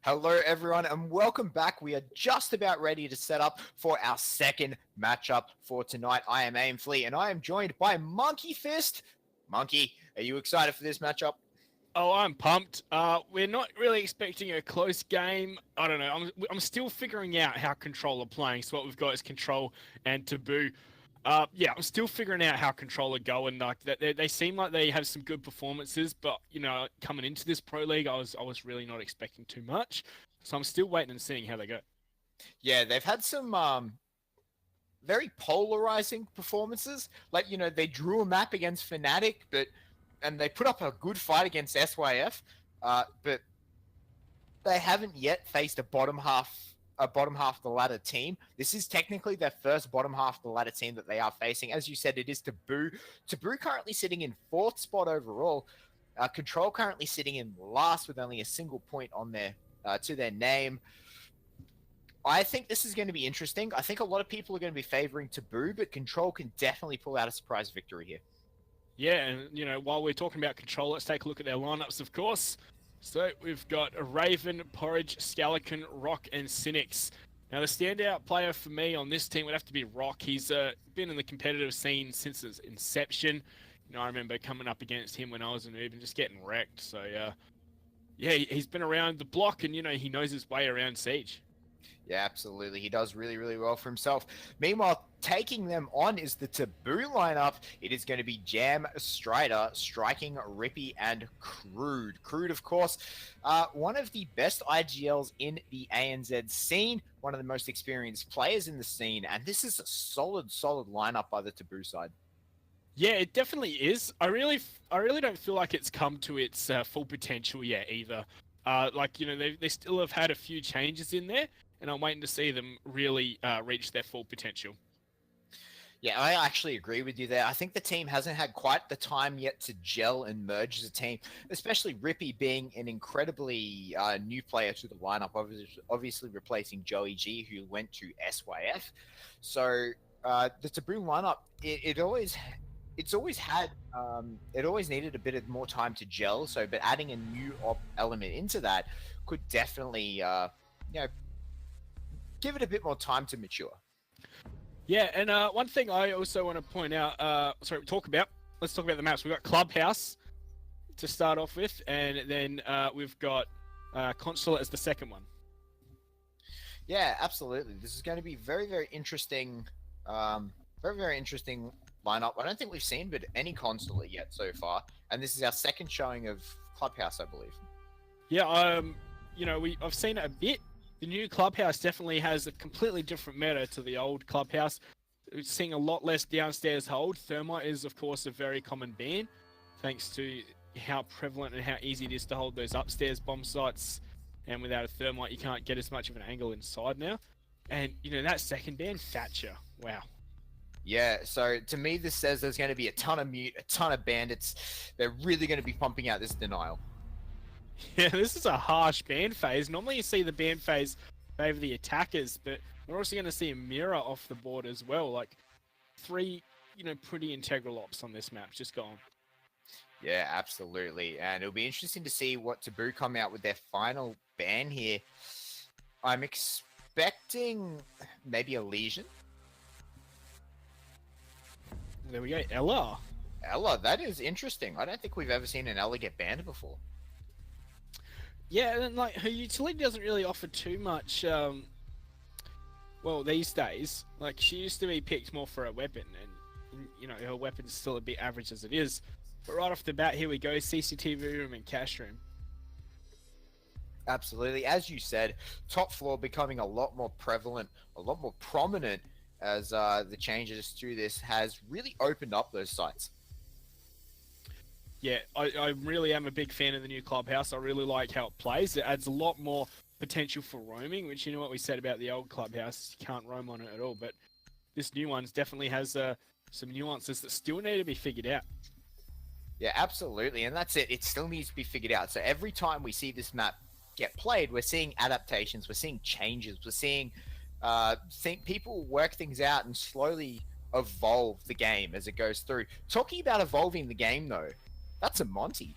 Hello, everyone, and welcome back. We are just about ready to set up for our second matchup for tonight. I am Aim Flea, and I am joined by Monkey Fist. Monkey, are you excited for this matchup? Oh, I'm pumped. We're not really expecting a close game. I don't know. I'm still figuring out how Control are playing. So what we've got is Control and Taboo. Yeah, I'm still figuring out how Control are going. Like they seem like they have some good performances, but you know, coming into this pro league, I was really not expecting too much. So I'm still waiting and seeing how they go. Yeah, they've had some very polarizing performances. Like, you know, they drew a map against Fnatic, and they put up a good fight against SYF, but they haven't yet faced a bottom half of the ladder team. This is technically their first bottom half of the ladder team that they are facing. As you said, it is Taboo. Taboo currently sitting in 4th spot overall. Control currently sitting in last with only a single point on their to their name. I think this is going to be interesting. I think a lot of people are going to be favoring Taboo, but Control can definitely pull out a surprise victory here. Yeah, and you know, while we're talking about Control, let's take a look at their lineups, of course. So we've got Raven, Porridge, Scalican, Rock, and Cynics. Now the standout player for me on this team would have to be Rock. He's been in the competitive scene since its inception. You know, I remember coming up against him when I was a noob and just getting wrecked. So yeah, he's been around the block, and you know, he knows his way around Siege. Yeah, absolutely. He does really, really well for himself. Meanwhile, taking them on is the Taboo lineup. It is going to be Jam, Strider, Striking, Rippy, and Crude. Crude, of course, one of the best IGLs in the ANZ scene, one of the most experienced players in the scene, and this is a solid lineup by the Taboo side. Yeah, it definitely is. I really don't feel like it's come to its full potential yet either. Like, you know, they still have had a few changes in there, and I'm waiting to see them really reach their full potential. Yeah, I actually agree with you there. I think the team hasn't had quite the time yet to gel and merge as a team, especially Rippy being an incredibly new player to the lineup, obviously replacing Joey G, who went to SYF. So the Taboo lineup, it always needed a bit of more time to gel. So, but adding a new element into that could definitely, you know, give it a bit more time to mature. Yeah, and one thing I also want to point out, let's talk about the maps. We've got Clubhouse to start off with, and then we've got Consulate as the second one. Yeah, absolutely. This is going to be very, very interesting, very interesting lineup. I don't think we've seen any Consulate yet so far, and this is our second showing of Clubhouse, I believe. Yeah, you know, I've seen it a bit. The new Clubhouse definitely has a completely different meta to the old Clubhouse. We're seeing a lot less downstairs hold. Thermite is, of course, a very common ban, thanks to how prevalent and how easy it is to hold those upstairs bomb sites. And without a Thermite, you can't get as much of an angle inside now. And, you know, that second ban, Thatcher. Wow. Yeah, so to me, this says there's going to be a ton of mute, a ton of bandits. They're really going to be pumping out this denial. Yeah, this is a harsh ban phase. Normally you see the ban phase favor the attackers, but we're also going to see a mirror off the board as well. Like 3, you know, pretty integral ops on this map. Just gone. Yeah, absolutely. And it'll be interesting to see what Taboo come out with their final ban here. I'm expecting maybe a Legion. There we go. Ella. Ella, that is interesting. I don't think we've ever seen an Ella get banned before. Yeah, and like her utility doesn't really offer too much. Well, these days, like she used to be picked more for a weapon, and you know her weapon's still a bit average as it is. But right off the bat, here we go: CCTV room and cash room. Absolutely, as you said, top floor becoming a lot more prevalent, a lot more prominent as the changes to this has really opened up those sites. Yeah, I really am a big fan of the new Clubhouse. I really like how it plays. It adds a lot more potential for roaming, which you know what we said about the old clubhouse, you can't roam on it at all. But this new one's definitely has some nuances that still need to be figured out. Yeah, absolutely, and that's it. It still needs to be figured out. So every time we see this map get played, we're seeing adaptations, we're seeing changes, we're seeing people work things out and slowly evolve the game as it goes through. Talking about evolving the game, though, that's a Monty.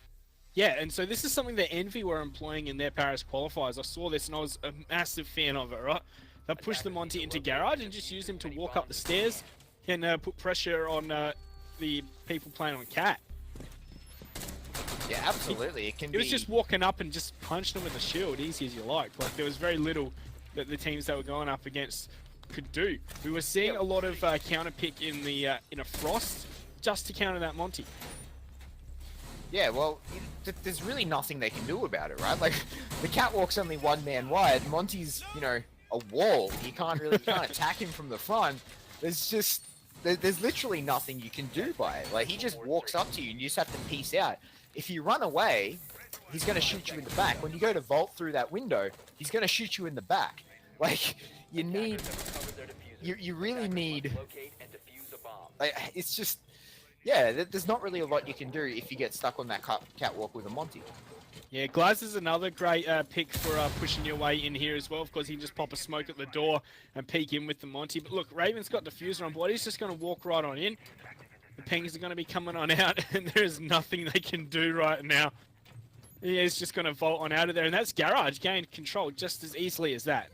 Yeah, and so this is something that Envy were employing in their Paris qualifiers. I saw this and I was a massive fan of it, right? They pushed the Monty into garage and just used him to walk up the stairs and put pressure on the people playing on Cat. Yeah, absolutely. It was just walking up and just punched them with a shield, easy as you like. Like, there was very little that the teams that were going up against could do. We were seeing a lot of counter pick in the in a Frost just to counter that Monty. Yeah, well, there's really nothing they can do about it, right? Like, the catwalk's only one man wide. Monty's, you know, a wall. You can't attack him from the front. There's literally nothing you can do by it. Like, he just walks up to you and you just have to peace out. If you run away, he's going to shoot you in the back. When you go to vault through that window, he's going to shoot you in the back. Like, you need... You really need... Like, it's just... Yeah, there's not really a lot you can do if you get stuck on that catwalk with a Monty. Yeah, Glaz is another great pick for pushing your way in here as well. Of course, he can just pop a smoke at the door and peek in with the Monty. But look, Raven's got Diffuser on board. He's just going to walk right on in. The pings are going to be coming on out, and there is nothing they can do right now. He is just going to vault on out of there, and that's Garage gained control just as easily as that.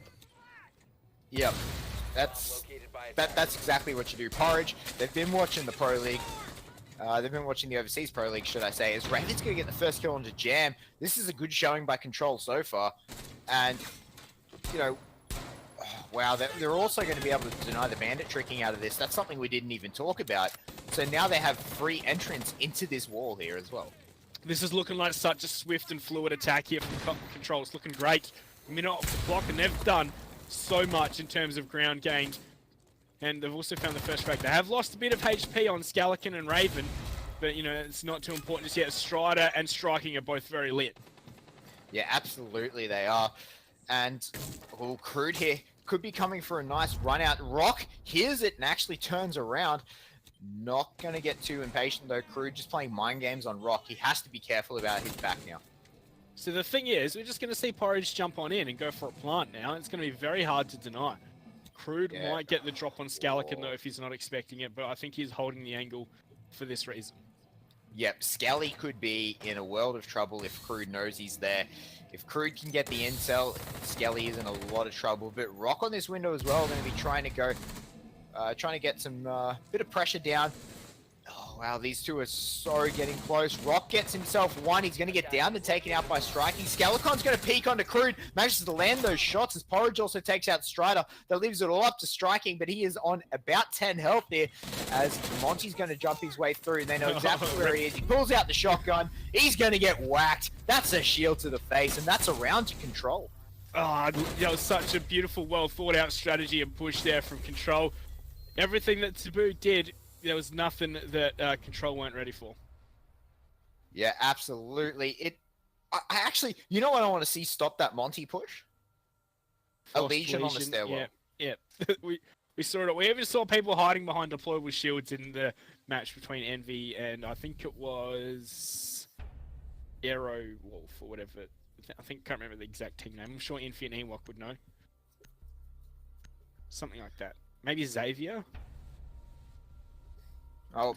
Yep, that's exactly what you do. Porridge, they've been watching the Pro League. They've been watching the Overseas Pro League, should I say, as Raven's going to get the first kill onto Jam. This is a good showing by Control so far. And, you know, wow, they're also going to be able to deny the bandit tricking out of this. That's something we didn't even talk about. So now they have free entrance into this wall here as well. This is looking like such a swift and fluid attack here from Control. It's looking great. A minute off the clock, and they've done so much in terms of ground gained. And they've also found the first frag. They have lost a bit of HP on Scallican and Raven, but, you know, it's not too important just yet. Strider and Striking are both very lit. Yeah, absolutely they are. And, oh, Crude here could be coming for a nice run out. Rock hears it and actually turns around. Not going to get too impatient, though. Crude just playing mind games on Rock. He has to be careful about his back now. So the thing is, we're just going to see Porridge jump on in and go for a plant now. It's going to be very hard to deny. Crude might get the drop on Scallican, though, if he's not expecting it, but I think he's holding the angle for this reason. Yep, Scally could be in a world of trouble if Crude knows he's there. If Crude can get the intel, Scally is in a lot of trouble. But Rock on this window as well, going to be trying to get some bit of pressure down. Oh, wow, these two are so getting close. Rock gets himself one. He's going to get down and taken out by Striking. Scalicon's going to peek onto Crude. Manages to land those shots as Porridge also takes out Strider. That leaves it all up to Striking, but he is on about 10 health there as Monty's going to jump his way through. They know exactly where he is. He pulls out the shotgun. He's going to get whacked. That's a shield to the face, and that's a round to Control. Oh, that was such a beautiful, well thought out strategy and push there from Control. Everything that Taboo did, there was nothing that Control weren't ready for. Yeah, absolutely. I actually, you know what I want to see stop that Monty push? A Legion on the stairwell. Yeah. we saw it. We even saw people hiding behind deployable shields in the match between Envy and I think it was Aero Wolf or whatever. I can't remember the exact team name. I'm sure Envy and Ewok would know. Something like that. Maybe Xavier? Oh,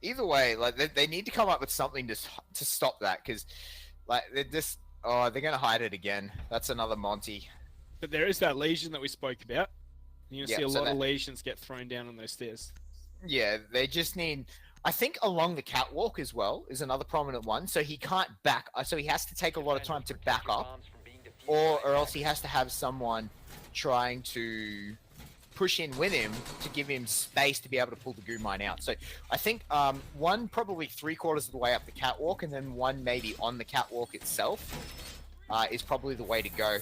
either way, like they need to come up with something to stop that, because like they're gonna hide it again. That's another Monty. But there is that Legion that we spoke about. You're gonna see a lot of Legions get thrown down on those stairs. Yeah, they just need. I think along the catwalk as well is another prominent one. So he can't back. So he has to take a lot of time to back up, or else he has to have someone trying to push in with him to give him space to be able to pull the Goo Mine out. So I think one probably 3/4 of the way up the catwalk, and then one maybe on the catwalk itself is probably the way to go.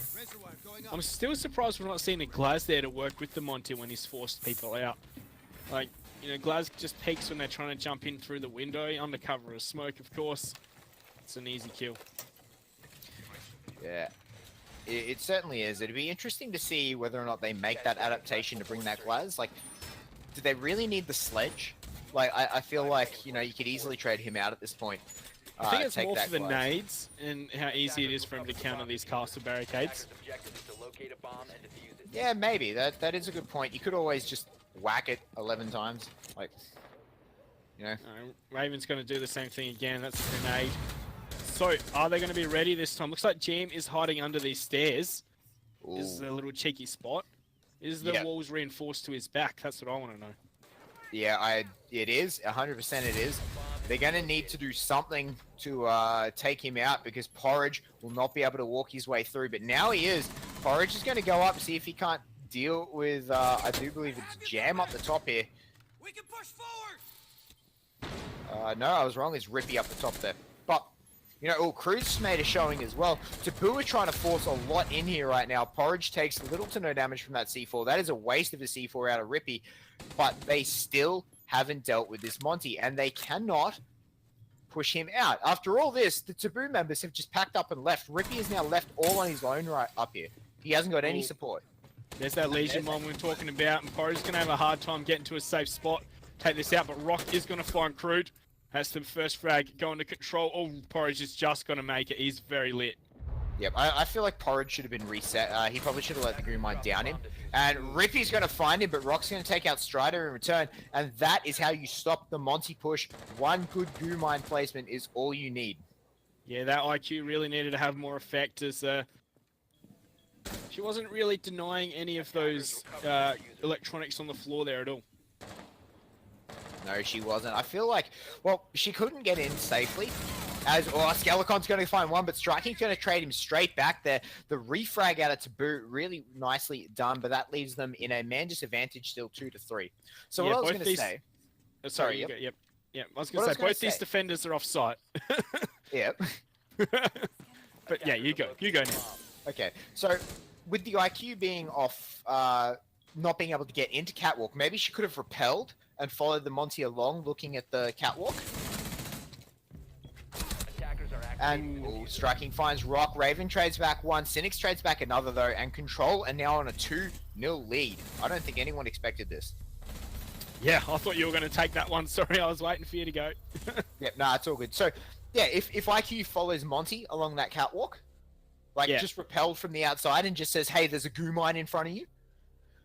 I'm still surprised we're not seeing a Glaz there to work with the Monty when he's forced people out. Like, you know, Glaz just peeks when they're trying to jump in through the window, under cover of smoke, of course. It's an easy kill. Yeah. It certainly is. It'd be interesting to see whether or not they make that adaptation to bring that Glaz. Like, do they really need the sledge? Like, I feel like, you know, you could easily trade him out at this point. I think it's take more that for the Glaz. nades and how easy it is for him to counter these castle barricades. Yeah, maybe. That is a good point. You could always just whack it 11 times. Like, you know. Raven's going to do the same thing again. That's a grenade. So, are they going to be ready this time? Looks like Jam is hiding under these stairs. This is a little cheeky spot. Is the walls reinforced to his back? That's what I want to know. Yeah, it is. 100% it is. They're going to need to do something to take him out because Porridge will not be able to walk his way through. But now he is. Porridge is going to go up, see if he can't deal with, I do believe it's Jam up the top here. We can push forward! No, I was wrong. It's Rippy up the top there. But, you know, Cruz made a showing as well. Taboo are trying to force a lot in here right now. Porridge takes little to no damage from that C4. That is a waste of a C4 out of Rippy. But they still haven't dealt with this Monty, and they cannot push him out. After all this, the Taboo members have just packed up and left. Rippy is now left all on his own right up here. He hasn't got any support. There's that Legion one we were talking about, and Porridge is going to have a hard time getting to a safe spot. Take this out, but Rock is going to find Crude. That's the first frag going to control. Oh, Porridge is just going to make it. He's very lit. Yep, I feel like Porridge should have been reset. He probably should have let the Green Mine down him. And Rippy's going to find him, but Rock's going to take out Strider in return. And that is how you stop the Monty push. One good Goo Mine placement is all you need. Yeah, that IQ really needed to have more effect as she wasn't really denying any of those electronics on the floor there at all. No, she wasn't. I feel like, well, she couldn't get in safely. Skelecon's going to find one, but Striking's going to trade him straight back there. The refrag out of Taboo, really nicely done, but that leaves them in a man disadvantage still 2-3. So yeah, what I was going to say... Sorry, yep. I was going to say, both these defenders are off-site. Yep. But yeah, you go now. Okay, so with the IQ being off, not being able to get into Catwalk, maybe she could have repelled and followed the Monty along looking at the Catwalk. And Striking finds Rock. Raven trades back one. Cynics trades back another, though. And Control are now on a 2-0 lead. I don't think anyone expected this. Yeah, I thought you were going to take that one. Sorry, I was waiting for you to go. Yep, nah, it's all good. So, yeah, if IQ follows Monty along that catwalk, like just repelled from the outside and just says, hey, there's a goo mine in front of you.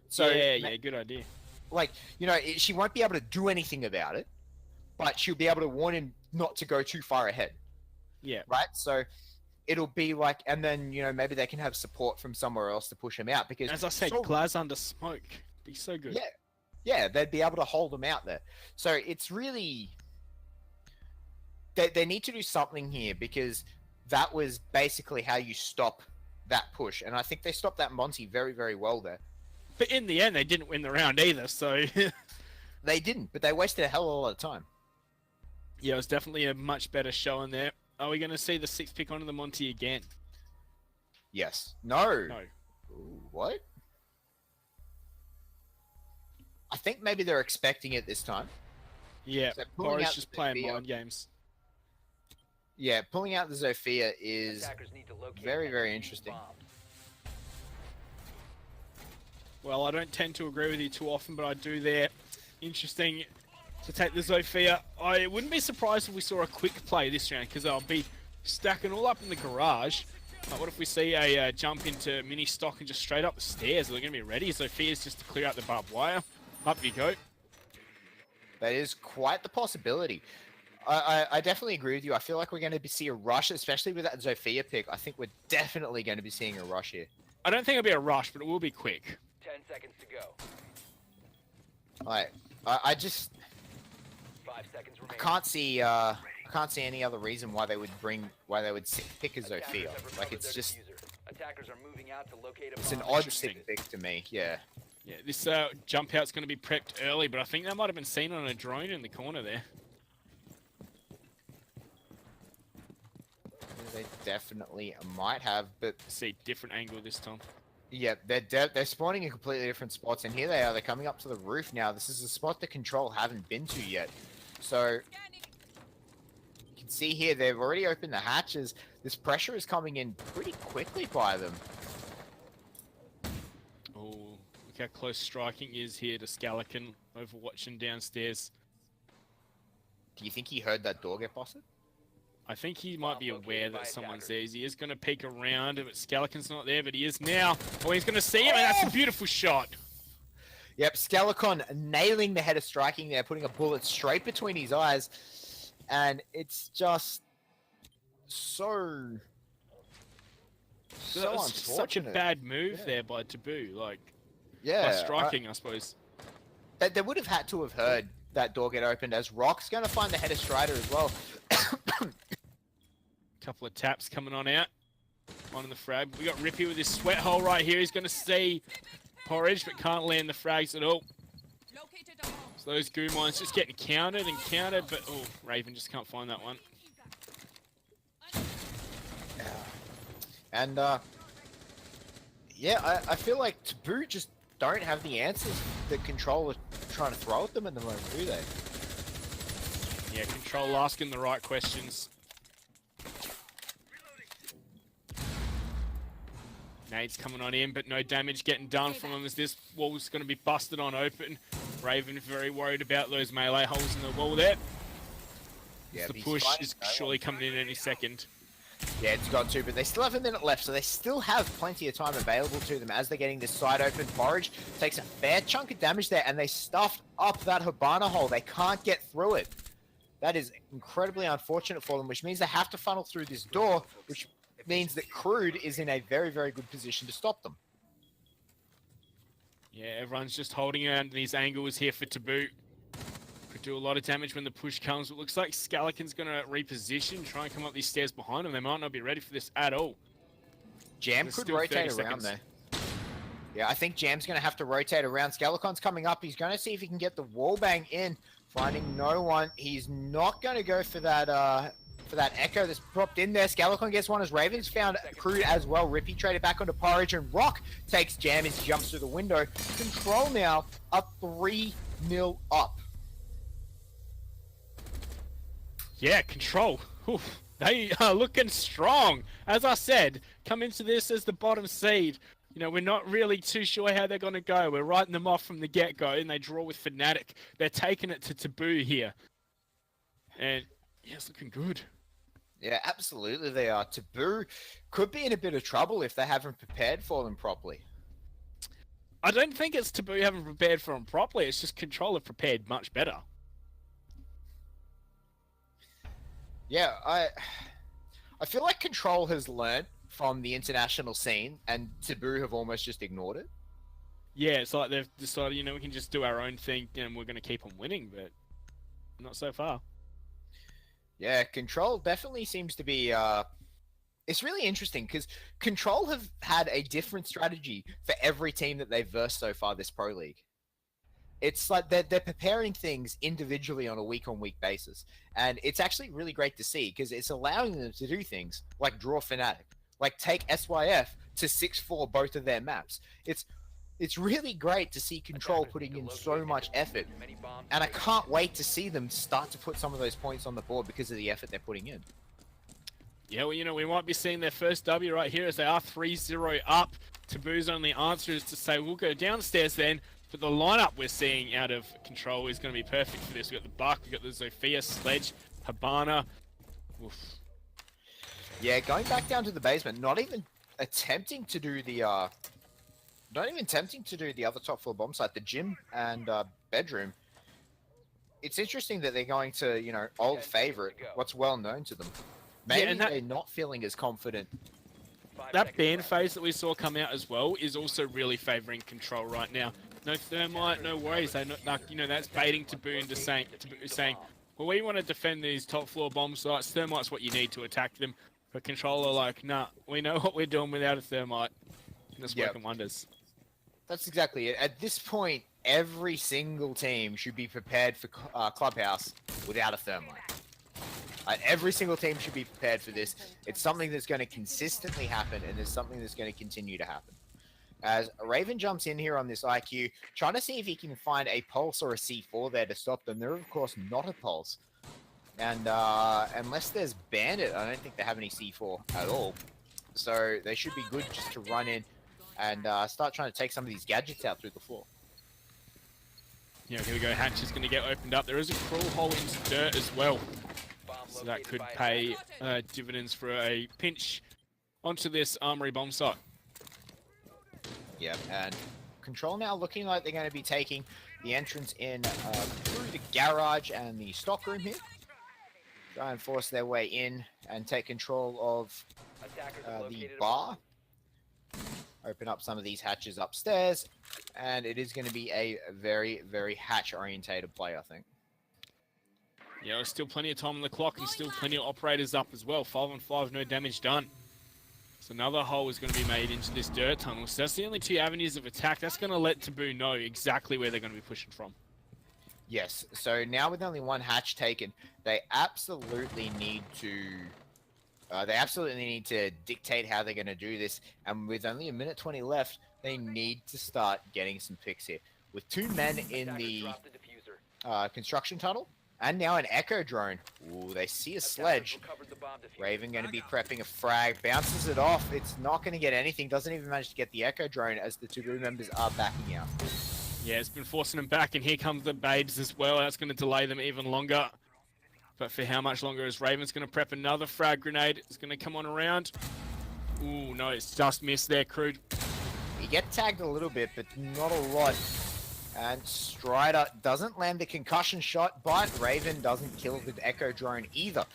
So yeah, good idea. Like, you know, she won't be able to do anything about it, but she'll be able to warn him not to go too far ahead. Yeah. Right? So it'll be like, and then, you know, maybe they can have support from somewhere else to push him out because... As I said, Glaz under smoke. Be so good. Yeah. Yeah, they'd be able to hold him out there. So it's really... They need to do something here because that was basically how you stop that push. And I think they stopped that Monty very, very well there. But in the end, they didn't win the round either, so... They didn't, but they wasted a hell of a lot of time. Yeah, it was definitely a much better show in there. Are we going to see the 6th pick onto the Monty again? Yes. No. No. Ooh, what? I think maybe they're expecting it this time. Yeah, So Boris just playing mind games. Yeah, pulling out the Zofia is very, very interesting. Well, I don't tend to agree with you too often, but I do there. Interesting to take the Zofia. I wouldn't be surprised if we saw a quick play this round, because they'll be stacking all up in the garage. What if we see a jump into mini stock and just straight up the stairs? Are they going to be ready? Zofia's just to clear out the barbed wire. Up you go. That is quite the possibility. I definitely agree with you. I feel like we're going to see a rush, especially with that Zofia pick. I think we're definitely going to be seeing a rush here. I don't think it'll be a rush, but it will be quick. 10 seconds to go. I just 5 seconds remaining. I can't see any other reason why they would pick a Zofia. Like it's just Attackers are moving out to locate a it's an bomb. odd pick to me. Yeah. Yeah, this jump out's going to be prepped early, but I think that might have been seen on a drone in the corner there. They definitely might have, but See, different angle this time. yeah, they're spawning in completely different spots, and here they are. They're coming up to the roof now. This is a spot that Control haven't been to yet, so you can see here they've already opened the hatches. This pressure is coming in pretty quickly by them. Look how close striking is here to Scalican, overwatching downstairs. Do you think he heard that door get busted? I think he might be aware that someone's there. He is going to peek around, but Scalican's not there, but he is now. Oh, he's going to see him, and that's a beautiful shot. Yep, Scalicon nailing the head of striking there, putting a bullet straight between his eyes. And it's just so That's such a unfortunate. bad move there by Taboo, like, Yeah, by striking, I suppose. They would have had to have heard that door get opened, as Rock's going to find the head of Strider as well. Couple of taps coming on out. On in the frag. We got Rippy with his sweat hole right here. He's going to see Porridge, but can't land the frags at all. So those goo mines just getting countered and countered, but oh, Raven just can't find that one. And yeah, I feel like Taboo just don't have the answers that Control are trying to throw at them at the moment, do they? Yeah, Control asking the right questions. Nade's coming on in, but no damage getting done from him as this wall's going to be busted on open. Raven very worried about those melee holes in the wall there. Yeah, The push is surely coming in any second. Yeah, it's got to, but they still have a minute left, so they still have plenty of time available to them as they're getting this side open. Porridge takes a fair chunk of damage there, and they stuffed up that Habana hole. They can't get through it. That is incredibly unfortunate for them, which means they have to funnel through this door, which means that Crude is in a very, very good position to stop them. Yeah, everyone's just holding around these angles here for Taboo. Could do a lot of damage when the push comes. It looks like Scalican's going to reposition, try and come up these stairs behind them. They might not be ready for this at all. Jam There's could still rotate 30 around seconds. there. Yeah, I think Jam's going to have to rotate around. Scalicon's coming up. He's going to see if he can get the wall bang in. Finding no one. He's not going to go for that echo that's popped in there. Scalicon gets one as Ravens found Crude as well. Rippy traded back onto Porridge, and Rock takes Jam as he jumps through the window. Control now up 3-0 up. Yeah, Control. Oof, they are looking strong. As I said, come into this as the bottom seed. You know, we're not really too sure how they're going to go. We're writing them off from the get-go, and they draw with Fnatic. They're taking it to Taboo here. And, yeah, it's looking good. Yeah, absolutely they are. Taboo could be in a bit of trouble if they haven't prepared for them properly. I don't think it's Taboo haven't prepared for them properly. It's just Control have prepared much better. Yeah, I feel like Control has learnt from the international scene, and Taboo have almost just ignored it. Yeah, it's like they've decided, you know, we can just do our own thing and we're going to keep on winning, but not so far. Yeah, Control definitely seems to be... It's really interesting, because Control have had a different strategy for every team that they've versed so far this Pro League. It's like they're preparing things individually on a week-on-week basis, and it's actually really great to see, because it's allowing them to do things like draw Fnatic, like take SYF to 6-4 both of their maps. It's really great to see Control putting in so much effort, and I can't wait to see them start to put some of those points on the board because of the effort they're putting in. Yeah, well, you know, we might be seeing their first W right here as they are 3-0 up. Taboo's only answer is to say, we'll go downstairs then, but the lineup we're seeing out of Control is going to be perfect for this. We've got the Buck, we've got the Zofia, Sledge, Habana. Oof. Yeah, going back down to the basement, not even attempting to do the other top floor bomb site, the gym and bedroom. It's interesting that they're going to, you know, old favorite, what's well known to them. Maybe and they're not feeling as confident. That ban phase that we saw come out as well is also really favouring Control right now. No Thermite, no worries. They not, you know, that's baiting Taboo into saying, well, we want to defend these top floor bomb sites. Thermite's what you need to attack them. But Control are like, nah, we know what we're doing without a Thermite. And it's working wonders. That's exactly it. At this point, every single team should be prepared for Clubhouse without a Thermite. Every single team should be prepared for this. It's something that's going to consistently happen, and it's something that's going to continue to happen. As Raven jumps in here on this IQ, trying to see if he can find a Pulse or a C4 there to stop them. They're, of course, not a Pulse. And unless there's Bandit, I don't think they have any C4 at all. So they should be good just to run in, and start trying to take some of these gadgets out through the floor. Yeah, here we go. Hatch is going to get opened up. There is a crawl hole into dirt as well. So that could pay dividends for a pinch onto this armory bomb site. Yep, and Control now looking like they're going to be taking the entrance in through the garage and the stockroom here. Try and force their way in and take control of the bar. Open up some of these hatches upstairs, and it is going to be a very, very hatch-orientated play, I think. Yeah, there's still plenty of time on the clock and still plenty of operators up as well. 5 on 5, no damage done. So another hole is going to be made into this dirt tunnel. So that's the only 2 avenues of attack. That's going to let Taboo know exactly where they're going to be pushing from. Yes, so now with only 1 hatch taken, they absolutely need to dictate how they're going to do this. And with only 1:20 left, they need to start getting some picks here. With 2 men in the construction tunnel, and now an echo drone. Ooh, they see a sledge. Raven going to be prepping a frag, bounces it off. It's not going to get anything. Doesn't even manage to get the echo drone as the Taboo members are backing out. Yeah, it's been forcing them back, and here comes the babes as well. That's going to delay them even longer. But for how much longer is Raven's going to prep another frag grenade? It's going to come on around. Ooh, no, it's just missed there, Crude. He gets tagged a little bit, but not a lot. And Strider doesn't land the concussion shot, but Raven doesn't kill the Echo drone either.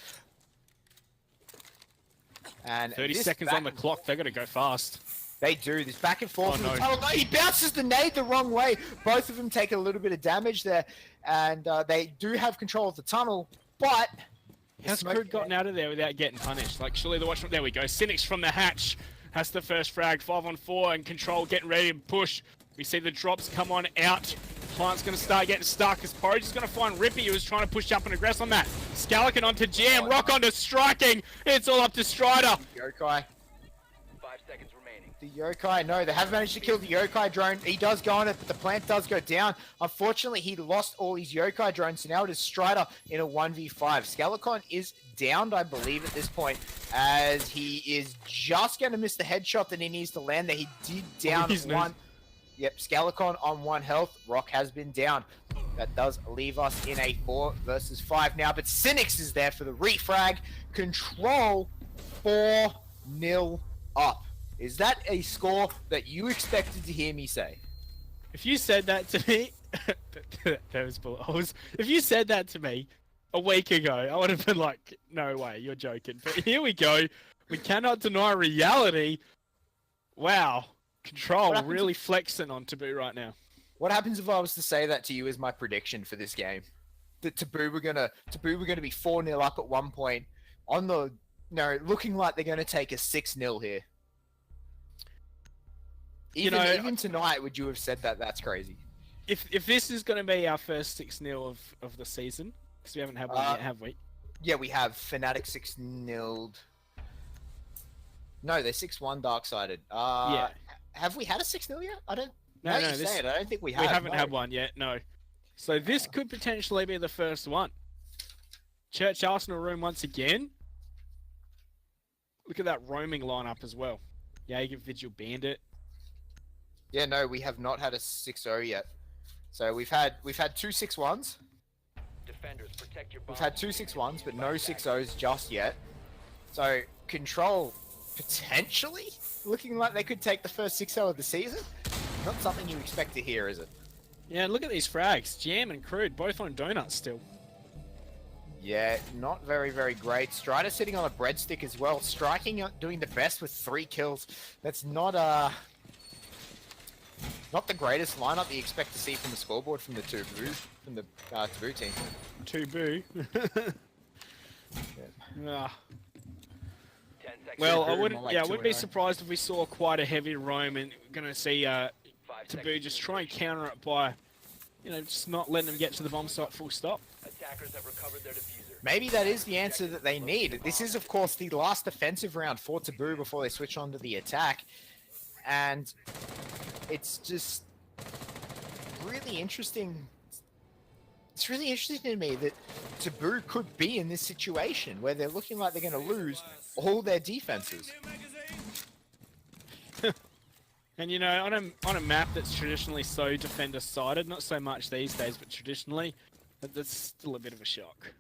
And 30 seconds on the clock. They're going to go fast. They do. This back and forth. Oh, no. Oh, no, he bounces the nade the wrong way. Both of them take a little bit of damage there. And they do have control of the tunnel, but... How's Crude gotten out of there without getting punished? Like, surely the watchman... There we go. Cynics from the hatch. Has the first frag. 5 on 4, and Control getting ready to push. We see the drops come on out. Plant's going to start getting stuck as Porridge is going to find Rippy, who is trying to push up and aggress on that. Scallican onto Jam. Rock onto Striking. It's all up to Strider. Yokai. 5 seconds remaining. The Yokai, no, they have managed to kill the Yokai drone. He does go on it, but the plant does go down. Unfortunately, he lost all his Yokai drones, so now it is Strider in a 1v5. Scallicon is downed, I believe, at this point, as he is just going to miss the headshot that he needs to land there. He did down one. Yep, Scallicon on 1 health. Rock has been down. That does leave us in a 4 versus 5 now, but Cynics is there for the refrag. Control 4-0 up. Is that a score that you expected to hear me say? If you said that to me, that was bullet holes. If you said that to me a week ago, I would have been like, no way, you're joking. But here we go. We cannot deny reality. Wow. Control really flexing on Taboo right now. What happens if I was to say that to you as my prediction for this game? That Taboo were gonna be 4-0 up at one point on the looking like they're gonna take a 6-0 here. Even tonight, would you have said that? That's crazy. If this is going to be our first 6-0 of the season, because we haven't had one yet, have we? Yeah, we have. Fnatic 6-0'd. No, they're 6-1 Darksided. Yeah. Have we had a 6-0 yet? I don't. No, I don't think we have. We haven't had one yet. No. So this could potentially be the first one. Church Arsenal room once again. Look at that roaming lineup as well. Jaeger, Vigil, Bandit. Yeah, no, we have not had a 6-0 yet. So we've had 2 6-1s. Defenders, protect your We've had 2 6-1s, but no 6-0s just yet. So Control potentially looking like they could take the first 6-0 of the season. Not something you expect to hear, is it? Yeah, look at these frags. Jam and Crude, both on donuts still. Yeah, not very, very great. Strider sitting on a breadstick as well. Striking, doing the best with 3 kills. That's not the greatest lineup that you expect to see from the scoreboard from the Taboo team. Taboo. Yeah. Well, I wouldn't be surprised if we saw quite a heavy roam, and we're going to see Taboo just try and counter it by, just not letting them get to the bomb site full stop. Attackers have recovered their diffuser. Maybe that is the answer that they need. This is, of course, the last offensive round for Taboo before they switch on to the attack. And it's just really interesting. It's really interesting to me that Taboo could be in this situation where they're looking like they're going to lose all their defenses. And you know, on a map that's traditionally so defender-sided, not so much these days, but traditionally, that's still a bit of a shock.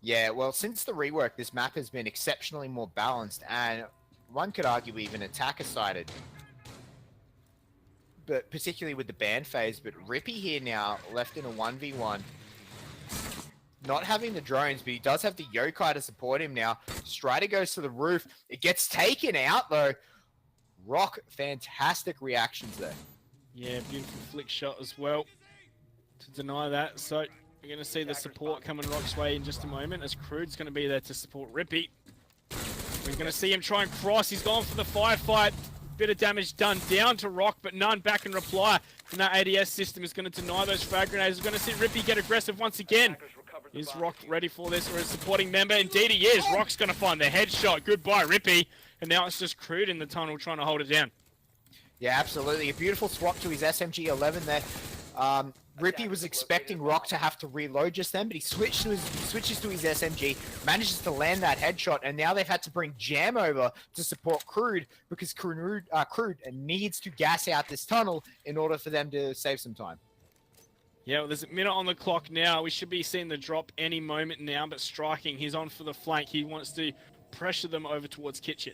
Yeah, well, since the rework, this map has been exceptionally more balanced, and one could argue even attacker-sided. But particularly with the ban phase, but Rippy here now, left in a 1v1. Not having the drones, but he does have the Yokai to support him now. Strider goes to the roof. It gets taken out, though. Rock, fantastic reactions there. Yeah, beautiful flick shot as well to deny that. So we're going to see the support coming Rock's way in just a moment, as Crude's going to be there to support Rippy. We're going to see him try and cross. He's gone for the firefight. Bit of damage done down to Rock, but none back in reply. And that ADS system is going to deny those frag grenades. We're going to see Rippy get aggressive once again. Is Rock ready for this, or is supporting member? Indeed he is. Rock's going to find the headshot. Goodbye, Rippy. And now it's just Crude in the tunnel trying to hold it down. Yeah, absolutely. A beautiful swap to his SMG-11 there. Rippy was expecting Rock to have to reload just then, but he switches to his SMG, manages to land that headshot, and now they've had to bring Jam over to support Crude, because Crude needs to gas out this tunnel in order for them to save some time. Yeah, well, there's a minute on the clock now. We should be seeing the drop any moment now, but striking. He's on for the flank. He wants to pressure them over towards Kitchen.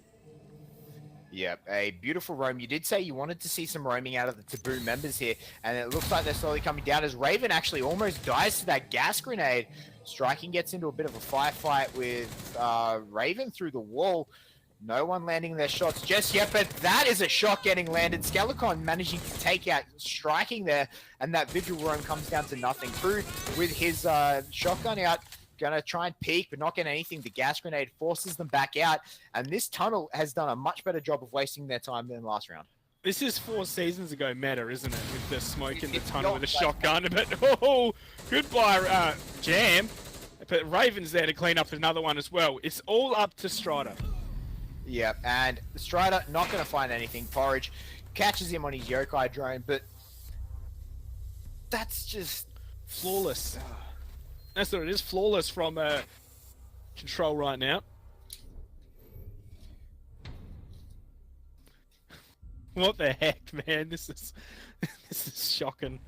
Yeah, a beautiful roam. You did say you wanted to see some roaming out of the Taboo members here, and it looks like they're slowly coming down as Raven actually almost dies to that gas grenade. Striking gets into a bit of a firefight with Raven through the wall. No one landing their shots just yet, but that is a shot getting landed. Skelecon managing to take out Striking there, and that Vigil roam comes down to nothing. Crude with his shotgun out, gonna try and peek, but not getting anything. The gas grenade forces them back out, and this tunnel has done a much better job of wasting their time than last round. This is 4 seasons ago meta, isn't it? With the smoke in the tunnel with a shotgun. But oh, goodbye, Jam. But Raven's there to clean up another one as well. It's all up to Strider. Yeah, and Strider not gonna find anything. Porridge catches him on his Yokai drone, but that's just flawless. That's what it is, flawless from Control right now. What the heck, man? This is shocking.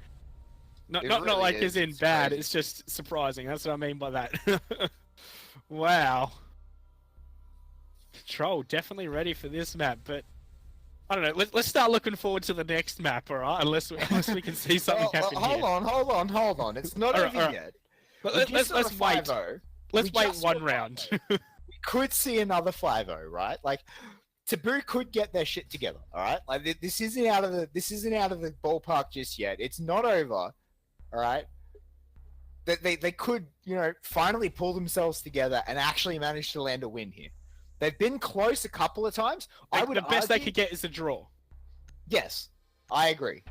Not like as in bad. It's just surprising. That's what I mean by that. Wow. Control definitely ready for this map, but I don't know. Let's start looking forward to the next map, all right? Unless we can see something happen here. Hold on. It's not over yet. But let's wait. Let's wait one round. We could see another 5-0, right? Like Taboo could get their shit together, all right? Like this isn't out of the ballpark just yet. It's not over, all right? They could, finally pull themselves together and actually manage to land a win here. They've been close a couple of times. The best they could get is a draw. Yes, I agree.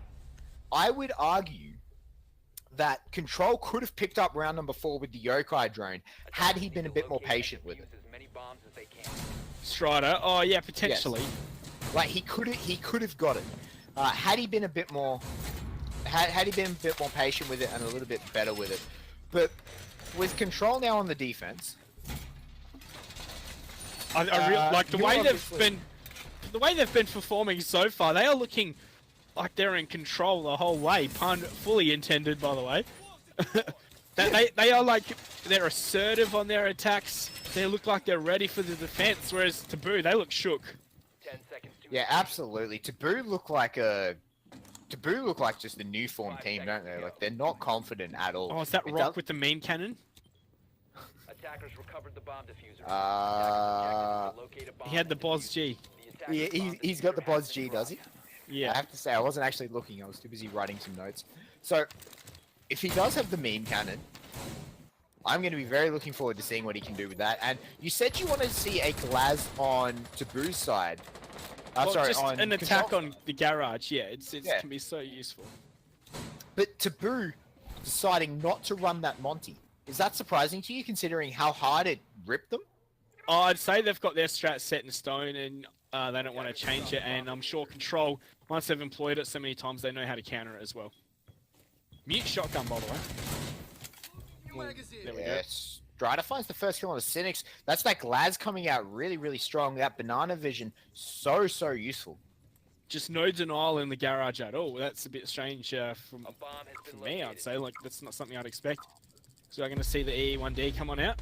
I would argue that Control could have picked up round number 4 with the Yokai drone had he been a bit more patient with it. Strider, oh yeah, potentially. Yes. Like he could have got it. Had he been a bit more, had he been a bit more patient with it and a little bit better with it. But with Control now on the defense, I really like the way they've been performing so far. They are looking like they're in control the whole way. Pun fully intended, by the way. they are like, they're assertive on their attacks. They look like they're ready for the defense, whereas Taboo, they look shook. 10 seconds to yeah, absolutely. Taboo look like just a new formed team, don't they? Like they're not confident at all. Oh, is that Rock with the main cannon? Attackers recovered the bomb diffuser. He had the Boz G. Yeah, he's got the Boz G, does he? Yeah. I have to say, I wasn't actually looking. I was too busy writing some notes. So, if he does have the meme cannon, I'm going to be very looking forward to seeing what he can do with that. And you said you wanted to see a Glaz on Taboo's side. Just an attack on the garage. Yeah, it can be so useful. But Taboo deciding not to run that Monty, is that surprising to you, considering how hard it ripped them? Oh, I'd say they've got their strat set in stone, and they don't want to change it. And I'm sure Control, once they've employed it so many times, they know how to counter it as well. Mute shotgun, by the way. There we go. Strider finds the first kill on the Cynics. That's that Glaz coming out really, really strong. That banana vision, so useful. just no denial in the garage at all. That's a bit strange from A bomb has been me, I'd located. say. Like, that's not something I'd expect. So I'm going to see the E1D come on out.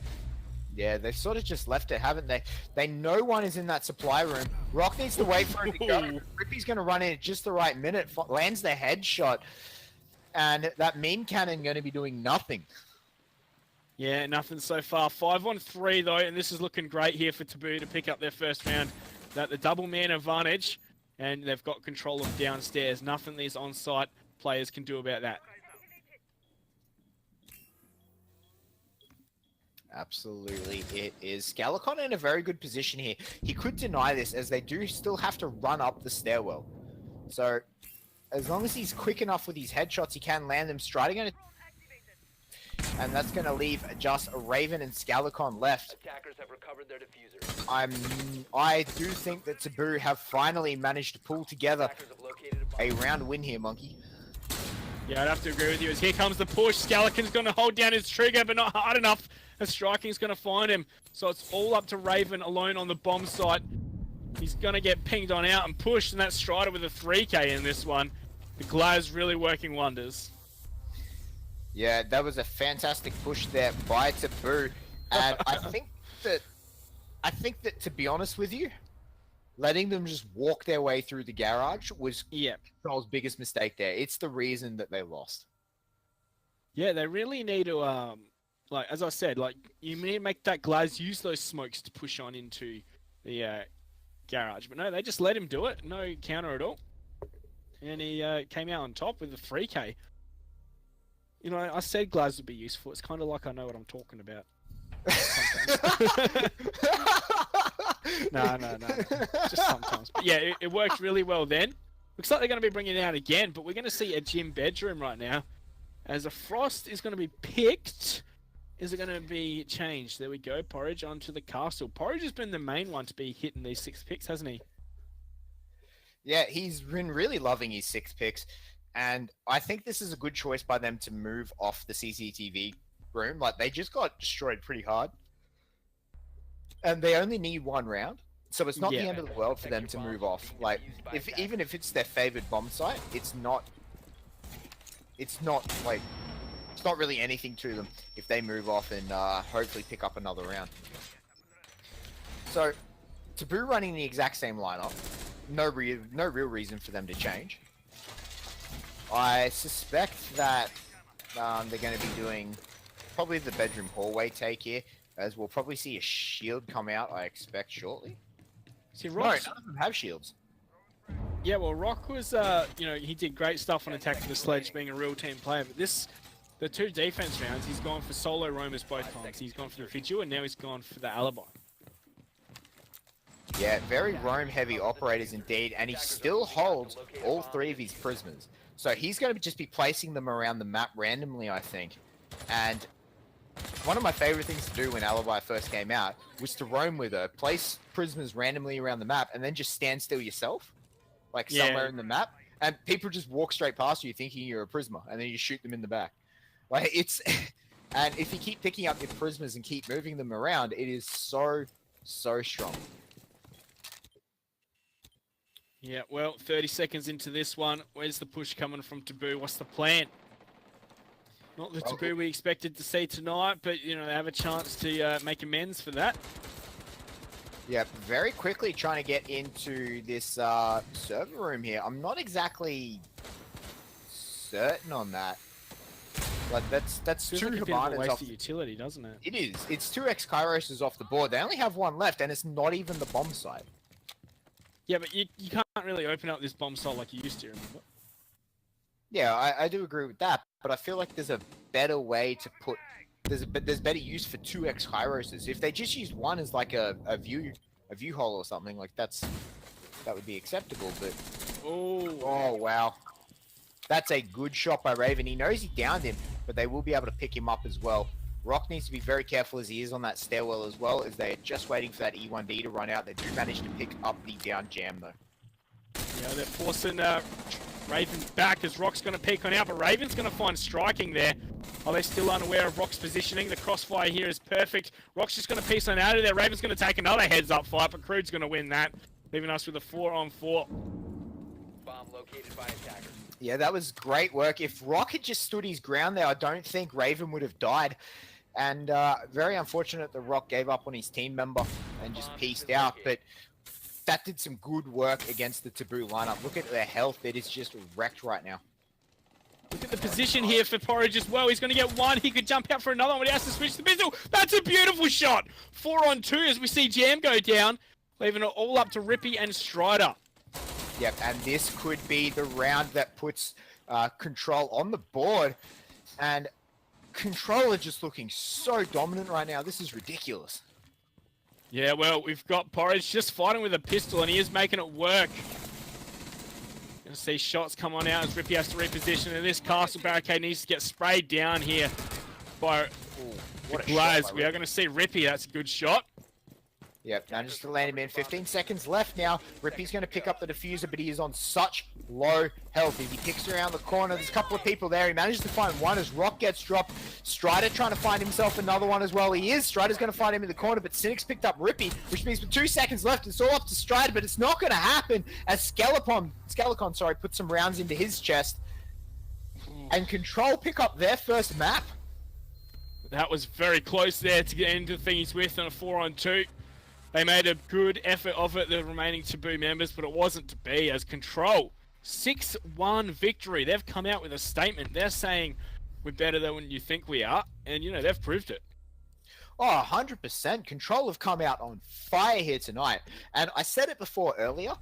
Yeah, they've sort of just left it, haven't they? They know one is in that supply room. Rock needs to wait for it to go. Rippy's going to run in at just the right minute, lands the headshot, and that meme cannon going to be doing nothing. Yeah, nothing so far. 5-on-3 though, and this is looking great here for Taboo to pick up their first round. That the double man advantage, and they've got control of downstairs. Nothing these on-site players can do about that. Absolutely, it is. Scalicon in a very good position here. He could deny this, as they do still have to run up the stairwell. So, as long as he's quick enough with his headshots, he can land them. Strider going to... And that's going to leave just Raven and Scalicon left. Attackers have recovered their diffuser. I do think that Taboo have finally managed to pull together Attackers have located a bomb. a round win here, Monkey. Yeah, I'd have to agree with you. As here comes the push. Scalicon's going to hold down his trigger, but not hard enough. And Striking's going to find him. So it's all up to Raven alone on the bomb site. He's going to get pinged on out and pushed, and that's Strider with a 3K in this one. The Glaz really working wonders. Yeah, that was a fantastic push there by Taboo. And I think that, to be honest with you, letting them just walk their way through the garage was Control's biggest mistake there. It's the reason that they lost. Yeah, they really need to, like, as I said, like, you need to make that Glaz use those smokes to push on into the garage. But no, they just let him do it. No counter at all. And he came out on top with a 3K. You know, I said Glaz would be useful. It's kind of like I know what I'm talking about. No. Just sometimes. But yeah, it worked really well then. Looks like they're going to be bringing it out again, but we're going to see a gym bedroom right now. As a Frost is going to be picked. Is it going to be changed? There we go. Porridge onto the castle. Porridge has been the main one to be hitting these 6 picks, hasn't he? Yeah, he's been really loving his 6 picks. And I think this is a good choice by them to move off the CCTV room. Like, they just got destroyed pretty hard. And they only need 1 round. So it's not the end of the world for them to move off. Like, even if it's their favored bomb site, it's not really anything to them if they move off and hopefully pick up another round. So, Taboo running the exact same lineup. No real reason for them to change. I suspect that they're going to be doing probably the bedroom hallway take here, as we'll probably see a shield come out, I expect, shortly. See, No, none of them have shields. Yeah, well, Rock was, you know, he did great stuff on Attack of the Sledge, being a real team player. But the 2 defense rounds, he's gone for solo roamers both times. He's gone for the Fidget, and now he's gone for the Alibi. Yeah, very roam-heavy operators indeed, and he still holds all 3 of his prisoners. So he's going to just be placing them around the map randomly, I think. And one of my favorite things to do when Alibi first came out was to roam with her, place prisoners randomly around the map, and then just stand still yourself, like somewhere in the map, and people just walk straight past you thinking you're a prisoner, and then you shoot them in the back. Like, it's... And if you keep picking up your prisoners and keep moving them around, it is so strong. Yeah, well, 30 seconds into this one. Where's the push coming from Taboo? What's the plan? Not the Taboo we expected to see tonight, but, you know, they have a chance to make amends for that. Yeah, very quickly trying to get into this server room here. I'm not exactly certain on that. Like, that's Feels 2 like a bit of a Havanas waste off. of utility, doesn't it? It is. It's 2 X-Kyroses off the board. They only have 1 left, and it's not even the bomb site. Yeah, but you can't really open up this bomb site like you used to, remember? Yeah, I do agree with that, but I feel like there's a better way to put... There's better use for 2 X-Kyroses. If they just used 1 as like a view hole or something, like that would be acceptable, but... Oh, wow. That's a good shot by Raven. He knows he downed him, but they will be able to pick him up as well. Rock needs to be very careful as he is on that stairwell as well, as they are just waiting for that E1D to run out. They do manage to pick up the down jam, though. Yeah, they're forcing Raven back as Rock's going to peek on out, but Raven's going to find Striking there. Are they still unaware of Rock's positioning? The crossfire here is perfect. Rock's just going to piece on out of there. Raven's going to take another heads-up fight, but Crude's going to win that, leaving us with a 4-on-4. located by attackers. Yeah, that was great work. If Rock had just stood his ground there, I don't think Raven would have died. And very unfortunate that Rock gave up on his team member and just pieced out. But that did some good work against the Taboo lineup. Look at their health. It is just wrecked right now. Look at the position here for Porridge as well. He's going to get one. He could jump out for another one, but he has to switch the pistol. That's a beautiful shot. 4-on-2 as we see Jam go down, leaving it all up to Rippy and Strider. Yep, and this could be the round that puts Control on the board. And Control are just looking so dominant right now. This is ridiculous. Yeah, well, we've got Porridge just fighting with a pistol, and he is making it work. Gonna see shots come on out as Rippy has to reposition, and this castle barricade needs to get sprayed down here by Glaz. We are gonna see Rippy. That's a good shot. Yep, manages to land him in. 15 seconds left now. Rippy's going to pick up the diffuser, but he is on such low health. If he kicks around the corner, there's a couple of people there. He manages to find one as Rock gets dropped. Strider trying to find himself another one as well. He is. Strider's going to find him in the corner, but Cynic's picked up Rippy, which means with 2 seconds left, it's all up to Strider, but it's not going to happen as Skelecon, put some rounds into his chest. And Control pick up their first map. That was very close there to get into things with on a 4-on-2. They made a good effort of it, the remaining Taboo members, but it wasn't to be as Control. 6-1 victory. They've come out with a statement. They're saying we're better than you think we are, and, you know, they've proved it. Oh, 100%. Control have come out on fire here tonight. And I said it before earlier,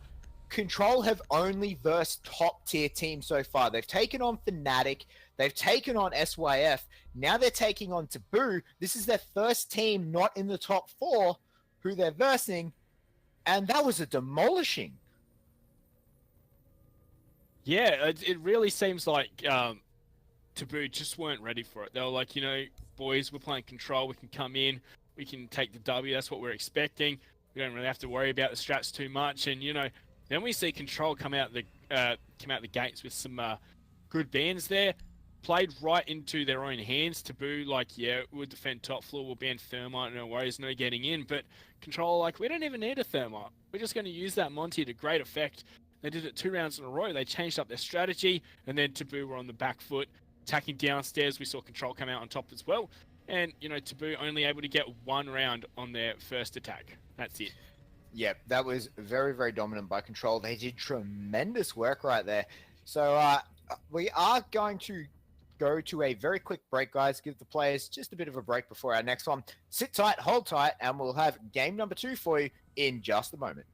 Control have only versed top-tier teams so far. They've taken on Fnatic, they've taken on SYF, now they're taking on Taboo. This is their first team not in the top 4 who they're versing, and that was a demolishing. Yeah, it really seems like Taboo just weren't ready for it. They were like, you know, boys, we're playing Control, we can come in, we can take the W, that's what we're expecting. We don't really have to worry about the strats too much, and, you know, then we see Control come out the gates with some good bands there. Played right into their own hands. Taboo, like, yeah, we'll defend top floor, we'll ban Thermite, no worries, no getting in. But Control, like, we don't even need a Thermite. We're just going to use that Monty to great effect. They did it 2 rounds in a row. They changed up their strategy, and then Taboo were on the back foot, attacking downstairs. We saw Control come out on top as well. And, you know, Taboo only able to get 1 round on their first attack. That's it. Yeah, that was very, very dominant by Control. They did tremendous work right there. So we are going to go to a very quick break, guys. Give the players just a bit of a break before our next one. Sit tight, hold tight, and we'll have game number 2 for you in just a moment.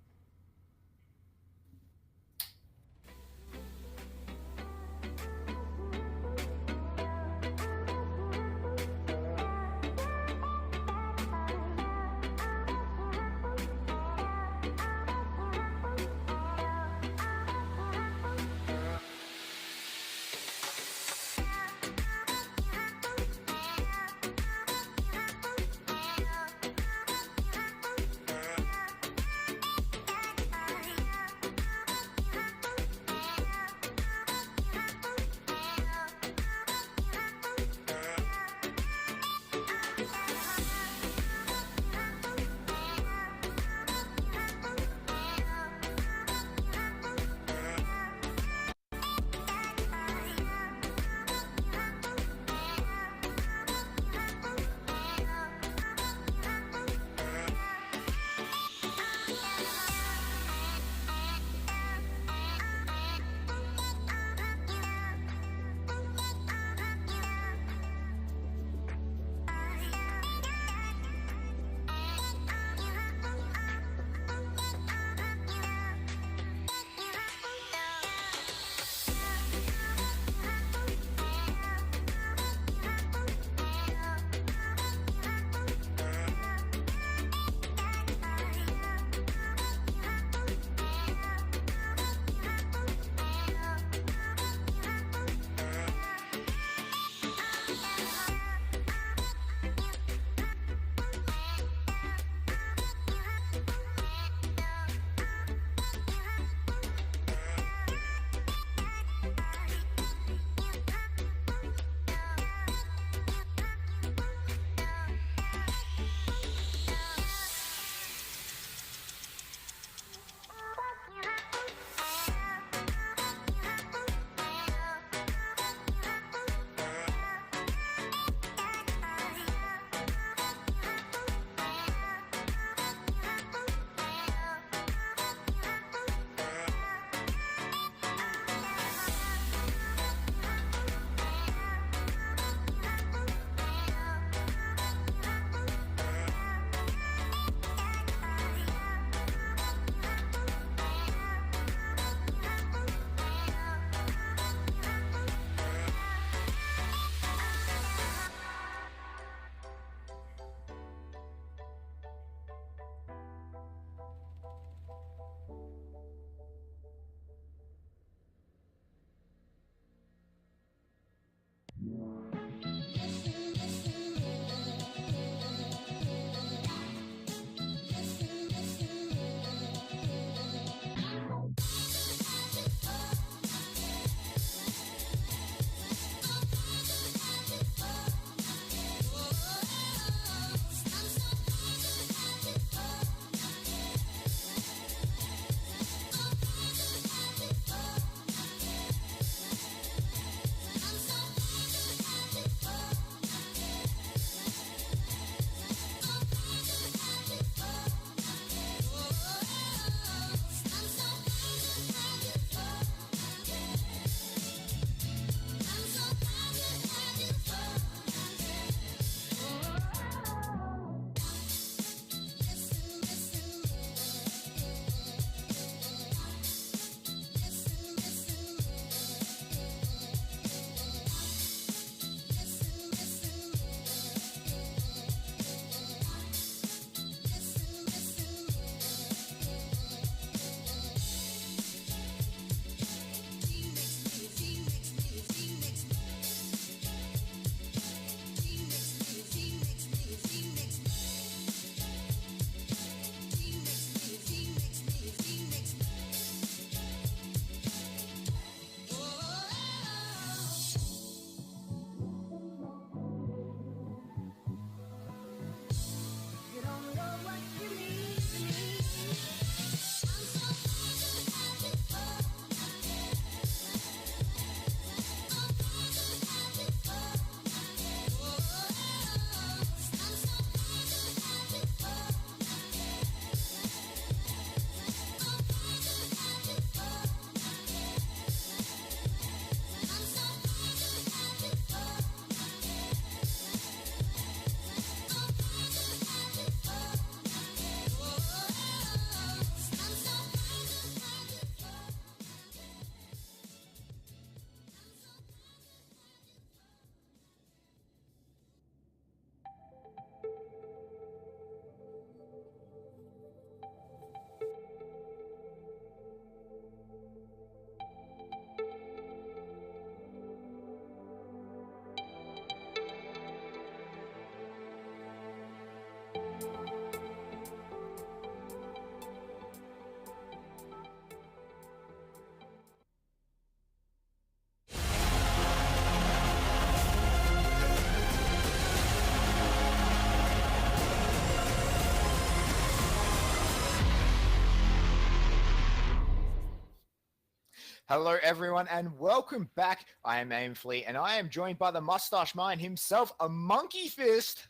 Hello, everyone, and welcome back. I am Aimfleet, and I am joined by the mustache man himself, a monkey fist.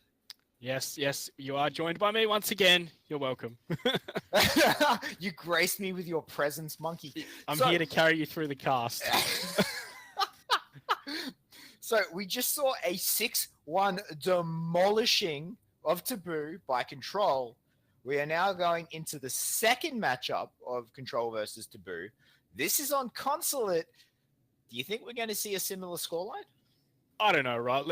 Yes, you are joined by me once again. You're welcome. You graced me with your presence, monkey. I'm here to carry you through the cast. So we just saw a 6-1 demolishing of Taboo by Control. We are now going into the second matchup of Control versus Taboo. This is on Consulate. Do you think we're going to see a similar scoreline? I don't know, right?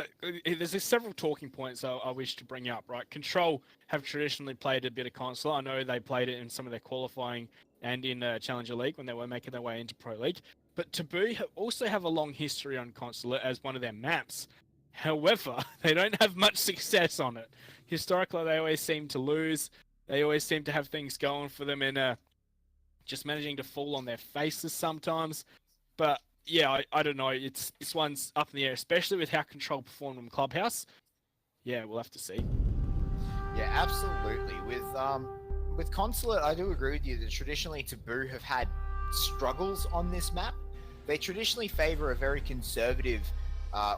There's several talking points I wish to bring up, right? Control have traditionally played a bit of Consulate. I know they played it in some of their qualifying and in Challenger League when they were making their way into Pro League. But Taboo also have a long history on Consulate as one of their maps. However, they don't have much success on it. Historically, they always seem to lose. They always seem to have things going for them and just managing to fall on their faces sometimes. But yeah, I don't know. This one's up in the air, especially with how Control performed in Clubhouse. Yeah, we'll have to see. Yeah, absolutely. With Consulate, I do agree with you that traditionally Taboo have had struggles on this map. They traditionally favor a very conservative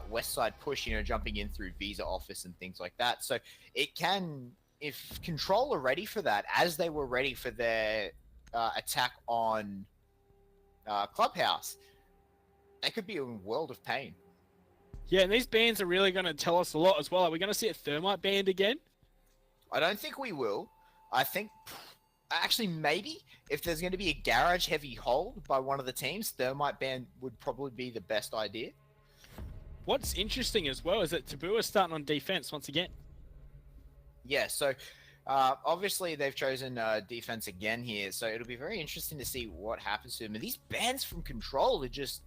west side push, jumping in through visa office and things like that. So it can, if Control are ready for that, as they were ready for their attack on Clubhouse, they could be in a world of pain. Yeah, and these bans are really going to tell us a lot as well. Are we going to see a Thermite banned again? I don't think we will. I think, actually, maybe if there's going to be a garage heavy hold by one of the teams, Thermite ban would probably be the best idea. What's interesting as well is that Taboo are starting on defense once again. Yeah, so obviously they've chosen defense again here, so it'll be very interesting to see what happens to them. And these bans from Control are just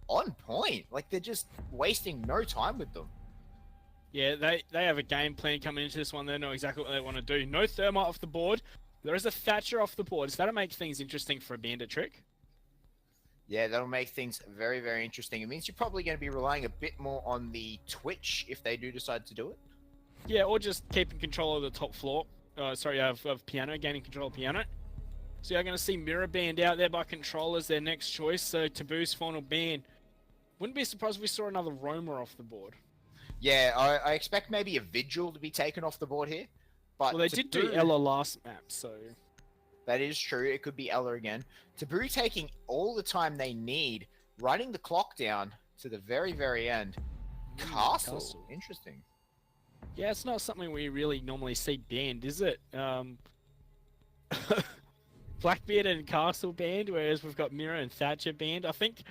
on point. Like, they're just wasting no time with them. Yeah, they have a game plan coming into this one. They know exactly what they want to do. No Thermite off the board. There is a Thatcher off the board, so that'll make things interesting for a bandit trick. Yeah, that'll make things very, very interesting. It means you're probably going to be relying a bit more on the Twitch if they do decide to do it. Yeah, or just keeping control of the top floor. Of Piano, gaining control of Piano. So you're going to see Mirror banned out there by Control as their next choice. So Taboo's final ban. Wouldn't be surprised if we saw another Roamer off the board. Yeah, I expect maybe a Vigil to be taken off the board here. But well, they did do Ella last map, so... That is true. It could be Ella again. Taboo taking all the time they need, running the clock down to the very, very end. Castle. Interesting. Yeah, it's not something we really normally see banned, is it? Blackbeard and Castle banned, whereas we've got Mirror and Thatcher banned. I think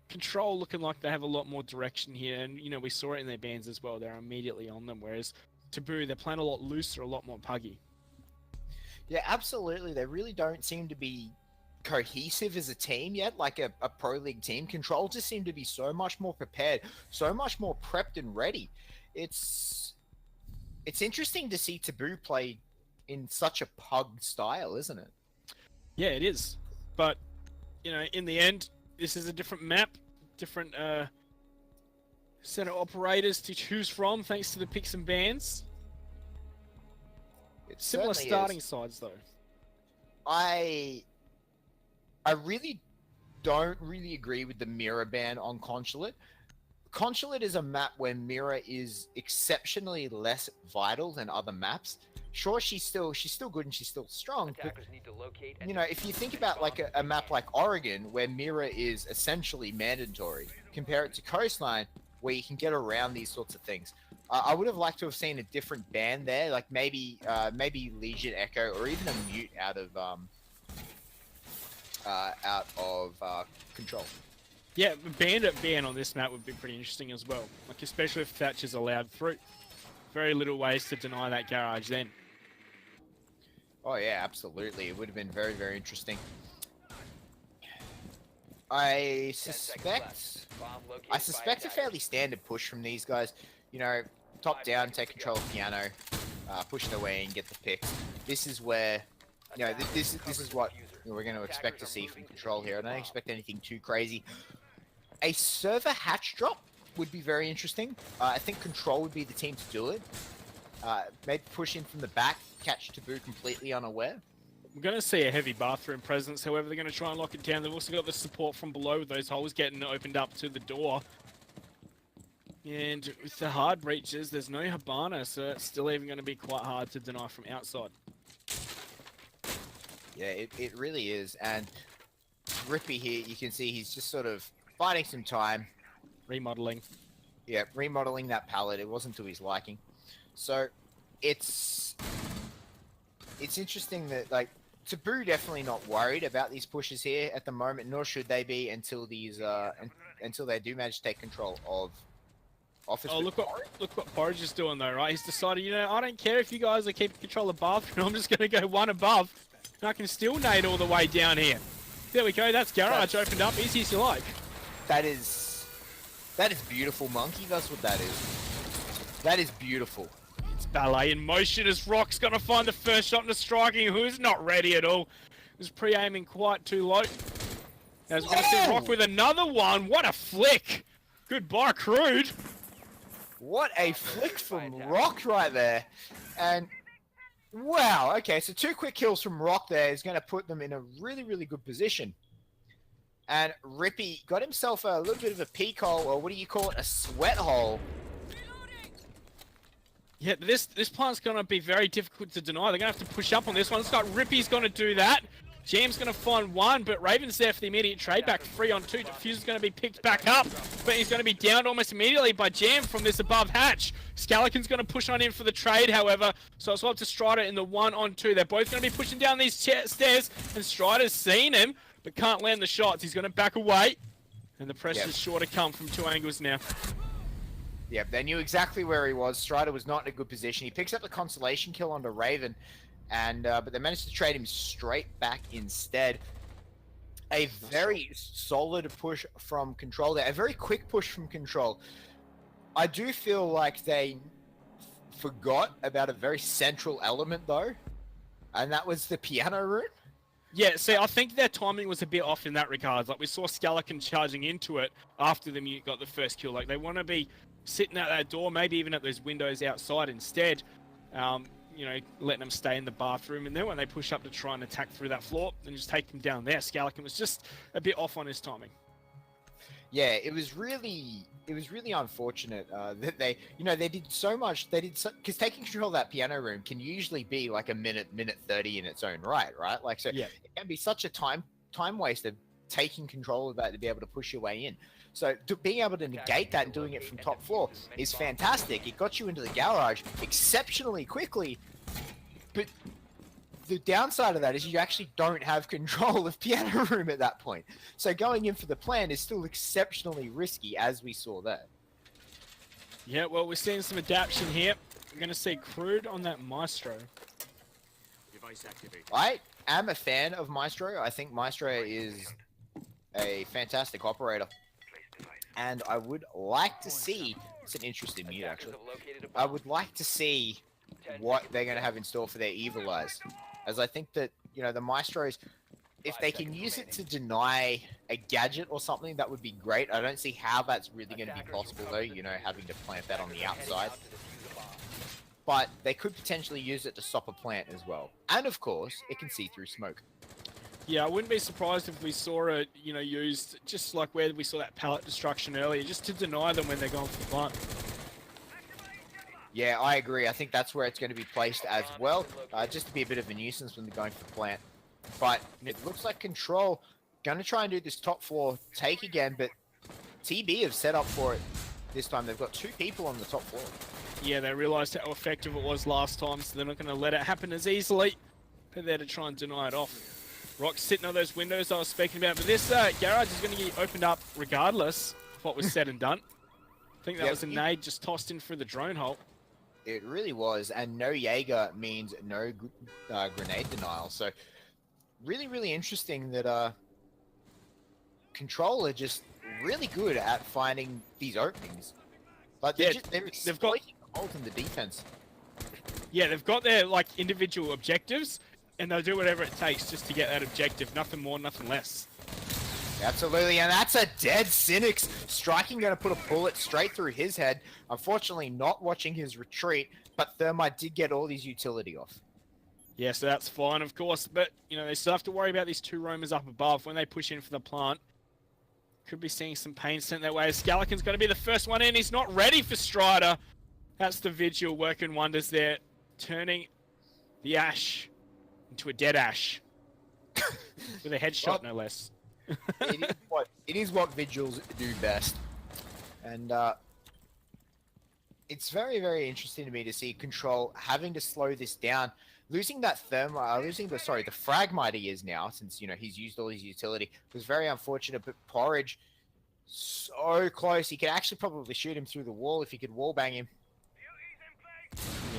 Control looking like they have a lot more direction here, and we saw it in their bans as well. They're immediately on them, whereas Taboo, they're playing a lot looser, a lot more puggy. Yeah, absolutely. They really don't seem to be cohesive as a team yet, like a Pro League team. Control just seem to be so much more prepared, so much more prepped and ready. It's interesting to see Taboo play in such a pug style, isn't it? Yeah, it is. But, in the end, this is a different map, different set of operators to choose from, thanks to the picks and bans. It Similar starting sides, though. I really don't really agree with the Mirror ban on Consulate. Consulate is a map where Mirror is exceptionally less vital than other maps. Sure, she's still good and she's still strong, but if you think about like a map like Oregon, where Mirror is essentially mandatory, compare it to Coastline, where you can get around these sorts of things. I would have liked to have seen a different ban there, like maybe Legion Echo or even a mute out of Control. Yeah, Bandit ban on this map would be pretty interesting as well. Like, especially if Thatcher's allowed through. Very little ways to deny that garage then. Oh yeah, absolutely. It would have been very, very interesting. I suspect a fairly standard push from these guys. Top down, take control of Piano, push their way and get the picks. This is where, this is what we're going to expect to see from Control here. I don't expect anything too crazy. A server hatch drop would be very interesting. I think Control would be the team to do it. Maybe push in from the back, catch Taboo completely unaware. We're going to see a heavy bathroom presence. However, they're going to try and lock it down. They've also got the support from below with those holes getting opened up to the door. And with the hard breaches, there's no Habana, so it's still even going to be quite hard to deny from outside. Yeah, it really is. And Rippy here, you can see he's just sort of biding some time. Remodeling. Yeah, remodeling that pallet. It wasn't to his liking. So it's interesting that, like, Taboo definitely not worried about these pushes here at the moment, nor should they be until these until they do manage to take control of office. Oh, look what Porridge is doing though, right? He's decided, you know, I don't care if you guys are keeping control of bathroom. I'm just going to go one above, and I can still nade all the way down here. There we go. That's Garage opened up. Easy as you like. That is beautiful, Monkey. That's what that is. That is beautiful. It's ballet in motion as Rock's going to find the first shot into striking. Who's not ready at all? Was pre-aiming quite too low. As we're going to see Rock with another one. What a flick. Goodbye, Crude. What a flick from Rock right there. And wow, okay, so 2 quick kills from Rock there is going to put them in a really, really good position. And Rippy got himself a little bit of a peek hole, or what do you call it, a sweat hole. Yeah, this plant's going to be very difficult to deny. They're going to have to push up on this one. Looks like Rippy's going to do that. Jam's going to find one, but Raven's there for the immediate trade back. 3 on 2. Diffuser's going to be picked back up, but he's going to be downed almost immediately by Jam from this above hatch. Scalacon's going to push on in for the trade, however, so it's up to Strider in the 1 on 2. They're both going to be pushing down these stairs, and Strider's seen him, but can't land the shots. He's going to back away, and the pressure's sure to come from 2 angles now. Yep, they knew exactly where he was. Strider was not in a good position. He picks up the consolation kill onto Raven, and but they managed to trade him straight back instead. A very solid push from Control there. A very quick push from Control. I do feel like they forgot about a very central element, though, and that was the piano room. Yeah, see, I think their timing was a bit off in that regard. Like, we saw Scalacon charging into it after the mute got the first kill. Like, they want to be sitting at that door, maybe even at those windows outside instead. You know, letting them stay in the bathroom, and then when they push up to try and attack through that floor, and just take them down there. Scalacon was just a bit off on his timing. Yeah, it was really unfortunate that they did so much. They did because taking control of that piano room can usually be like a minute 30 in its own right? Like, so yeah. It can be such a time waste of taking control of that to be able to push your way in. So being able to negate that and doing it from top floor is fantastic. It got you into the garage exceptionally quickly, but the downside of that is you actually don't have control of piano room at that point. So going in for the plan is still exceptionally risky, as we saw there. Yeah, well, we're seeing some adaptation here. We're going to see Crude on that Maestro. Device activated. I am a fan of Maestro. I think Maestro is a fantastic operator. And I would like to see, it's an interesting mute actually, I would like to see what they're going to have in store for their Evil Eyes. As I think that, you know, the Maestros, if they can use it to deny a gadget or something, that would be great. I don't see how that's really going to be possible though, you know, having to plant that on the outside. But they could potentially use it to stop a plant as well. And of course, it can see through smoke. Yeah, I wouldn't be surprised if we saw it, you know, used just like where we saw that pallet destruction earlier, just to deny them when they're going for the plant. Yeah, I agree. I think that's where it's going to be placed as well, just to be a bit of a nuisance when they're going for the plant. But it looks like Control going to try and do this top floor take again, but TB have set up for it this time. They've got 2 people on the top floor. Yeah, they realised how effective it was last time, so they're not going to let it happen as easily. They're there to try and deny it off. Rock's sitting on those windows I was speaking about, but this garage is going to get opened up regardless of what was said and done. I think that was a nade just tossed in through the drone hole. It really was, and no Jaeger means no grenade denial. So really, really interesting that Control are just really good at finding these openings. But they're they've got holes in the defense. Yeah, they've got their like individual objectives, and they'll do whatever it takes just to get that objective. Nothing more, nothing less. Absolutely, and that's a dead Cynics. Striking going to put a bullet straight through his head. Unfortunately, not watching his retreat, but Thermite did get all his utility off. Yeah, so that's fine, of course. But, you know, they still have to worry about these 2 roamers up above when they push in for the plant. Could be seeing some pain sent their way. Scalacon's going to be the first one in. He's not ready for Strider. That's the Vigil working wonders there. Turning the Ash into a dead Ash. With a headshot, no less. it is what Vigils do best. And it's very, very interesting to me to see Control having to slow this down. Losing that the Fragmite he is now, since, you know, he's used all his utility, was very unfortunate, but Porridge, so close. He could actually probably shoot him through the wall if he could wall bang him.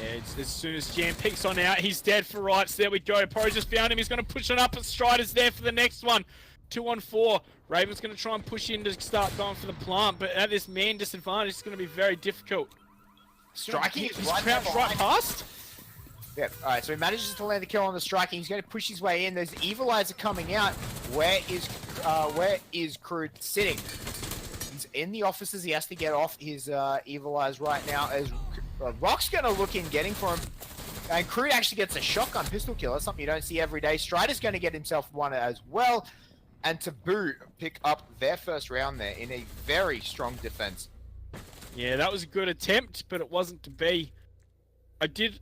Yeah, as soon as Jam picks on out, he's dead for rights. There we go. Porridge just found him. He's going to push it up, and Strider's there for the next one. 2 on 4. Raven's going to try and push in to start going for the plant, but at this man disadvantage, it's going to be very difficult. Striking He's crouched right past. Yeah, alright, so he manages to land the kill on the striking. He's going to push his way in. There's Evilizer coming out. Where is Crew sitting? He's in the offices. He has to get off his Evilize right now as Rock's going to look in getting for him. And Crew actually gets a shotgun pistol kill. That's something you don't see every day. Strider's going to get himself one as well. And Taboo pick up their first round there in a very strong defense. Yeah, that was a good attempt, but it wasn't to be. I did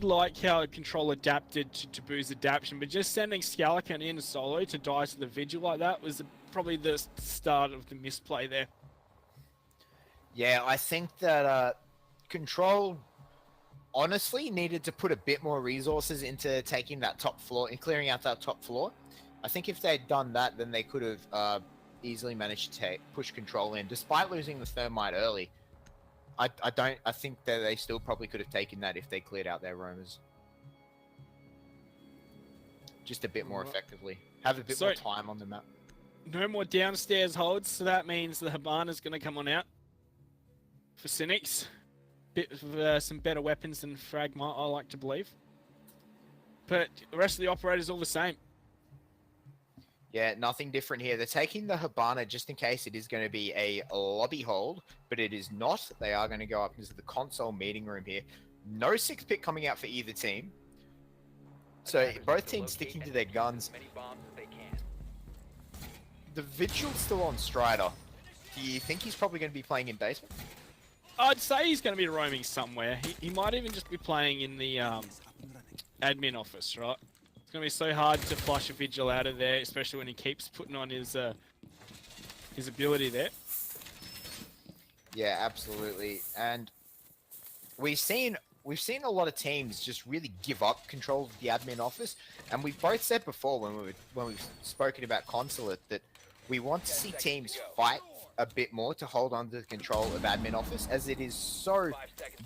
like how Control adapted to Taboo's adaptation, but just sending Scalacon in solo to die to the Vigil like that was probably the start of the misplay there. Yeah, I think that Control honestly needed to put a bit more resources into taking that top floor and clearing out that top floor. I think if they'd done that, then they could have easily managed to push Control in, despite losing the Thermite early. I think that they still probably could have taken that if they cleared out their roamers. Just a bit more effectively. Have a bit more time on the map. No more downstairs holds, so that means the Habana's going to come on out for Cynics. Bit of some better weapons than Fragmite, I like to believe. But the rest of the operators all the same. Yeah, nothing different here. They're taking the Habana just in case it is going to be a lobby hold, but it is not. They are going to go up into the console meeting room here. No 6th pick coming out for either team. So both teams sticking to their guns. The Vigil's still on Strider. Do you think he's probably going to be playing in basement? I'd say he's going to be roaming somewhere. He might even just be playing in the admin office, right? It's going to be so hard to flush a Vigil out of there, especially when he keeps putting on his ability there. Yeah, absolutely. And we've seen a lot of teams just really give up control of the admin office. And we've both said before when we've spoken about Consulate that we want to see teams fight a bit more to hold on to the control of admin office, as it is so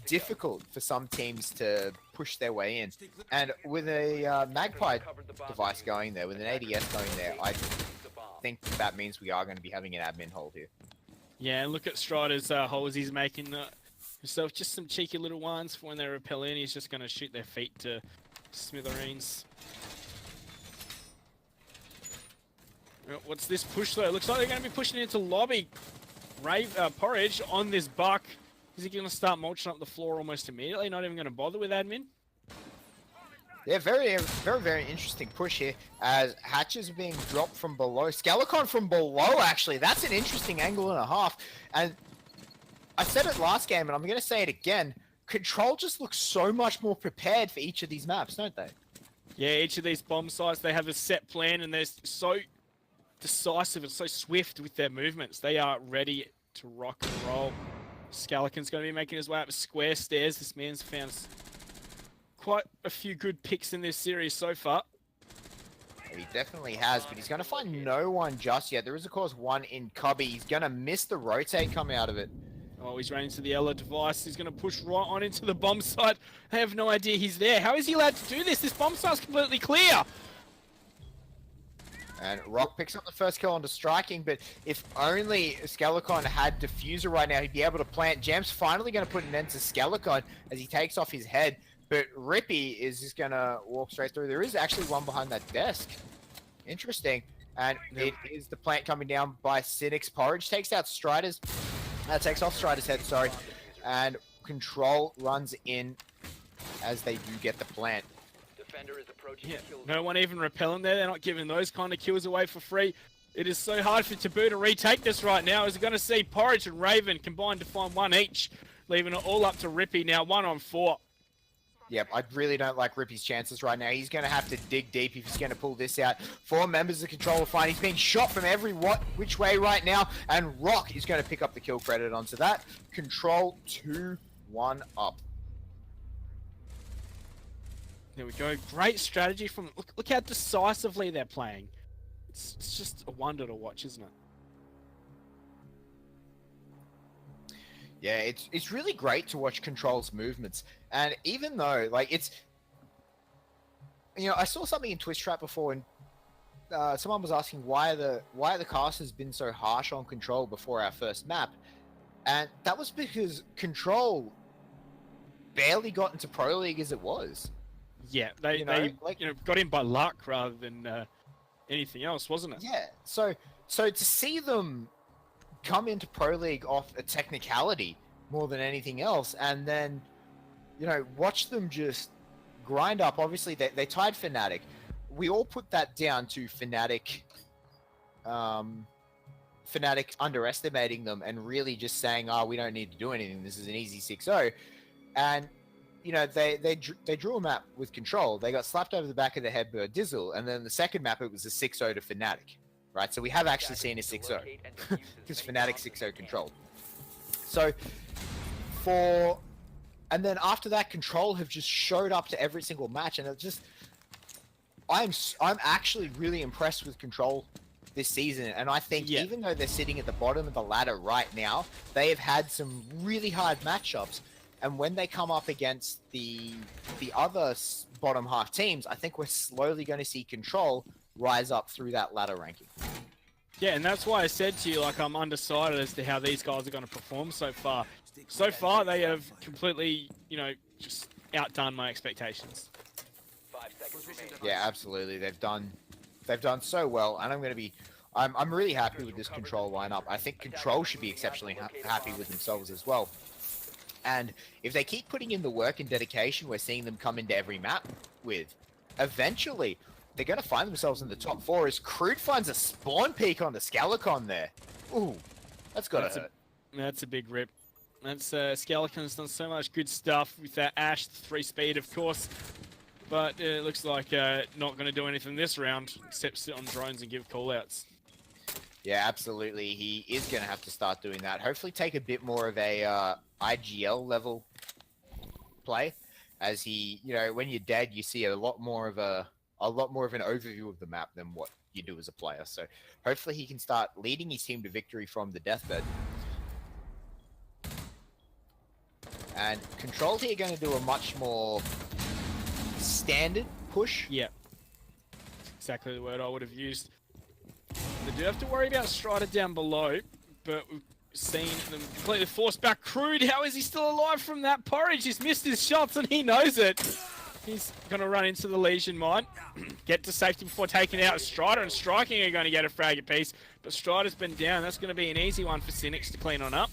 difficult for some teams to push their way in. And with a Magpie device going there, with an ADS going there, I think that means we are going to be having an admin hold here. Yeah, and look at Strider's holes. He's making himself just some cheeky little ones for when they repel in. He's just going to shoot their feet to smithereens. What's this push though? Looks like they're going to be pushing into lobby. Porridge on this buck. Is he going to start mulching up the floor almost immediately? Not even going to bother with admin? Yeah, very, very, very interesting push here as hatches are being dropped from below. Scalacon from below, actually. That's an interesting angle and a half. And I said it last game, and I'm going to say it again. Control just looks so much more prepared for each of these maps, don't they? Yeah, each of these bomb sites, they have a set plan, and they're so decisive and so swift with their movements. They are ready to rock and roll. Scalacon's going to be making his way up square stairs. This man's found quite a few good picks in this series so far. He definitely has, but he's going to find no one just yet. There is, of course, one in Cubby. He's going to miss the rotate coming out of it. Oh, he's running to the Ella device. He's going to push right on into the bomb site. I have no idea he's there. How is he allowed to do this? This bomb site's completely clear. And Rock picks up the first kill onto striking, but if only Scalacon had Diffuser right now, he'd be able to plant. Jam's finally going to put an end to Scalacon as he takes off his head, but Rippy is just going to walk straight through. There is actually one behind that desk. Interesting. And it is the plant coming down by Cynics. Porridge takes out Strider's, takes off Strider's head, sorry. And Control runs in as they do get the plant. Defender is approaching Yeah, the kill no zone. one even repelling there. They're not giving those kind of kills away for free. It is so hard for Taboo to retake this right now. Is going to see Porridge and Raven combined to find one each, leaving it all up to Rippy now, 1-on-4. Yep, I really don't like Rippy's chances right now. He's going to have to dig deep if he's going to pull this out. 4 members of Control are fine. He's being shot from every which way right now, and Rock is going to pick up the kill credit onto that. Control 2-1 up. There we go. Great strategy from... Look how decisively they're playing. It's just a wonder to watch, isn't it? Yeah, it's really great to watch Control's movements. And even though, like, it's... You know, I saw something in Twitch Trap before, and someone was asking why the cast has been so harsh on Control before our first map. And that was because Control barely got into Pro League as it was. Yeah, they got in by luck rather than anything else, wasn't it? Yeah, so to see them come into Pro League off a technicality more than anything else, and then, you know, watch them just grind up. Obviously, they tied Fnatic. We all put that down to Fnatic underestimating them and really just saying, oh, we don't need to do anything. This is an easy 6-0. And, you know, they drew a map with Control. They got slapped over the back of the head by Dizzle, and then the second map, it was a 6-0 to Fnatic. Right, so we have actually seen a 6-0 because Fnatic 6-0 Control. So and then after that, Control have just showed up to every single match, and it's just I'm actually really impressed with Control this season, and I think even though they're sitting at the bottom of the ladder right now, they have had some really hard matchups, and when they come up against the other bottom half teams, I think we're slowly going to see Control rise up through that ladder ranking. Yeah, and that's why I said to you, like, I'm undecided as to how these guys are going to perform so far. So far, they have completely, you know, just outdone my expectations. 5 seconds remaining. Yeah, absolutely. They've done so well, and I'm really happy with this Control lineup. I think Control should be exceptionally happy with themselves as well. And if they keep putting in the work and dedication we're seeing them come into every map with, eventually they're going to find themselves in the top 4 as Crude finds a spawn peak on the Scalicon there. Ooh, that's got to hurt. That's a big rip. That's Scalicon's done so much good stuff with that Ash 3-speed, of course. But it looks like not going to do anything this round except sit on drones and give callouts. Yeah, absolutely. He is going to have to start doing that. Hopefully take a bit more of a IGL level play, as he, you know, when you're dead, you see a lot more of an overview of the map than what you do as a player. So hopefully he can start leading his team to victory from the deathbed. And Control here going to do a much more standard push. Yeah, exactly the word I would have used. They do have to worry about Strider down below, but we've seen them completely forced back. Crude, how is he still alive from that? Porridge, he's missed his shots and he knows it. He's going to run into the Legion mine, get to safety before taking out Strider, and Striking are going to get a frag apiece, but Strider's been down. That's going to be an easy one for Cynics to clean on up.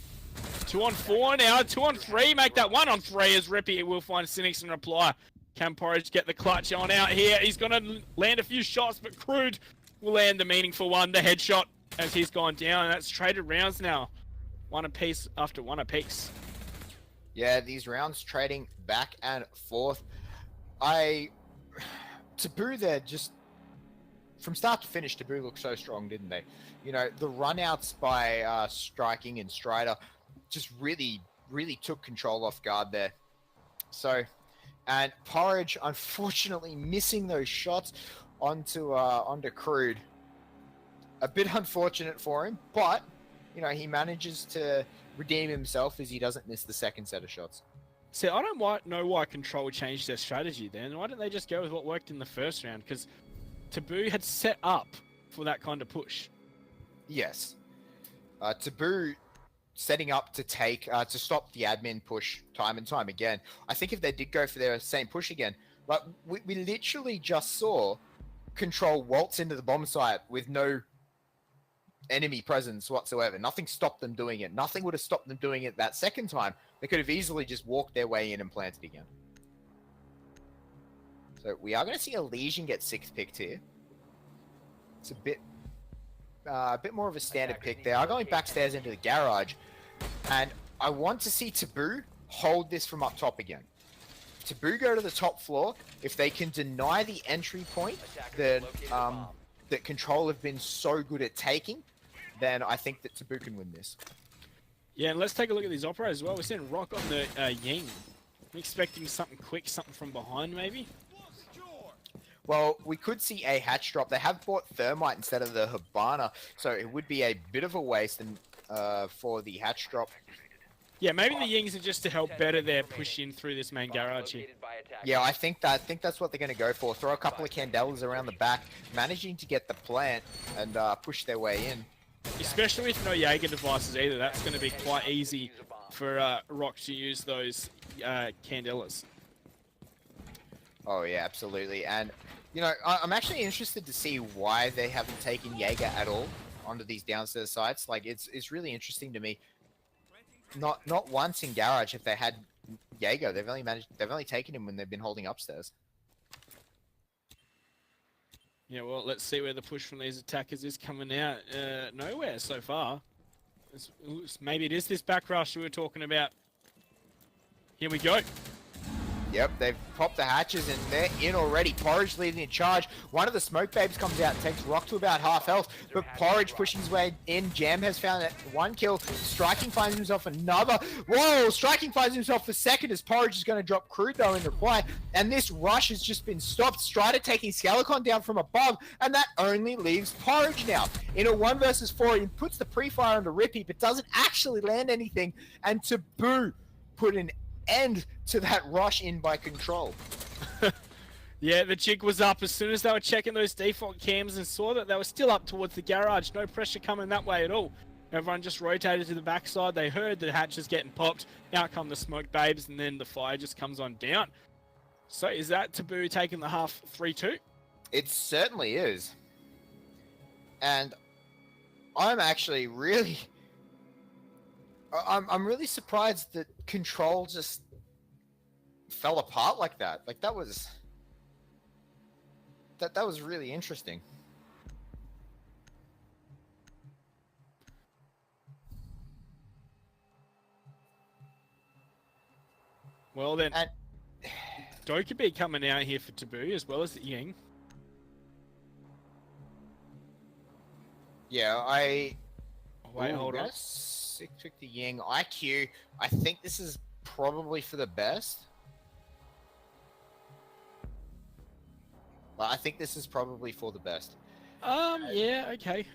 2-on-4 now, 2-on-3, make that 1-on-3 as Rippy will find Cynics and reply. Can Porridge get the clutch on out here? He's going to land a few shots, but Crude will land the meaningful one, the headshot, as he's gone down. And that's traded rounds now. 1 apiece after 1 apiece. Yeah, these rounds trading back and forth. Taboo there, just from start to finish, Taboo looked so strong, didn't they? You know, the runouts by Striking and Strider just really took Control off guard there. So, and Porridge unfortunately missing those shots onto Crude. A bit unfortunate for him, but you know, he manages to redeem himself as he doesn't miss the second set of shots. See, I don't know why Control changed their strategy then. Why didn't they just go with what worked in the first round? Because Taboo had set up for that kind of push. Yes. Taboo setting up to take to stop the admin push time and time again. I think if they did go for their same push again, like we literally just saw Control waltz into the bomb site with no enemy presence whatsoever. Nothing stopped them doing it. Nothing would have stopped them doing it that second time. They could have easily just walked their way in and planted again. So we are going to see a Legion get 6th picked here. It's a bit more of a standard pick. They are going backstairs into the garage, and I want to see Taboo hold this from up top again. Taboo go to the top floor. If they can deny the entry point that that Control have been so good at taking, then I think that Taboo can win this. Yeah, and let's take a look at these operators as well. We're seeing Rock on the Ying. I'm expecting something quick, something from behind maybe. Well, we could see a hatch drop. They have bought Thermite instead of the Hibana, so it would be a bit of a waste for the hatch drop. Yeah, maybe the Yings are just to help better their push in through this main garage here. Yeah, I think that's what they're going to go for. Throw a couple of Candelas around the back, managing to get the plant and push their way in. Especially with no Jaeger devices either. That's going to be quite easy for Rock to use those Candelas. Oh yeah, absolutely. And you know, I'm actually interested to see why they haven't taken Jaeger at all onto these downstairs sites. Like, it's really interesting to me. Not once in garage have they had Jaeger. They've only taken him when they've been holding upstairs. Yeah, well, let's see where the push from these attackers is coming out. Nowhere so far. Maybe it is this back rush we were talking about. Here we go. Yep, they've popped the hatches and they're in already. Porridge leading in charge. One of the smoke babes comes out and takes Rock to about half health, but Porridge pushing his way in. Jam has found that 1 kill. Striking finds himself another. Whoa, Striking finds himself the second as Porridge is going to drop Crude though in reply. And this rush has just been stopped. Strider taking Scalicon down from above, and that only leaves Porridge now. In a 1 versus 4, he puts the pre-fire onto Rippy, but doesn't actually land anything. And Taboo put an end to that rush in by Control. Yeah, the jig was up as soon as they were checking those default cams and saw that they were still up towards the garage. No pressure coming that way at all. Everyone just rotated to the backside. They heard the hatches getting popped. Out come the smoke babes, and then the fire just comes on down. So is that Taboo taking the half 3-2? It certainly is. And I'm actually really... I'm really surprised that Control just fell apart like that. Like, that was really interesting. Well then, And Dokkaebi coming out here for Taboo as well as the Ying. yeah, Wait, hold on. Pick the Ying. IQ, I think this is probably for the best. But I think this is probably for the best. Yeah, okay.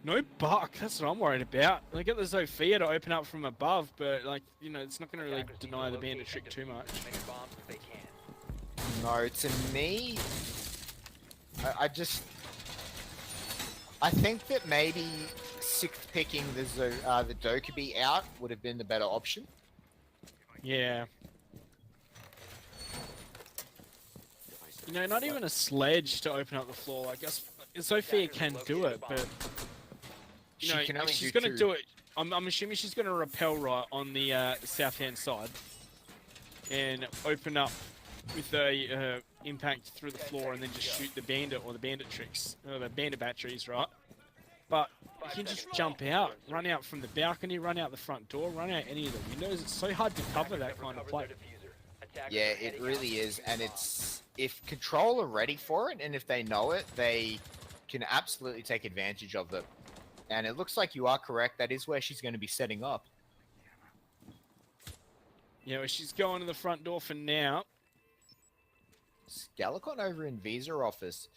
No buck, that's what I'm worried about. They get the Zofia to open up from above, but, like, you know, it's not going to really deny the bandit trick too much. No, to me, I think that maybe 6th picking the Dokkaebi out would have been the better option. Yeah. You know, not even a sledge to open up the floor. Like, Zofia can do it, but you know, if she's going to do it, I'm assuming she's going to repel right on the south-hand side and open up with a impact through the floor and then just shoot the bandit or the bandit tricks, or the bandit batteries, right? But you can just jump out, run out from the balcony, run out the front door, run out any of the windows. It's so hard to cover that kind of play. Yeah, it really is, and it's, if Control are ready for it and if they know it, they can absolutely take advantage of it. And it looks like you are correct. That is where she's going to be setting up. Yeah, well, she's going to the front door for now. Scalicon over in Visa office.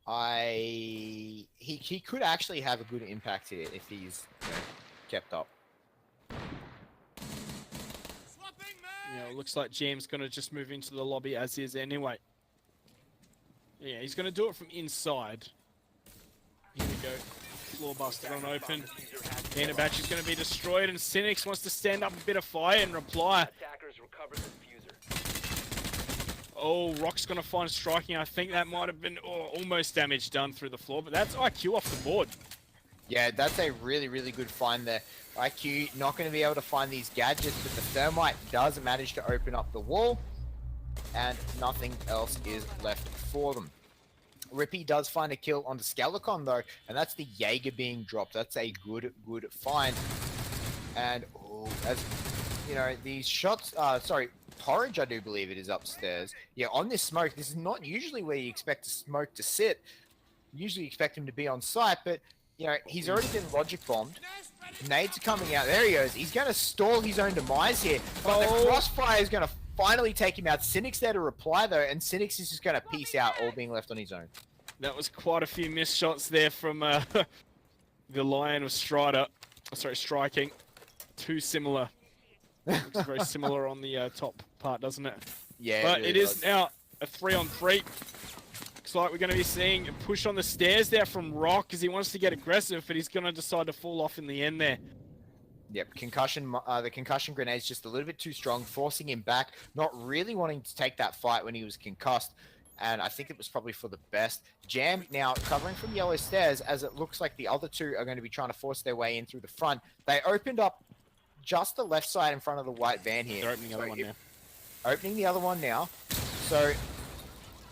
He could actually have a good impact here if he's, you know, kept up. Yeah, it looks like Jam's going to just move into the lobby as is anyway. Yeah, he's going to do it from inside. Here we go. Floor buster on open. Bandit battery's going to be destroyed, and Cynics wants to stand up a bit of fire and reply. Oh, Rock's going to find striking. I think that might have been almost damage done through the floor, but that's IQ off the board. Yeah, that's a really, really good find there. IQ not going to be able to find these gadgets, but the Thermite does manage to open up the wall. and nothing else is left for them. Rippy does find a kill on the Scalicon though, and that's the Jaeger being dropped. That's a good find. And as you know, these shots, Porridge, I do believe it is upstairs. Yeah, on this smoke, this is not usually where you expect a smoke to sit. Usually you expect him to be on site, but you know, he's already been logic bombed. Nades are coming out. There he goes. He's going to stall his own demise here, but the crossfire is going to finally take him out. Cynic's there to reply though, and Cynic's is just going to peace out, all being left on his own. That was quite a few missed shots there from the Lion of Strider. Sorry, striking. Too similar. Looks very similar on the top part, doesn't it? Yeah, but it it really is does. now a 3-on-3. Looks like we're going to be seeing a push on the stairs there from Rock because he wants to get aggressive, but he's going to decide to fall off in the end there. Yep, the concussion grenade's just a little bit too strong, forcing him back, not really wanting to take that fight when he was concussed, and I think it was probably for the best. Jam now covering from yellow stairs, as it looks like the other two are going to be trying to force their way in through the front. They opened up just the left side in front of the white van here. They're opening the other one now. Opening the other one now. So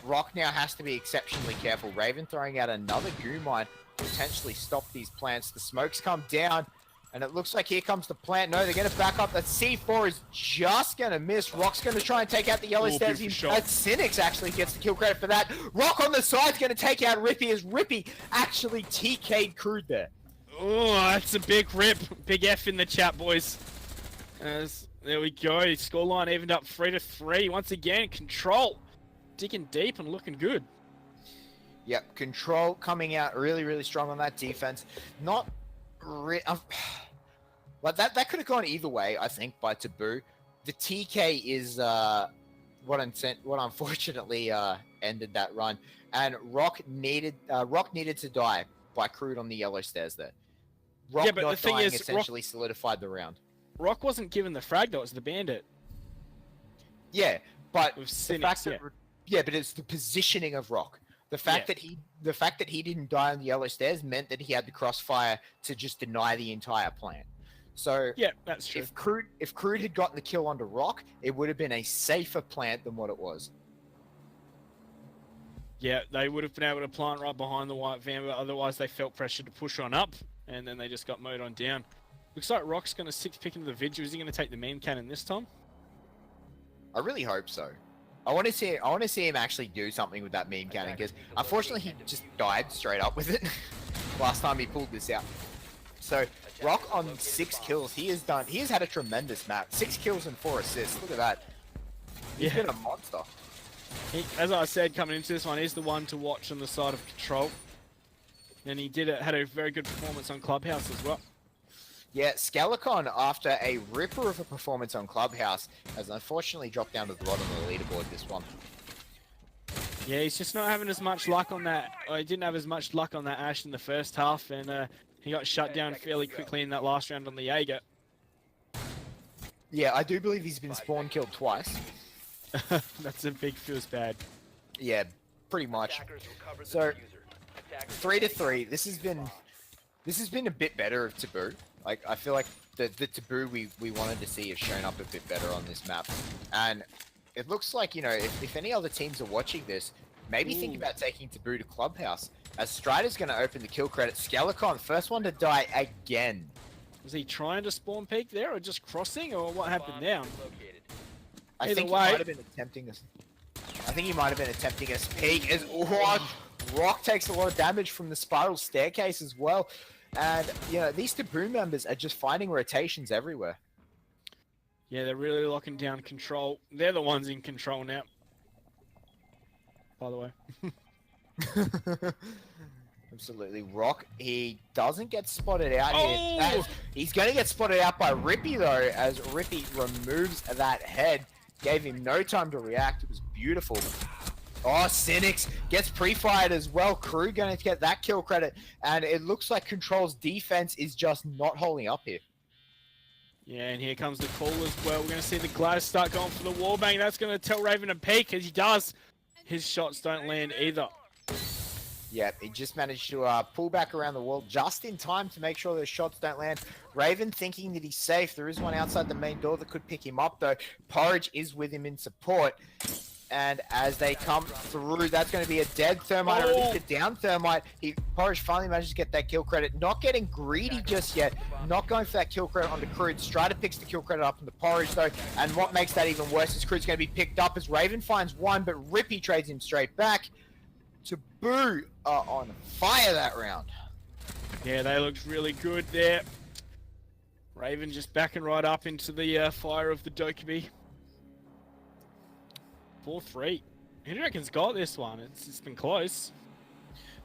Rock now has to be exceptionally careful. Raven throwing out another goo mine, potentially stop these plants. The smokes come down, and it looks like here comes the plant. No, they're going to back up. That C4 is just going to miss. Rock's going to try and take out the yellow stairs. Cynics actually gets the kill credit for that. Rock on the side's going to take out Rippy, as Rippy actually TK'd Crude there. Oh, that's a big rip. Big F in the chat, boys. There we go. Scoreline evened up 3-3. Once again, Control digging deep and looking good. Yep, Control coming out really strong on that defense. Not like that could have gone either way, I think, by Taboo. The TK is what unfortunately ended that run, and Rock needed to die by Crude on the yellow stairs there. Rock but not the thing dying is, essentially solidified the round. Rock wasn't given the frag though, it was the Bandit. Yeah, but With the Cynics, fact that, but it's the positioning of Rock. The fact that he didn't die on the yellow stairs meant that he had the crossfire to just deny the entire plant. So yeah, that's true. If Crude had gotten the kill onto Rock, it would have been a safer plant than what it was. Yeah, they would have been able to plant right behind the white van, but otherwise they felt pressure to push on up, and then they just got mowed on down. Looks like Rock's going to 6-pick into the vigil. Is he going to take the meme cannon this time? I really hope so. I want to see him actually do something with that meme cannon, because unfortunately he just died straight up with it last time he pulled this out. So Rock on 6 kills, he has had a tremendous map. 6 kills and 4 assists. Look at that. He's been a monster. As I said, coming into this one, he's the one to watch on the side of Control. And he had a very good performance on Clubhouse as well. Yeah, Scalicon, after a ripper of a performance on Clubhouse, has unfortunately dropped down to the bottom of the leaderboard this one. Yeah, he's just not having as much luck on that. He didn't have as much luck on that Ash in the first half, and he got shut down fairly quickly in that last round on the Jaeger. Yeah, I do believe he's been spawn killed twice. That's a big feels bad. Yeah, pretty much. So 3-3. This has been a bit better of Taboo. Like, I feel like the Taboo we wanted to see has shown up a bit better on this map, and it looks like, you know, if any other teams are watching this, maybe think about taking Taboo to Clubhouse, as Strider's going to open the kill credit. Scalicon, first one to die again. Was he trying to spawn peek there, or just crossing, or what happened now? I think he might have been attempting this. I think he might have been attempting a peek, as Rock takes a lot of damage from the spiral staircase as well. And, you know, these Taboo members are just finding rotations everywhere. Yeah, they're really locking down Control. They're the ones in control now. By the way. Absolutely. Rock, he doesn't get spotted out here. He's going to get spotted out by Rippy, though, as Rippy removes that head. Gave him no time to react. It was beautiful. Oh, Cynics gets pre-fired as well. Crew going to get that kill credit. And it looks like Control's defense is just not holding up here. Yeah, and here comes the call as well. We're going to see the Gladys start going for the wallbang. That's going to tell Raven to peek, as he does. His shots don't land either. Yeah, he just managed to pull back around the wall just in time to make sure those shots don't land. Raven thinking that he's safe. There is one outside the main door that could pick him up, though. Porridge is with him in support. And as they come through, that's going to be a dead Thermite. Oh. A down Thermite. Porridge finally manages to get that kill credit. Not getting greedy just yet. Not going for that kill credit onto Crude. Strider picks the kill credit up from the Porridge though. And what makes that even worse is Crude's going to be picked up as Raven finds one, but Rippy trades him straight back. Taboo are on fire that round. Yeah, they looked really good there. Raven just backing right up into the fire of the Dokkaebi. 4-3. Who do you reckon's got this one? It's been close.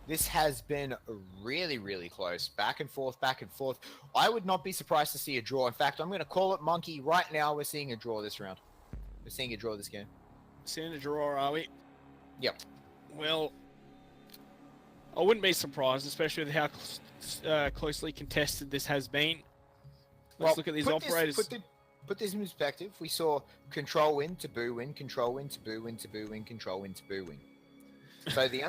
This has been really, really close. Back and forth, back and forth. I would not be surprised to see a draw. In fact, I'm going to call it Monkey. Right now, we're seeing a draw this round. We're seeing a draw this game. Seeing a draw, are we? Yep. Well, I wouldn't be surprised, especially with how closely contested this has been. Let's look at these operators. Put this in perspective. We saw Control win, Taboo win, Control win, Taboo win, Taboo win, Control win, Taboo win. So the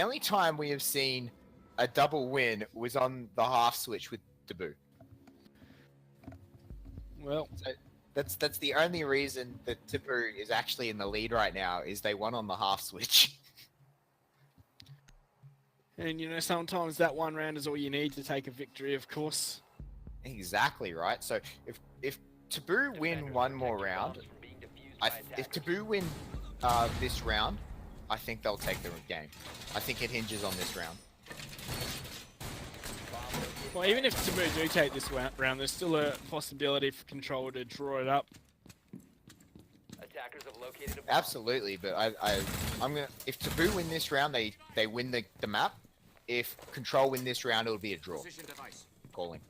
only time we have seen a double win was on the half switch with Taboo. Well, so that's the only reason that Taboo is actually in the lead right now is they won on the half switch. And you know, sometimes that one round is all you need to take a victory, of course. Exactly right. So if Taboo win one more round, if Taboo win this round, I think they'll take the game. I think it hinges on this round. Well, even if Taboo do take this round, there's still a possibility for Control to draw it up. Attackers have located a Absolutely, but I'm gonna. If Taboo win this round, they win the map. If Control win this round, it'll be a draw. Calling.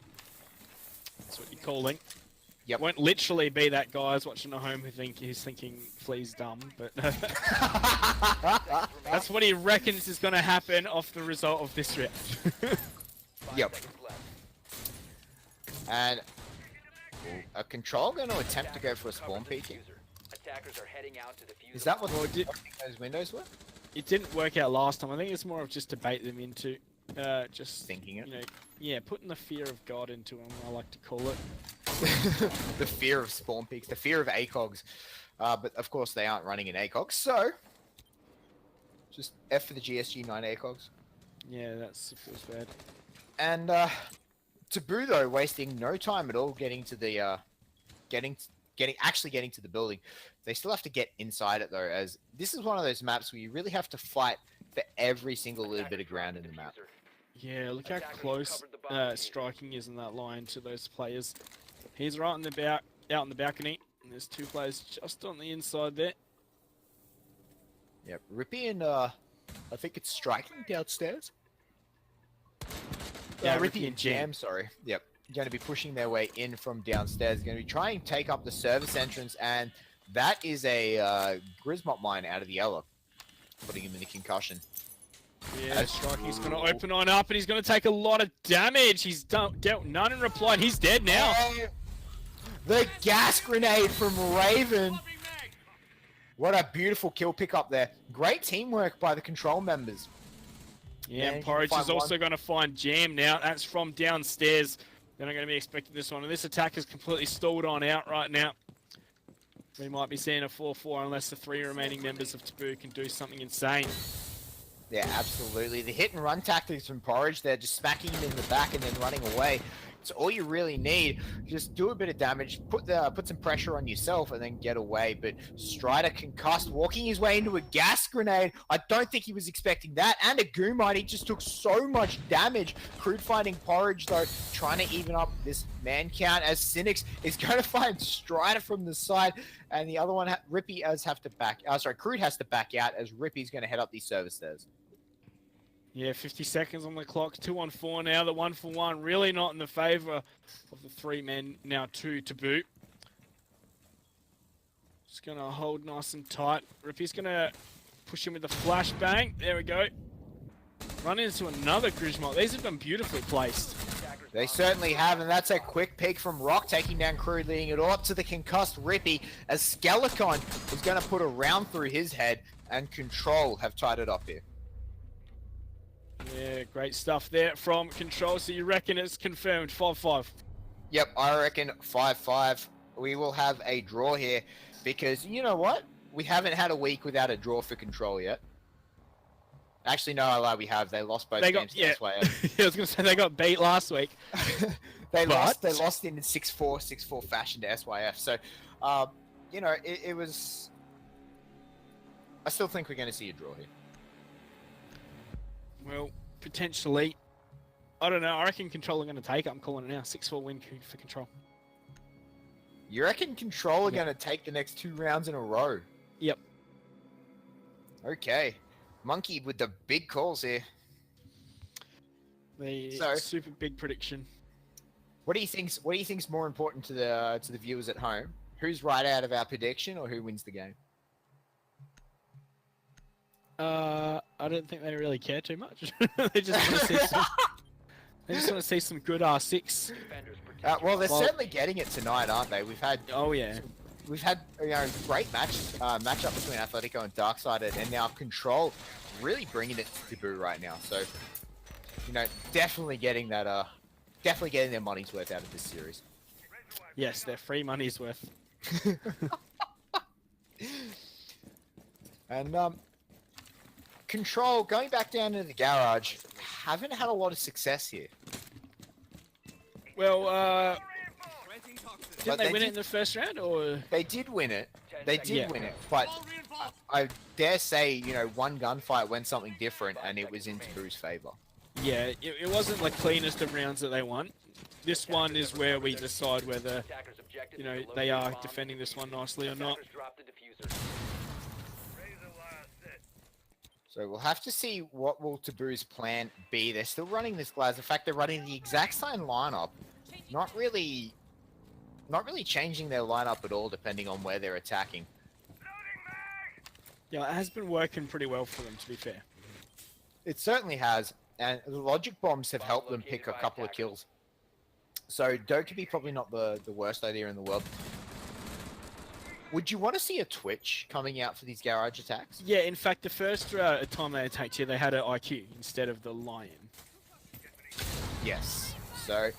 That's what you're calling. Yep. Won't literally be that guy's watching at home who's thinking Flea's dumb, but that's what he reckons is going to happen off the result of this round. Yep. And a Control going to attempt to go for a spawn peeking. Attackers are heading out to defuse. Is that what those windows were? It didn't work out last time. I think it's more of just to bait them into just thinking it. You know, yeah, putting the fear of God into them, I like to call it. The fear of spawn peaks, the fear of ACOGs. But of course they aren't running in ACOGs, so just F for the GSG 9 ACOGs. Yeah, feels bad. And Taboo though, wasting no time at all getting to the getting to the building. They still have to get inside it though, as this is one of those maps where you really have to fight for every single little bit of ground in the map. Yeah, look how close striking is in that line to those players. He's right out in the balcony, and there's two players just on the inside there. Yep, Rippy and I think it's striking downstairs. Yeah, Rippy and Jam, sorry. Yep, going to be pushing their way in from downstairs. Going to be trying to take up the service entrance, and that is a Grismot mine out of the yellow, putting him in the concussion. Yeah, Striking's going to open on up, and he's going to take a lot of damage. He's dealt none in reply, and he's dead now. The gas grenade from Raven. What a beautiful kill pick up there. Great teamwork by the Control members. Yeah, and Porridge is also going to find Jam now. That's from downstairs. They're not going to be expecting this one. And this attack is completely stalled on out right now. We might be seeing a 4-4 unless the three remaining members of Taboo can do something insane. Yeah, absolutely. The hit and run tactics from Porridge, they're just smacking him in the back and then running away. It's all you really need. Just do a bit of damage, put some pressure on yourself, and then get away. But Strider concussed, walking his way into a gas grenade. I don't think he was expecting that. And a Goomite, he just took so much damage. Crude finding Porridge, though, trying to even up this man count as Cynics is going to find Strider from the side. And the other one, Rippy, Crude has to back out as Rippy's going to head up these service stairs. Yeah, 50 seconds on the clock, 2-on-4 now. The 1-for-1 really not in the favor of the three men, now two to boot. Just going to hold nice and tight. Rippy's going to push him with the flashbang. There we go. Run into another Grismot. These have been beautifully placed. They certainly have, and that's a quick peek from Rock, taking down Crude, leading it all up to the concussed Rippy, as Skelecon is going to put a round through his head, and Control have tied it up here. Yeah, great stuff there from Control. So you reckon it's confirmed 5-5? Yep, I reckon 5-5. We will have a draw here because you know what? we haven't had a week without a draw for Control yet. Actually, no, I lie. We have. They lost both games. Yeah. That's why. I was gonna say they got beat last week. They lost in 6-4 fashion to SYF. So, you know, it was. I still think we're going to see a draw here. Well, potentially. I don't know. I reckon Control are going to take it. I'm calling it now. 6-4 win for Control. You reckon Control are going to take the next 2 rounds in a row? Yep. Okay. Monkey with the big calls here. The super big prediction. What do you think's more important to the viewers at home? Who's right out of our prediction, or who wins the game? I don't think they really care too much. They just want to see some. They just want to see some good R6. Well, they're certainly getting it tonight, aren't they? We've had. Oh yeah. We've had great matchup between Athletico and Darksided, and now Control really bringing it to Taboo right now. So, you know, definitely getting that. Definitely getting their money's worth out of this series. Yes, their free money's worth. And Control, going back down to the garage, haven't had a lot of success here. Well, didn't they win it in the first round, or? They did win it. They did win it, but I dare say, you know, one gunfight went something different, and it was in Taboo's favor. Yeah, it wasn't the cleanest of rounds that they won. This one is where we decide whether, you know, they are defending this one nicely or not. So we'll have to see what will Taboo's plan be. They're still running this Glass. In fact, they're running the exact same lineup. Not really changing their lineup at all, depending on where they're attacking. Yeah, it has been working pretty well for them, to be fair. It certainly has. And the logic bombs have helped them pick a couple of kills. So Dokkaebi probably not the worst idea in the world. Would you want to see a Twitch coming out for these garage attacks? Yeah, in fact, the first time they attacked here, they had an IQ instead of the Lion. Yes. So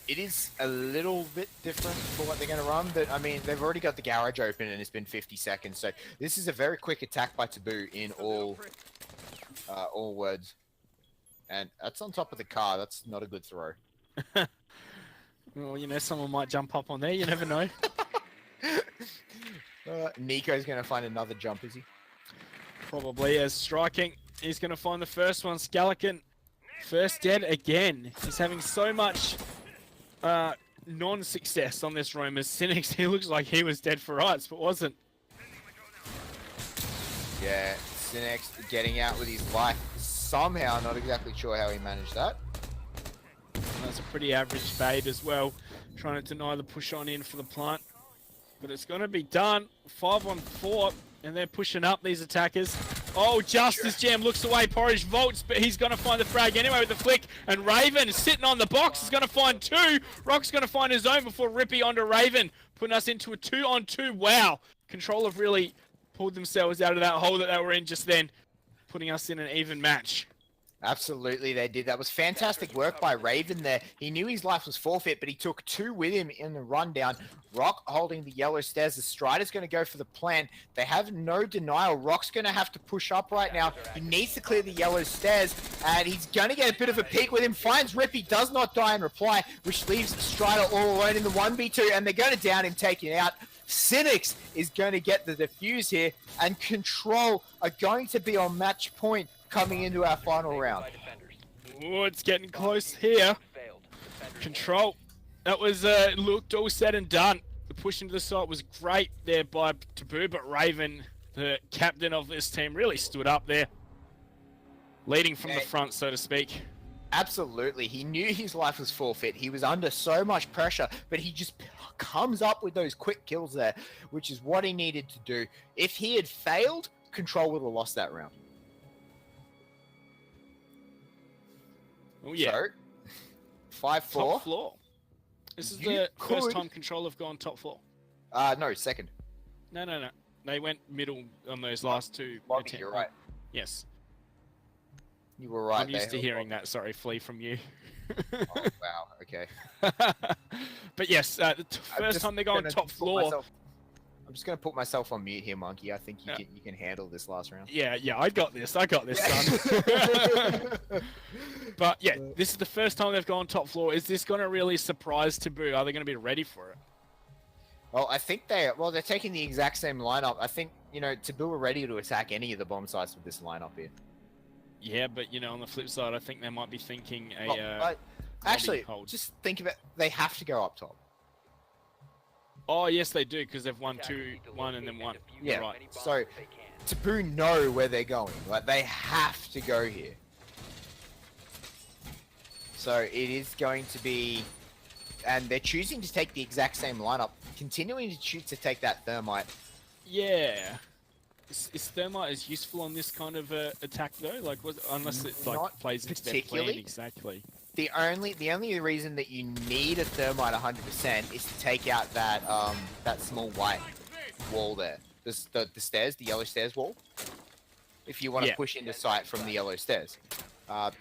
it is a little bit different for what they're going to run, but I mean, they've already got the garage open and it's been 50 seconds. So this is a very quick attack by Taboo in all words. And that's on top of the car. That's not a good throw. Well, you know, someone might jump up on there. You never know. Nico's going to find another jump, is he? Probably. As striking, he's going to find the first one. Scallican, first dead again. He's having so much non-success on this roam. As Cynics, he looks like he was dead for rights, but wasn't. Yeah, Cynics getting out with his life. Somehow, not exactly sure how he managed that. That's a pretty average bait as well. Trying to deny the push on in for the plant. But it's going to be done. 5-on-4. And they're pushing up, these attackers. Oh, Justice Jam looks away. Porridge vaults, but he's going to find the frag anyway with the flick. And Raven sitting on the box is going to find 2. Rock's going to find his own before Rippy onto Raven. Putting us into a 2-on-2. Wow. Control have really pulled themselves out of that hole that they were in just then. Putting us in an even match. Absolutely, they did. That was fantastic work by Raven there. He knew his life was forfeit, but he took 2 with him in the rundown. Rock holding the yellow stairs. The Strider's going to go for the plant. They have no denial. Rock's going to have to push up right now. He needs to clear the yellow stairs, and he's going to get a bit of a peek with him. Finds Rippy, does not die in reply, which leaves Strider all alone in the 1v2, and they're going to down him, taking out. Cynics is going to get the defuse here, and Control are going to be on match point coming into our final round. Oh, it's getting close here. Control. That was looked all said and done. The push into the site was great there by Taboo, but Raven, the captain of this team, really stood up there, leading from the front, so to speak. Absolutely. He knew his life was forfeit. He was under so much pressure, but he just comes up with those quick kills there, which is what he needed to do. If he had failed, Control would have lost that round. Oh, yeah. So, 5-4. Top floor. This is the first time Control have gone top floor. No, second. No. They went middle on those last 2. Lobby, you're right. Yes. You were right. I'm used to hearing that. Sorry, Flea from you. Oh, wow. Okay. But yes, the first time they go on top floor. I'm just gonna put myself on mute here, Monkey. I think you can handle this last round. Yeah, I got this, son. But yeah, this is the first time they've gone top floor. Is this going to really surprise Taboo? Are they going to be ready for it? Well, I think they're taking the exact same lineup. I think, Taboo are ready to attack any of the bomb sites with this lineup here. Yeah, but on the flip side, I think they might be thinking actually, just think of it. They have to go up top. Oh, yes, they do, because they've won 2-1 and then 1. Yeah, Right. So Taboo know where they're going. Like, they have to go here. So it is going to be... And they're choosing to take the exact same lineup, continuing to choose to take that Thermite. Yeah. Is Thermite as useful on this kind of attack, though? Like, unless it plays into their plan exactly. The only reason that you need a Thermite 100% is to take out that that small white wall there, the stairs, the yellow stairs wall. If you want to push into sight from the yellow stairs,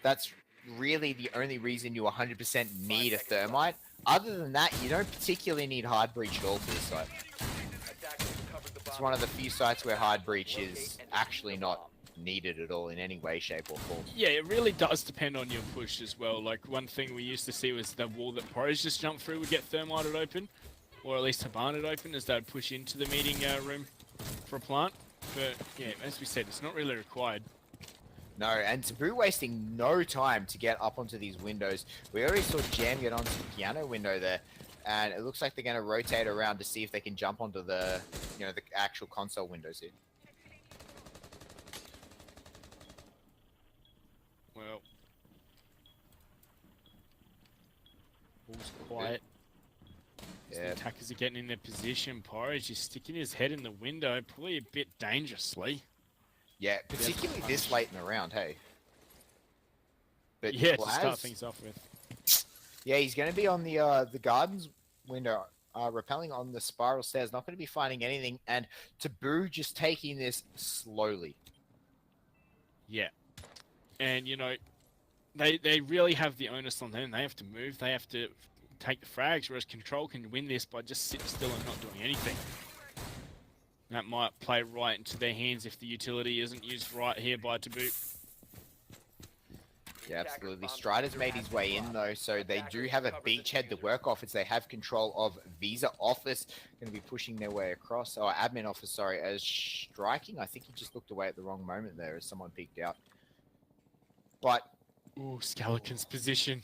that's really the only reason you 100% need a Thermite. Other than that, you don't particularly need hard breach at all for this site. It's one of the few sites where hard breach is actually not needed at all in any way, shape, or form. Yeah, it really does depend on your push as well. Like, one thing we used to see was the wall that pros just jumped through would get Thermited open, or at least Habana'd open as they'd push into the meeting room for a plant. But yeah, as we said, it's not really required. No, and Taboo wasting no time to get up onto these windows. We already saw Jam get onto the piano window there, and it looks like they're going to rotate around to see if they can jump onto the, the actual console windows here. Well, all's quiet. Yeah. The attackers are getting in their position. Porridge is sticking his head in the window, probably a bit dangerously. Yeah, particularly this late in the round, hey. But yeah, to start things off with. Yeah, he's going to be on the gardens window, rappelling on the spiral stairs. Not going to be finding anything, and Taboo just taking this slowly. Yeah. And, they really have the onus on them. They have to move. They have to take the frags, whereas Control can win this by just sitting still and not doing anything. That might play right into their hands if the utility isn't used right here by Taboo. Yeah, absolutely. Strider's made his way in, though, so they do have a beachhead to work off as they have control of Visa Office. Going to be pushing their way across. Oh, Admin Office, sorry, as striking. I think he just looked away at the wrong moment there as someone peeked out. But... Ooh, Skeleton's position.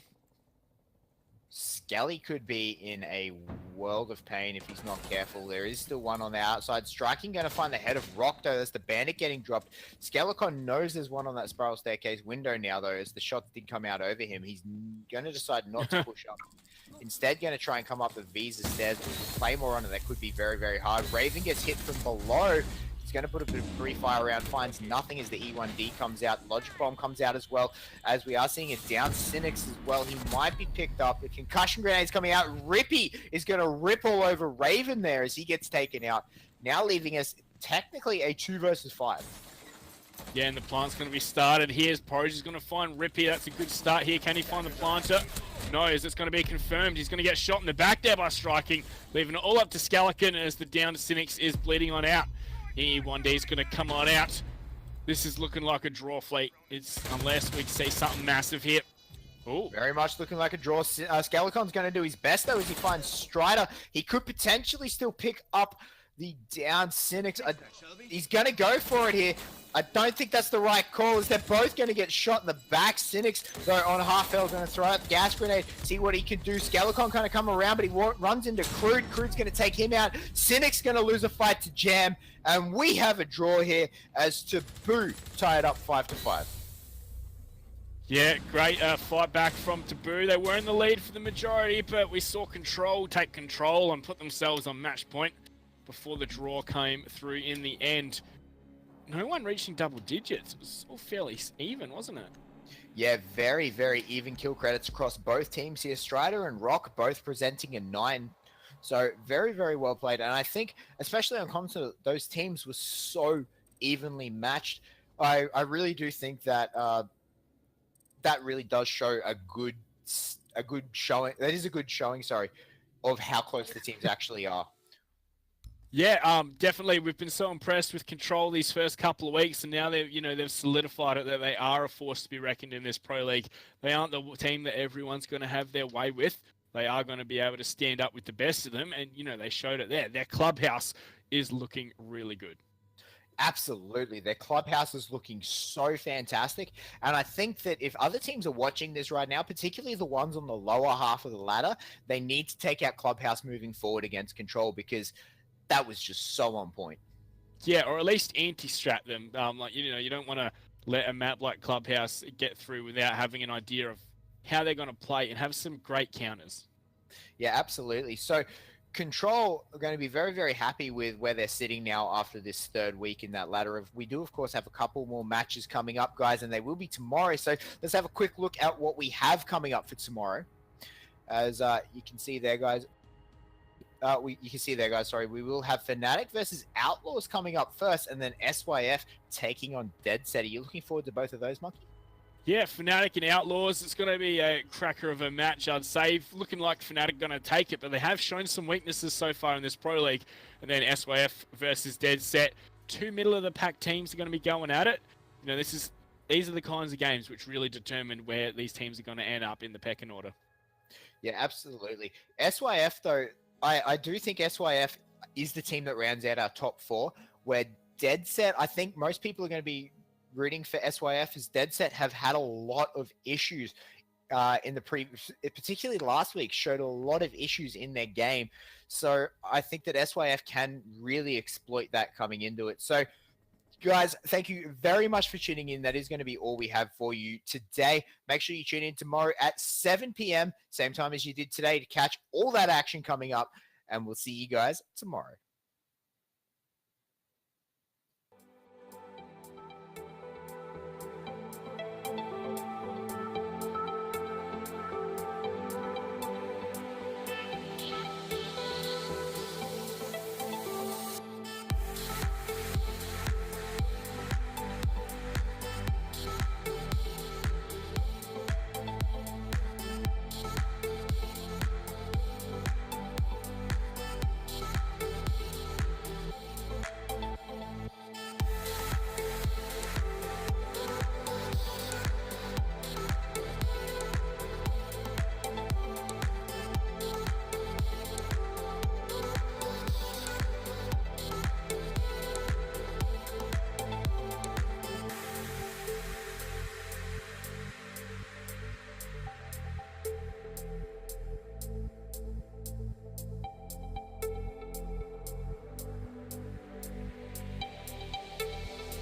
Skelly could be in a world of pain if he's not careful. There is still one on the outside. Striking going to find the head of Rock, though. That's the bandit getting dropped. Skelecon knows there's one on that spiral staircase window now, though, as the shot did come out over him. He's going to decide not to push up. Instead, going to try and come up the Visa stairs with a Claymore on it. That could be very, very hard. Raven gets hit from below. He's going to put a bit of free fire around, finds nothing as the E1D comes out. Logic Bomb comes out as well, as we are seeing it down. Cynics as well. He might be picked up. The concussion grenade's coming out. Rippy is going to rip all over Raven there as he gets taken out. Now leaving us technically a 2 versus 5. Yeah, and the plant's going to be started. Here's Porridge is going to find Rippy. That's a good start here. Can he find the planter? No, is it's going to be confirmed. He's going to get shot in the back there by Striking, leaving it all up to Skeleton as the down to Cynics is bleeding on out. E1D is going to come on out. This is looking like a draw, Fleet. Unless we see something massive here. Ooh. Very much looking like a draw. Skeleton's going to do his best, though, as he finds Strider. He could potentially still pick up the down Cynics. He's going to go for it here. I don't think that's the right call, as they're both going to get shot in the back. Cynics, though, on half L, going to throw out the gas grenade, see what he can do. Skeleton kind of come around, but he runs into Crude. Crude's going to take him out. Cynics going to lose a fight to Jam, and we have a draw here as Taboo tie it up 5-5. Yeah, great fight back from Taboo. They were in the lead for the majority, but we saw Control take control and put themselves on match point before the draw came through in the end. No one reaching double digits. It was all fairly even, wasn't it? Yeah, very, very even kill credits across both teams here. Strider and Rock both presenting a 9. So very, very well played. And I think, especially on console, those teams were so evenly matched. I really do think that that really does show a good showing. That is a good showing, sorry, of how close the teams actually are. Yeah, definitely. We've been so impressed with Control these first couple of weeks, and now they've solidified it that they are a force to be reckoned in this Pro League. They aren't the team that everyone's going to have their way with. They are going to be able to stand up with the best of them, and they showed it there. Their clubhouse is looking really good. Absolutely. Their clubhouse is looking so fantastic. And I think that if other teams are watching this right now, particularly the ones on the lower half of the ladder, they need to take out clubhouse moving forward against Control, because that was just so on point. Yeah, or at least anti-strat them. You don't want to let a map like Clubhouse get through without having an idea of how they're going to play and have some great counters. Yeah, absolutely. So Control are going to be very, very happy with where they're sitting now after this third week in that ladder. We do, of course, have a couple more matches coming up, guys, and they will be tomorrow. So let's have a quick look at what we have coming up for tomorrow. As you can see there, guys. We will have Fnatic versus Outlaws coming up first, and then SYF taking on Dead Set. Are you looking forward to both of those, Monkey? Yeah, Fnatic and Outlaws, it's going to be a cracker of a match, I'd say. Looking like Fnatic going to take it, but they have shown some weaknesses so far in this Pro League. And then SYF versus Dead Set. Two middle-of-the-pack teams are going to be going at it. These are the kinds of games which really determine where these teams are going to end up in the pecking order. Yeah, absolutely. SYF, though, I do think SYF is the team that rounds out our top four, where Dead Set, I think most people are going to be rooting for SYF, as Dead Set have had a lot of issues in the particularly last week, showed a lot of issues in their game. So I think that SYF can really exploit that coming into it. So guys, thank you very much for tuning in. That is going to be all we have for you today. Make sure you tune in tomorrow at 7 p.m., same time as you did today, to catch all that action coming up. And we'll see you guys tomorrow.